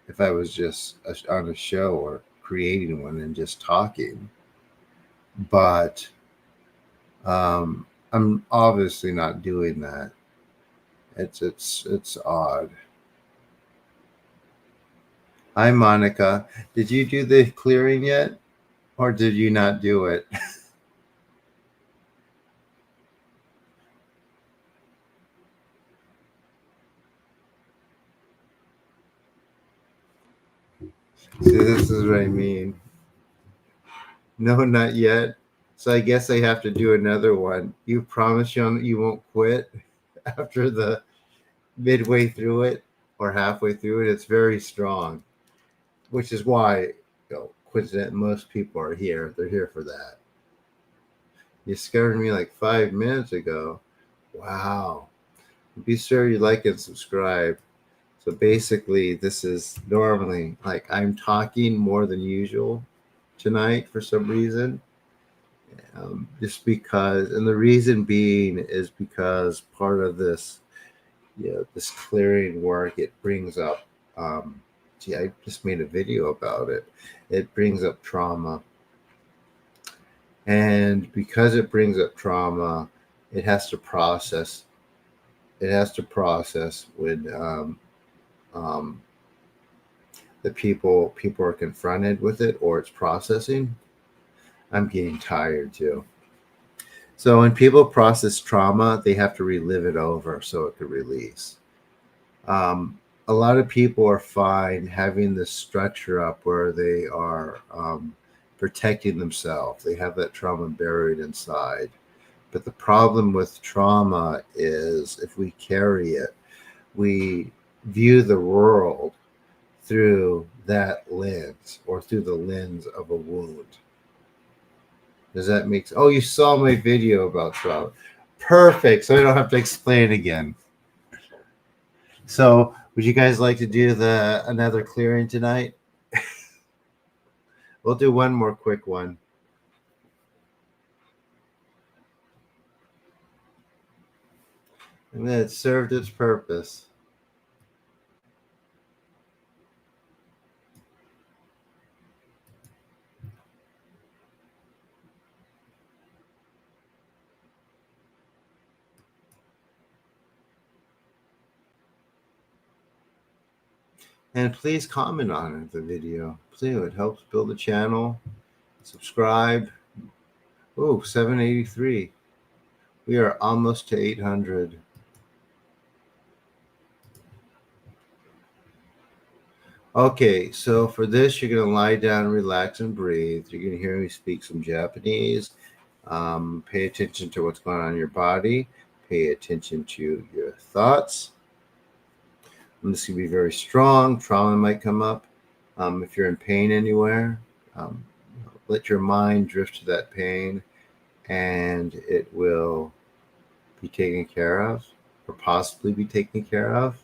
if I was just on a show or creating one and just talking. But I'm obviously not doing that. It's odd. Hi, Monica. Did you do the clearing yet, or did you not do it? See, this is what I mean. No, not yet. So I guess I have to do another one. You promise you won't quit after the midway through it or halfway through it. It's very strong, which is why, coincident, most people are here. They're here for that. You discovered me like 5 minutes ago. Wow. Be sure you like and subscribe. So basically, this is normally like I'm talking more than usual tonight for some reason. Just because, and the reason being is because part of this, this clearing work, it brings up, I just made a video about it. It brings up trauma. And because it brings up trauma, it has to process. It has to process when the people are confronted with it, or it's processing. I'm getting tired too. So when people process trauma, they have to relive it over so it could release. A lot of people are fine having this structure up where they are protecting themselves. They have that trauma buried inside. But the problem with trauma is if we carry it, we view the world through that lens or through the lens of a wound. Does that make sense? Oh, you saw my video about trauma. Perfect. So I don't have to explain again. So would you guys like to do another clearing tonight? We'll do one more quick one. And then it served its purpose. And please comment on it, the video. Please, it helps build the channel. Subscribe. Oh, 783. We are almost to 800. Okay, so for this, you're going to lie down, relax, and breathe. You're going to hear me speak some Japanese. Pay attention to what's going on in your body. Pay attention to your thoughts. This can be very strong. Trauma might come up. If you're in pain anywhere, let your mind drift to that pain, and it will be taken care of, or possibly be taken care of.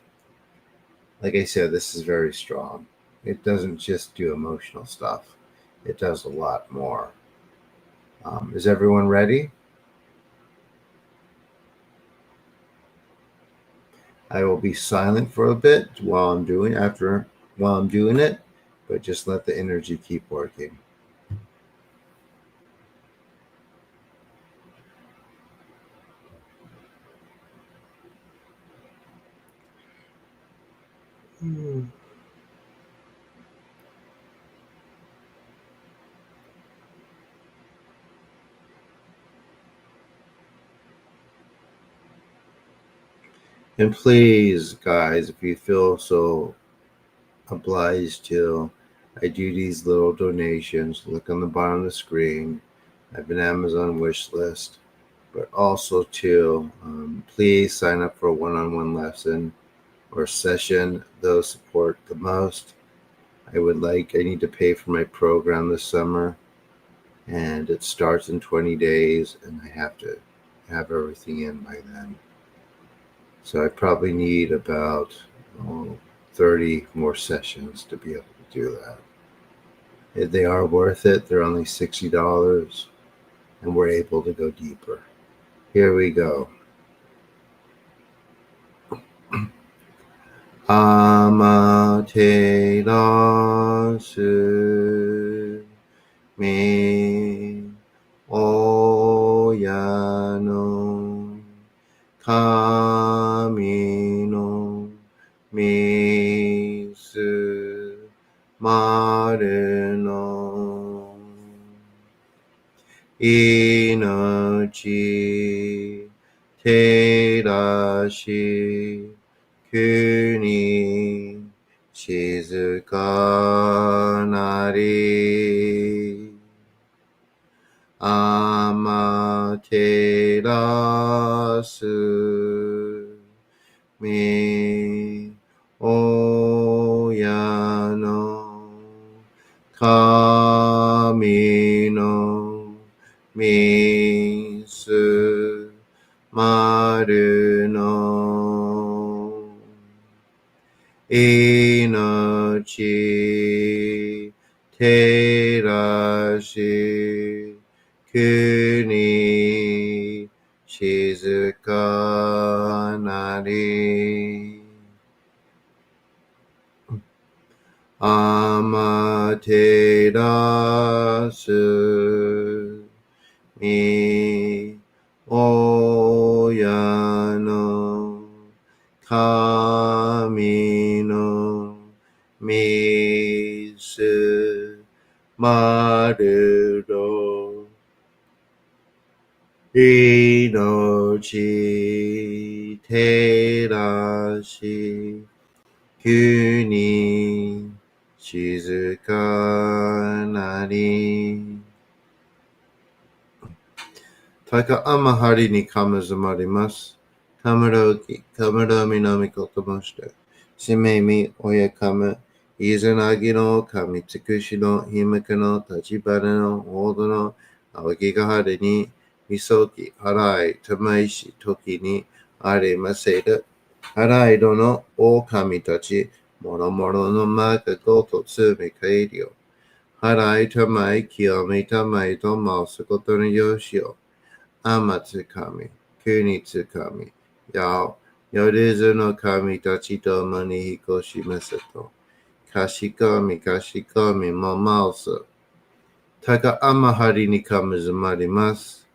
Like I said, this is very strong. It doesn't just do emotional stuff. It does a lot more. Is everyone ready? I will be silent for a bit while I'm doing it, but just let the energy keep working. And please, guys, if you feel so obliged to, I do these little donations. Look on the bottom of the screen. I have an Amazon wish list. But also, too, please sign up for a one-on-one lesson or session. Those support the most. I need to pay for my program this summer, and it starts in 20 days, and I have to have everything in by then. So I probably need about 30 more sessions to be able to do that. They are worth it. They're only $60, and we're able to go deeper. Here we go. Amaterasu me oyano kami no misu maru no inochi terashi kuni shizuka nari amaterasu me oyano kami no misu maru no inochi terashi kuni shizuka nari amaterasu me oyano kami no misu maru no inochi terashi kuni shizuka nari Taka amahari ni kamazamarimasu. Kamaroki, kamaromi no mikotomoshite. Shime mi oyakama. Izanagi no kami tsukushi no himaka no tachibana no odo no awagigahara ni misoki harai tamaishi toki ni are maseru. Harai do no o kami tachi moromoro no maka goto tsumi kairyo. Harai tamai kiyomi tamai to mausakoto no yoshio. Amatsukami, Kunitsukami, Yao, Yodezu no Kami Tachito Mani Hikoshi Masato, Kashikomi, Kashikomi, Momausa, Taka Amahari ni Kamazamarimasu,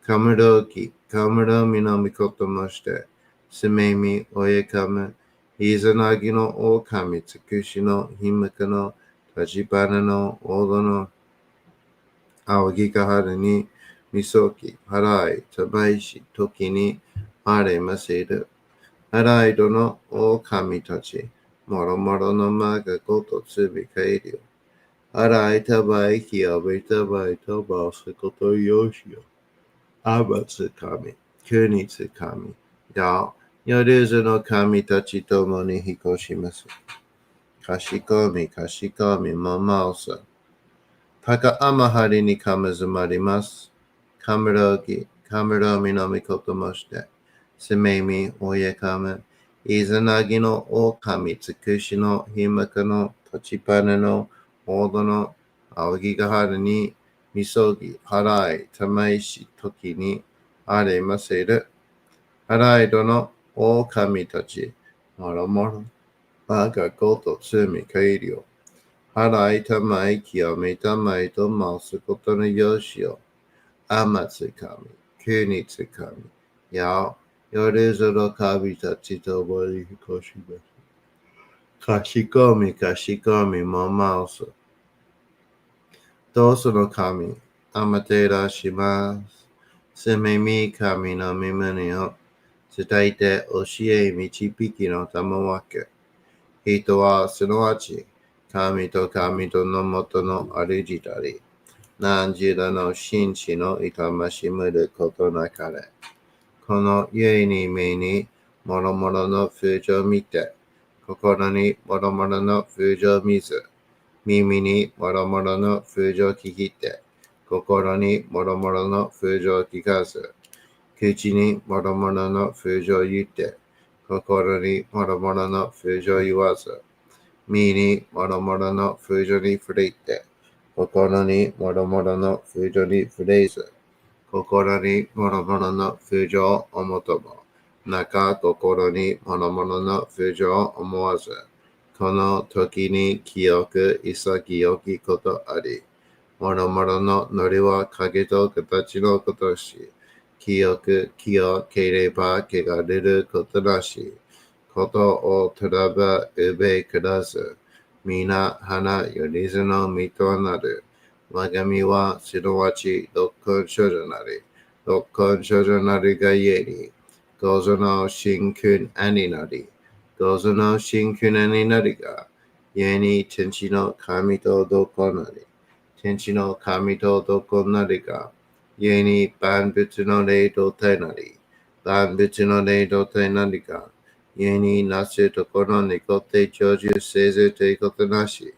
Kamaroki, Kamaromi no Mikoto Moshite, Sumemi, Oyakama, Izanagi no Okami, Tsukushi no Himaka no Tachibana no Odo no Awagikahara ni Misoki, Harai, Tabaishi, Toki ni Are Maseru. Harai do no o kami tachi, Moromoro no maga goto tsubi kairyo. Harai tabai kiyobi tabai toba sakoto yoshio. Amatsukami, Kunitsukami, Yao, Yodezu no kami tachi tomo ni hikoshimasu. Kashikomi, Kashikomi, Momausa. Taka amahari ni kamazamarimasu. Kamarogi, Kamaromi no mikoto moshite. Sumemi, oyakama. Izanagi no okami, tsukushi no himaka no tachibana no odo no awagigahara ni misogi, harai, tamaishi, toki ni are maseru. Harai do no okami tachi, moromoro, maga goto tsumi kairyo. Harai tamai kiyomi tamai to mausakoto no yoshio. Amatsukami, Kunitsukami, Yao, Yodezu no Kami Tachito Mori Hikoshimasu. かしこみもます。どうすの神、あまてらします。すめみ神の身胸を伝えて教え導きのたまわけ。人はすなわち、神とのもとの主であり、何時らの真摯の痛ましむることなかれ。この故に目にもろもろの風情を見て、心にもろもろの風情を見ず、耳にもろもろの風情を聞いて、心にもろもろの風情を聞かず、口にもろもろの風情を言って、心にもろもろの風情を言わず、身にもろもろの風情に触れて、心にもろもろの風情に触れず、心にもろもろの風情を思とも、中心にもろもろの風情を思わず、この時に清く潔きことあり、もろもろのノリは影と形のことし、清ければ汚れることなし、ことをとらばうべからず、皆花よりずの身となる。我が身はすなわち六根処女なり、六根処女なりがゆえに、ごぞの真君兄なり、ごぞの真君兄なりが、故に天地の神とどこなり、天地の神とどこなりが、故に万物の霊動体なり、万物の霊動体なりが、故になすところにこって長寿せずということなし、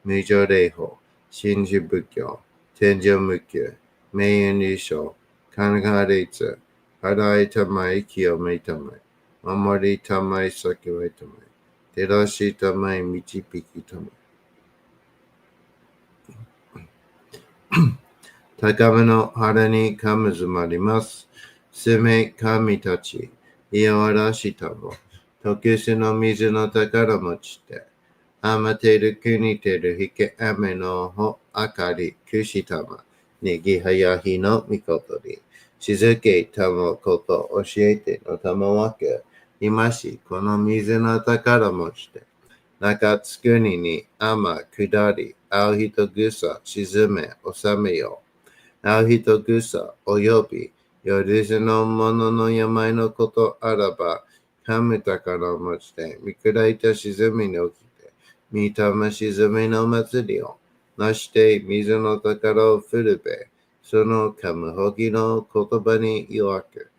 無常霊法、真珠仏教、天上無休、名運理想、考え律、払いたまい、清めたまい、守りたまい、先はいたまい、照らしたまい、導きたまい。高めの腹にかむずまります。すめ神たち、いやわらしたも、特殊の水の宝持ちて、あまてる国てるひけ雨のほあかりくしたま、にぎはやひのみことり、静けたもこと教えてのたまわけ、今しこの水の宝持ちて、中つくにに雨下り、あうひとぐさ沈め収めよう。あう人草およびよりずのものの病のことあらば、神宝を持ちて、見下いた沈みに起きて、見たま沈みの祭りを、なして水の宝を振るべ、その神ほきの言葉に弱く、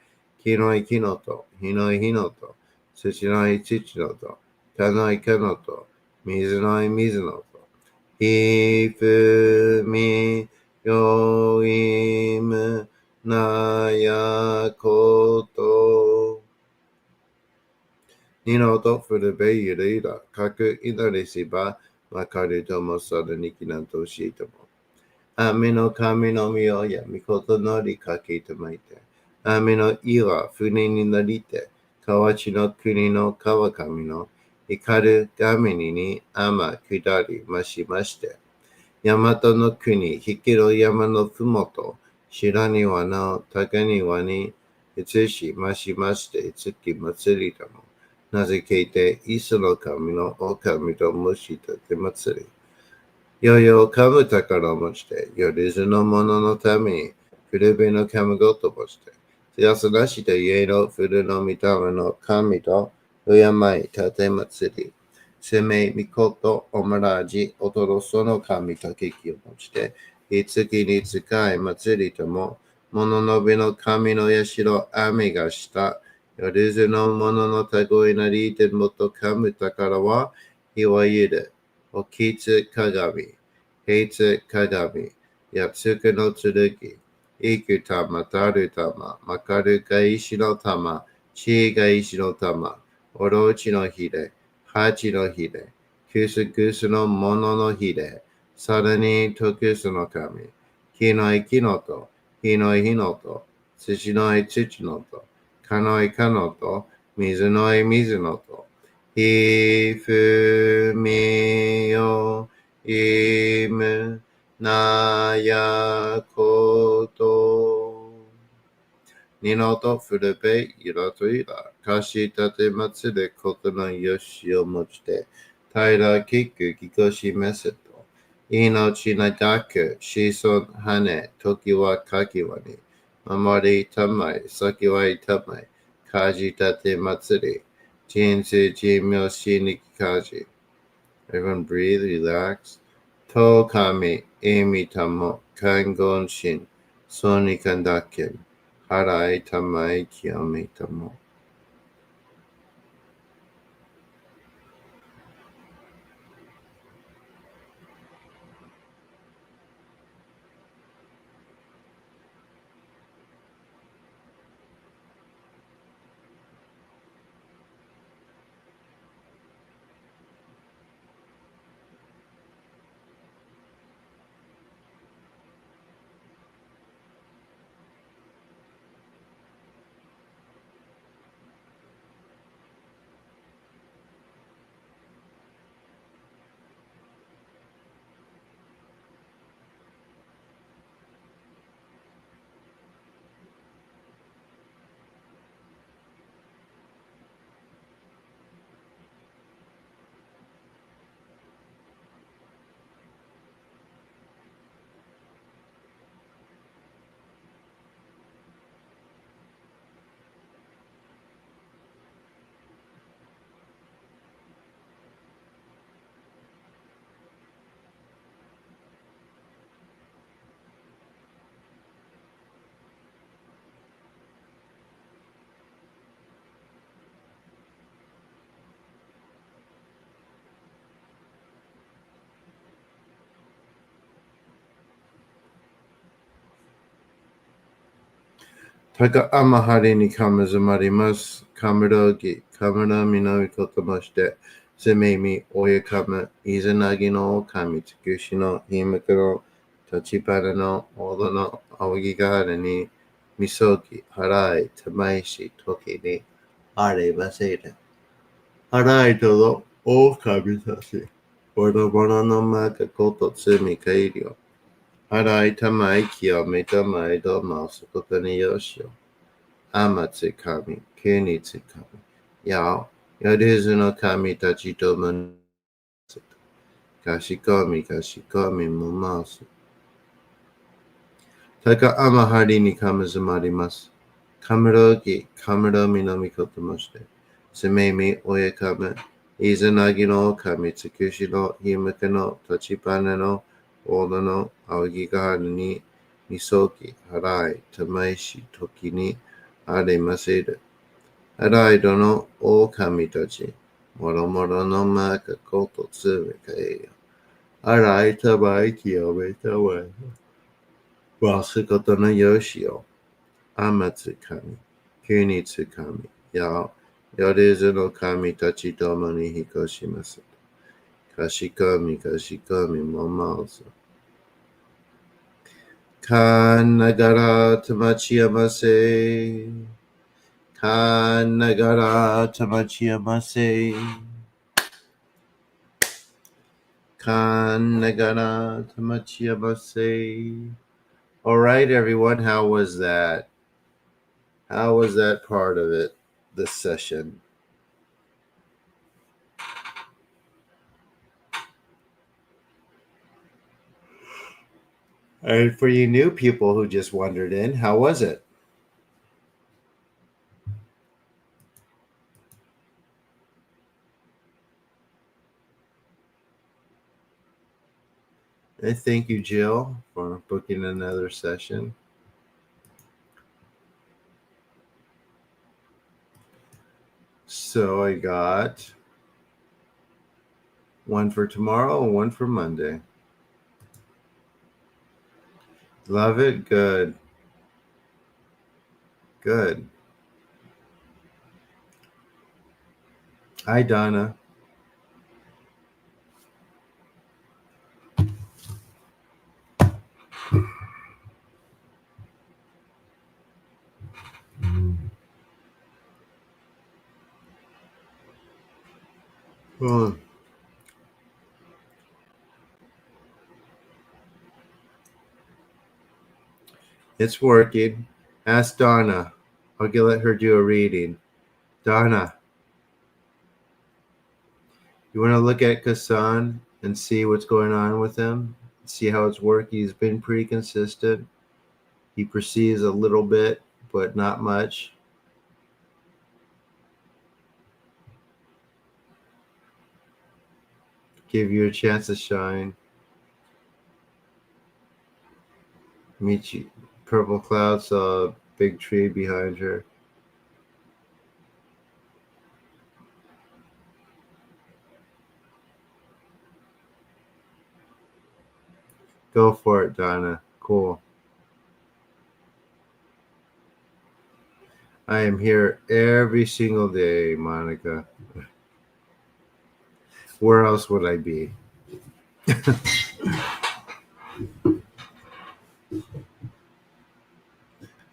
木の木のと、火の火のと、土の土のと、かのかのと、水の水のと、ひふみよいむなやこと。にのとふるべゆるいら、かくいなりしば、わかるともさるにきなんとしいとも。あみの神のみをやみことのりかけとまいて、あみのいは船になりて、河内の国の川上の光る神にあま下りましまして、大和の国、引けろ山のふもと、白庭の高庭に移しましまして、月祭りだも。なぜけいて、イスの神のお神と蒸したて祭り。よよかむ宝を持ちて、よりずのもののために、古べの神ごともして、やすなして家の古の御霊の神と、敬いたて祭り。せめみことおまらじおとろその神とききを持ちて、いつきに使い祭りとも、もののびの神のやしろ雨がした、よりずのもののたごいなりてもとかむ宝は、いわゆる、おきつ鏡、平つ鏡、やつくの剣、いく玉、たる玉、まかるが石の玉、ちが石の玉、おろちのひれ、八のひれ、くすくすのもののひれ、さらにとくすの神、火のい木のと、火のい火のと、土のい土のと、かのいかのと、水のい水のと、ひふみよいむなやこと。にのとふるべいらといら、かしたてまつれことのよしをもちて、Taira kiku kikoshi meseto. Inochi nadaku shison hane tokiwa kakiwani. Amari tamai sakiwai tamai. Kaji tate matsuri. Jinsu jimyo shinikikaji. Everyone breathe, relax. To kami emi tamo kangon shin. Soni kandaken. Harai tamai kiyomi tamo. Taka amahari ni kamazamarimasu. Kamarogi. Kamara minami kotomashite. Sumemi oyakama. Izanagi no kami. Tsukushi no himaka no. Tachibana no oda no awagigara ni. Misoki. Harai. Tamaishi. Toki ni. Are baseda. Harai todo. O kami tashi. Oda no maka koto tsumi kairio. Harai tamai kyo me tamai do masu kotani yoshio. Amatsu kami, kunitsu kami. Yao, yoruzu no kami tachi to masu. Kashikomi mumasu. Taka amahari ni kamazamarimasu. Kamarogi, kamaromi no mikotomoshite. Sumemi oyakama. Izanagi no kami, tsukushi no himaka no, tachibana no, oda no, awagigahara ni, misoki, harai, tamaishi, toki ni, are maseda. Harai dono o kami tachi. Moro no maka koto tsumi kaiyo. Harai tamai kiyomi tamai. Wasukoto no yoshio. Amatsu kami. Kunitsu kami. Yao. Yoruzu no kami tachi domo ni hikoshimasu. Kashikomi momasu. Kanagara tamachiyamase. Kanagara tamachiyamase. Kanagara tamachiyamase. All right, everyone. How was that? How was that part of it, this session? And for you new people who just wandered in, how was it? And thank you, Jill, for booking another session. So I got one for tomorrow and one for Monday. Love it? Good. Good. Hi, Donna. Well, it's working. Ask Donna. I'll let her do a reading. Donna, You want to look at Kassan and see what's going on with him, see how it's working. He's been pretty consistent. He perceives a little bit, but not much. Give you a chance to shine. Meet you. Purple cloud saw a big tree behind her. Go for it, Donna. Cool. I am here every single day, Monica. Where else would I be?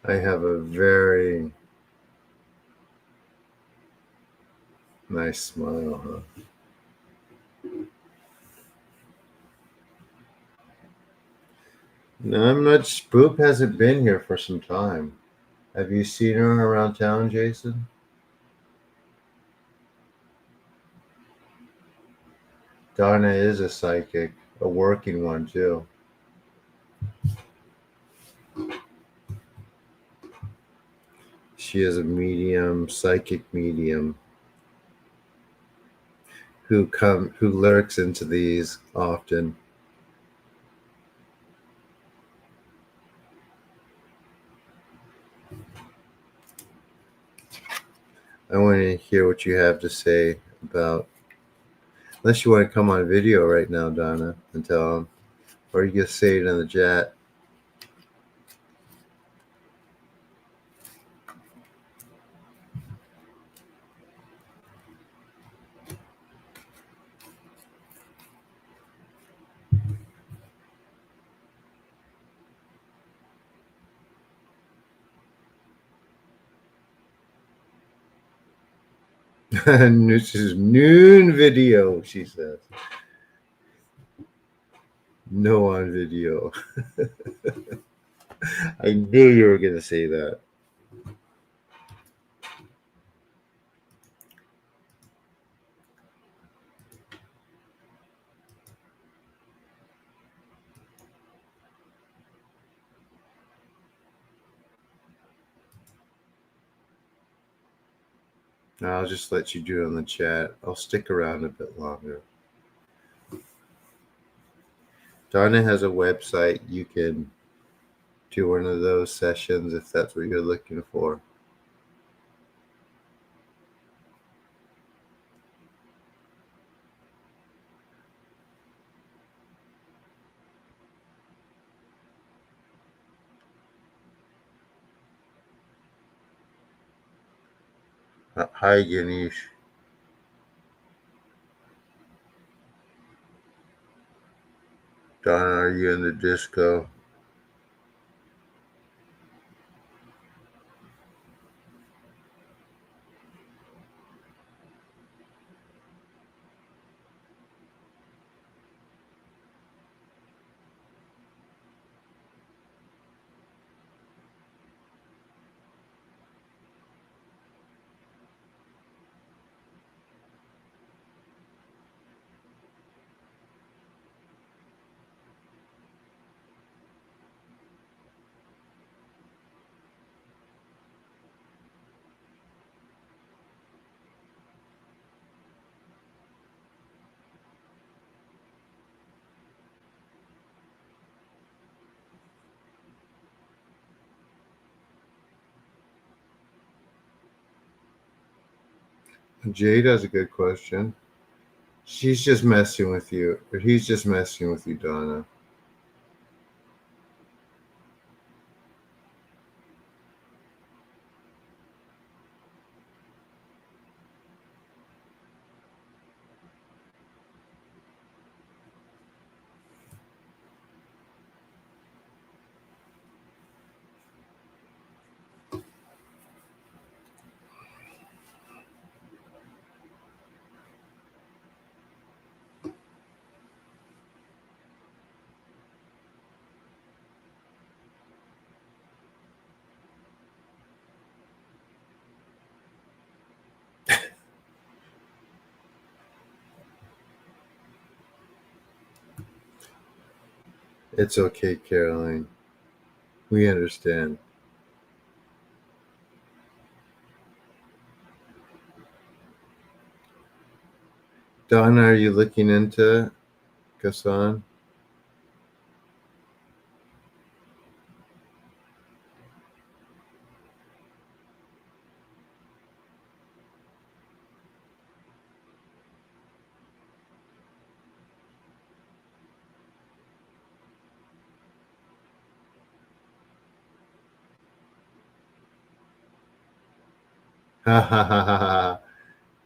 I have a very nice smile, huh? No, I'm not. Spoop hasn't been here for some time. Have you seen her around town, Jason? Donna is a psychic, a working one, too. She is a medium, psychic medium who lurks into these often. I want to hear what you have to say about. Unless you want to come on video right now, Donna, and tell them, or you can say it in the chat. This is noon video, she says. No on video. I knew you were going to say that. I'll just let you do it on the chat. I'll stick around a bit longer. Donna has a website. You can do one of those sessions if that's what you're looking for. Hi, Ganesh. Donna, are you in the disco? Jade has a good question. She's just messing with you, or he's just messing with you, Donna. It's okay, Caroline. We understand. Donna, are you looking into Kassan? Ha ha ha ha ha.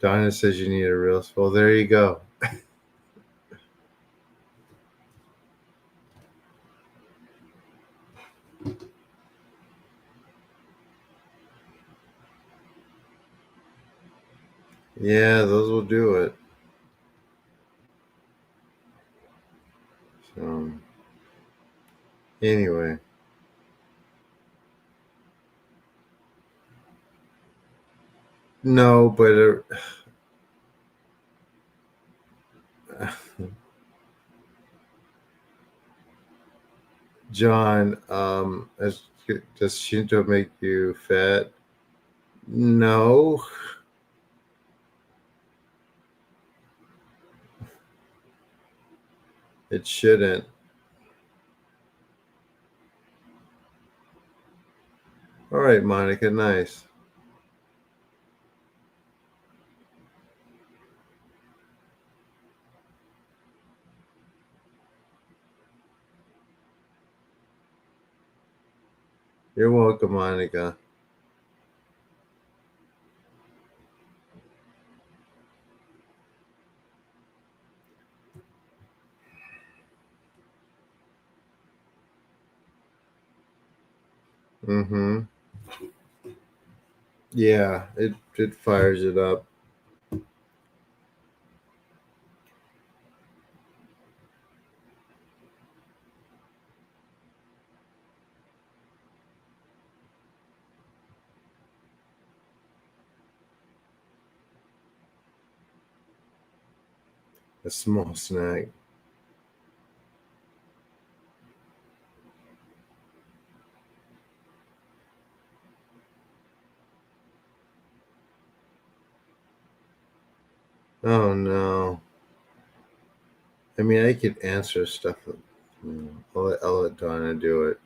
Donna says you need a real. Well, there you go. Yeah, those will do it. So, anyway. No, but John, does Shinto make you fat? No, it shouldn't. All right, Monica, nice. You're welcome, Monica. Mm-hmm. Yeah, it fires it up. A small snack. Oh no. I mean, I could answer stuff. I'll let Donna do it.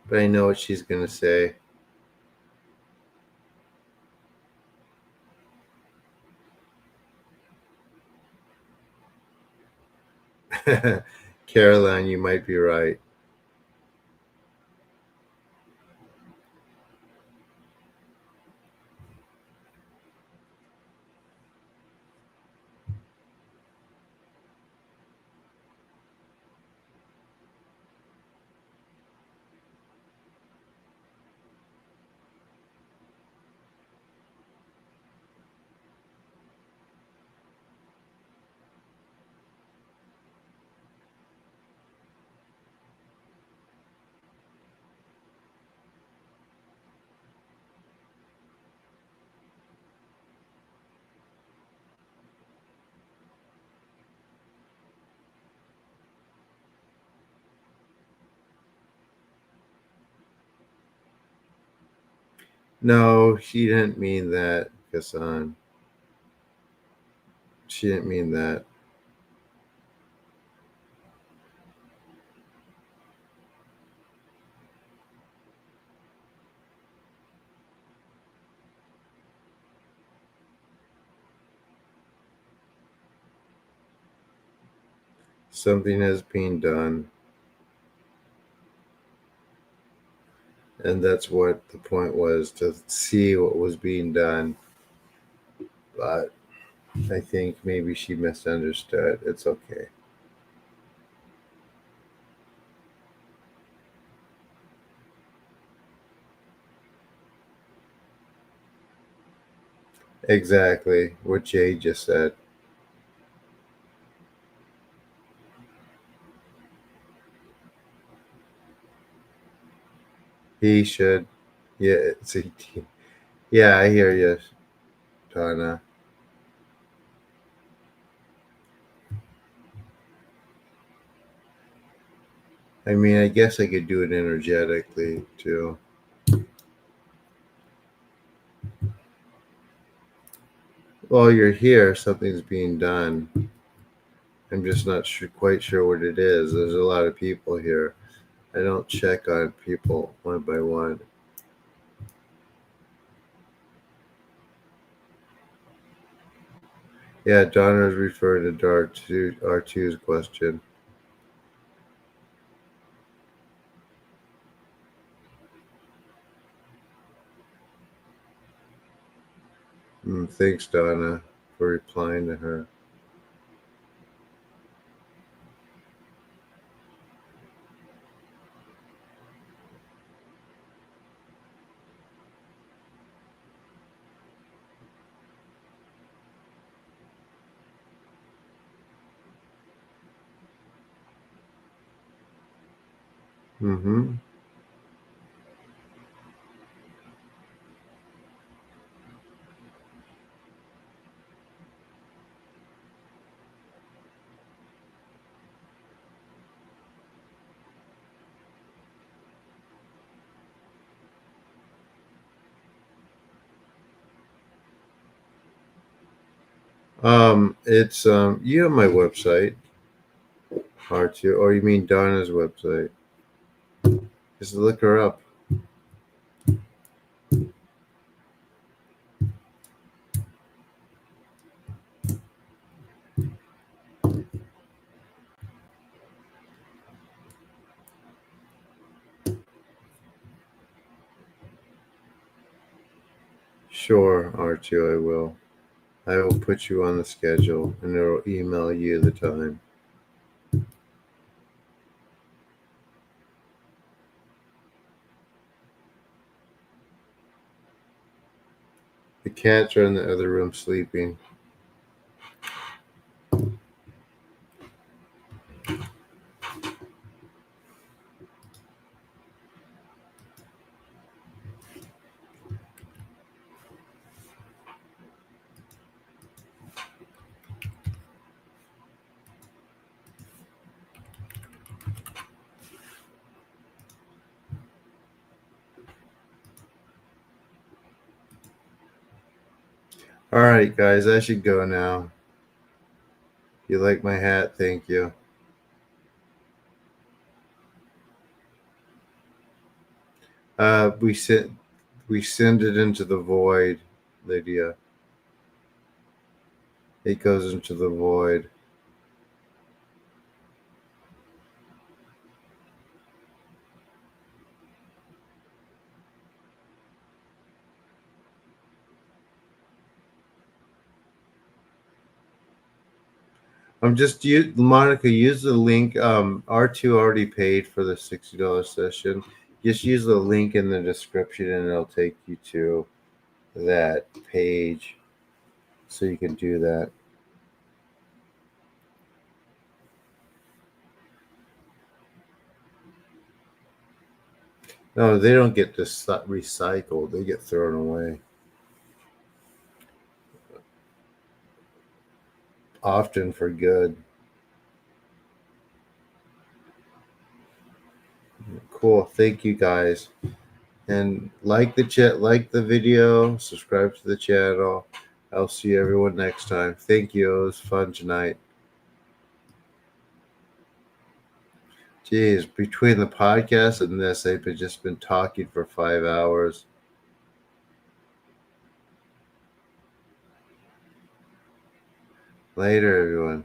But I know what she's gonna say. Caroline, you might be right. No, she didn't mean that, Kassan. She didn't mean that. Something has been done, and that's what the point was, to see what was being done. But I think maybe she misunderstood. It's okay. Exactly what Jay just said. He should. Yeah, see, yeah, I hear you, Donna. I mean, I guess I could do it energetically too. While you're here, something's being done. I'm just not quite sure what it is. There's a lot of people here. I don't check on people one by one. Yeah, Donna's referring to R2's question. Thanks, Donna, for replying to her. Mm-hmm. It's you have my website, R2, or you mean Donna's website? Just look her up. Sure, R2, I will. I will put you on the schedule and it'll email you the time. The cats are in the other room sleeping. All right, guys, I should go now. You like my hat? Thank you. We send it into the void, Lydia. It goes into the void. Monica, use the link. R2 already paid for the $60 session. Just use the link in the description and it'll take you to that page so you can do that. No, they don't get recycled. They get thrown away. Often for good. Cool. Thank you guys. And like the video, subscribe to the channel. I'll see everyone next time. Thank you. It was fun tonight. Geez, between the podcast and this, I've just been talking for 5 hours. Later, everyone.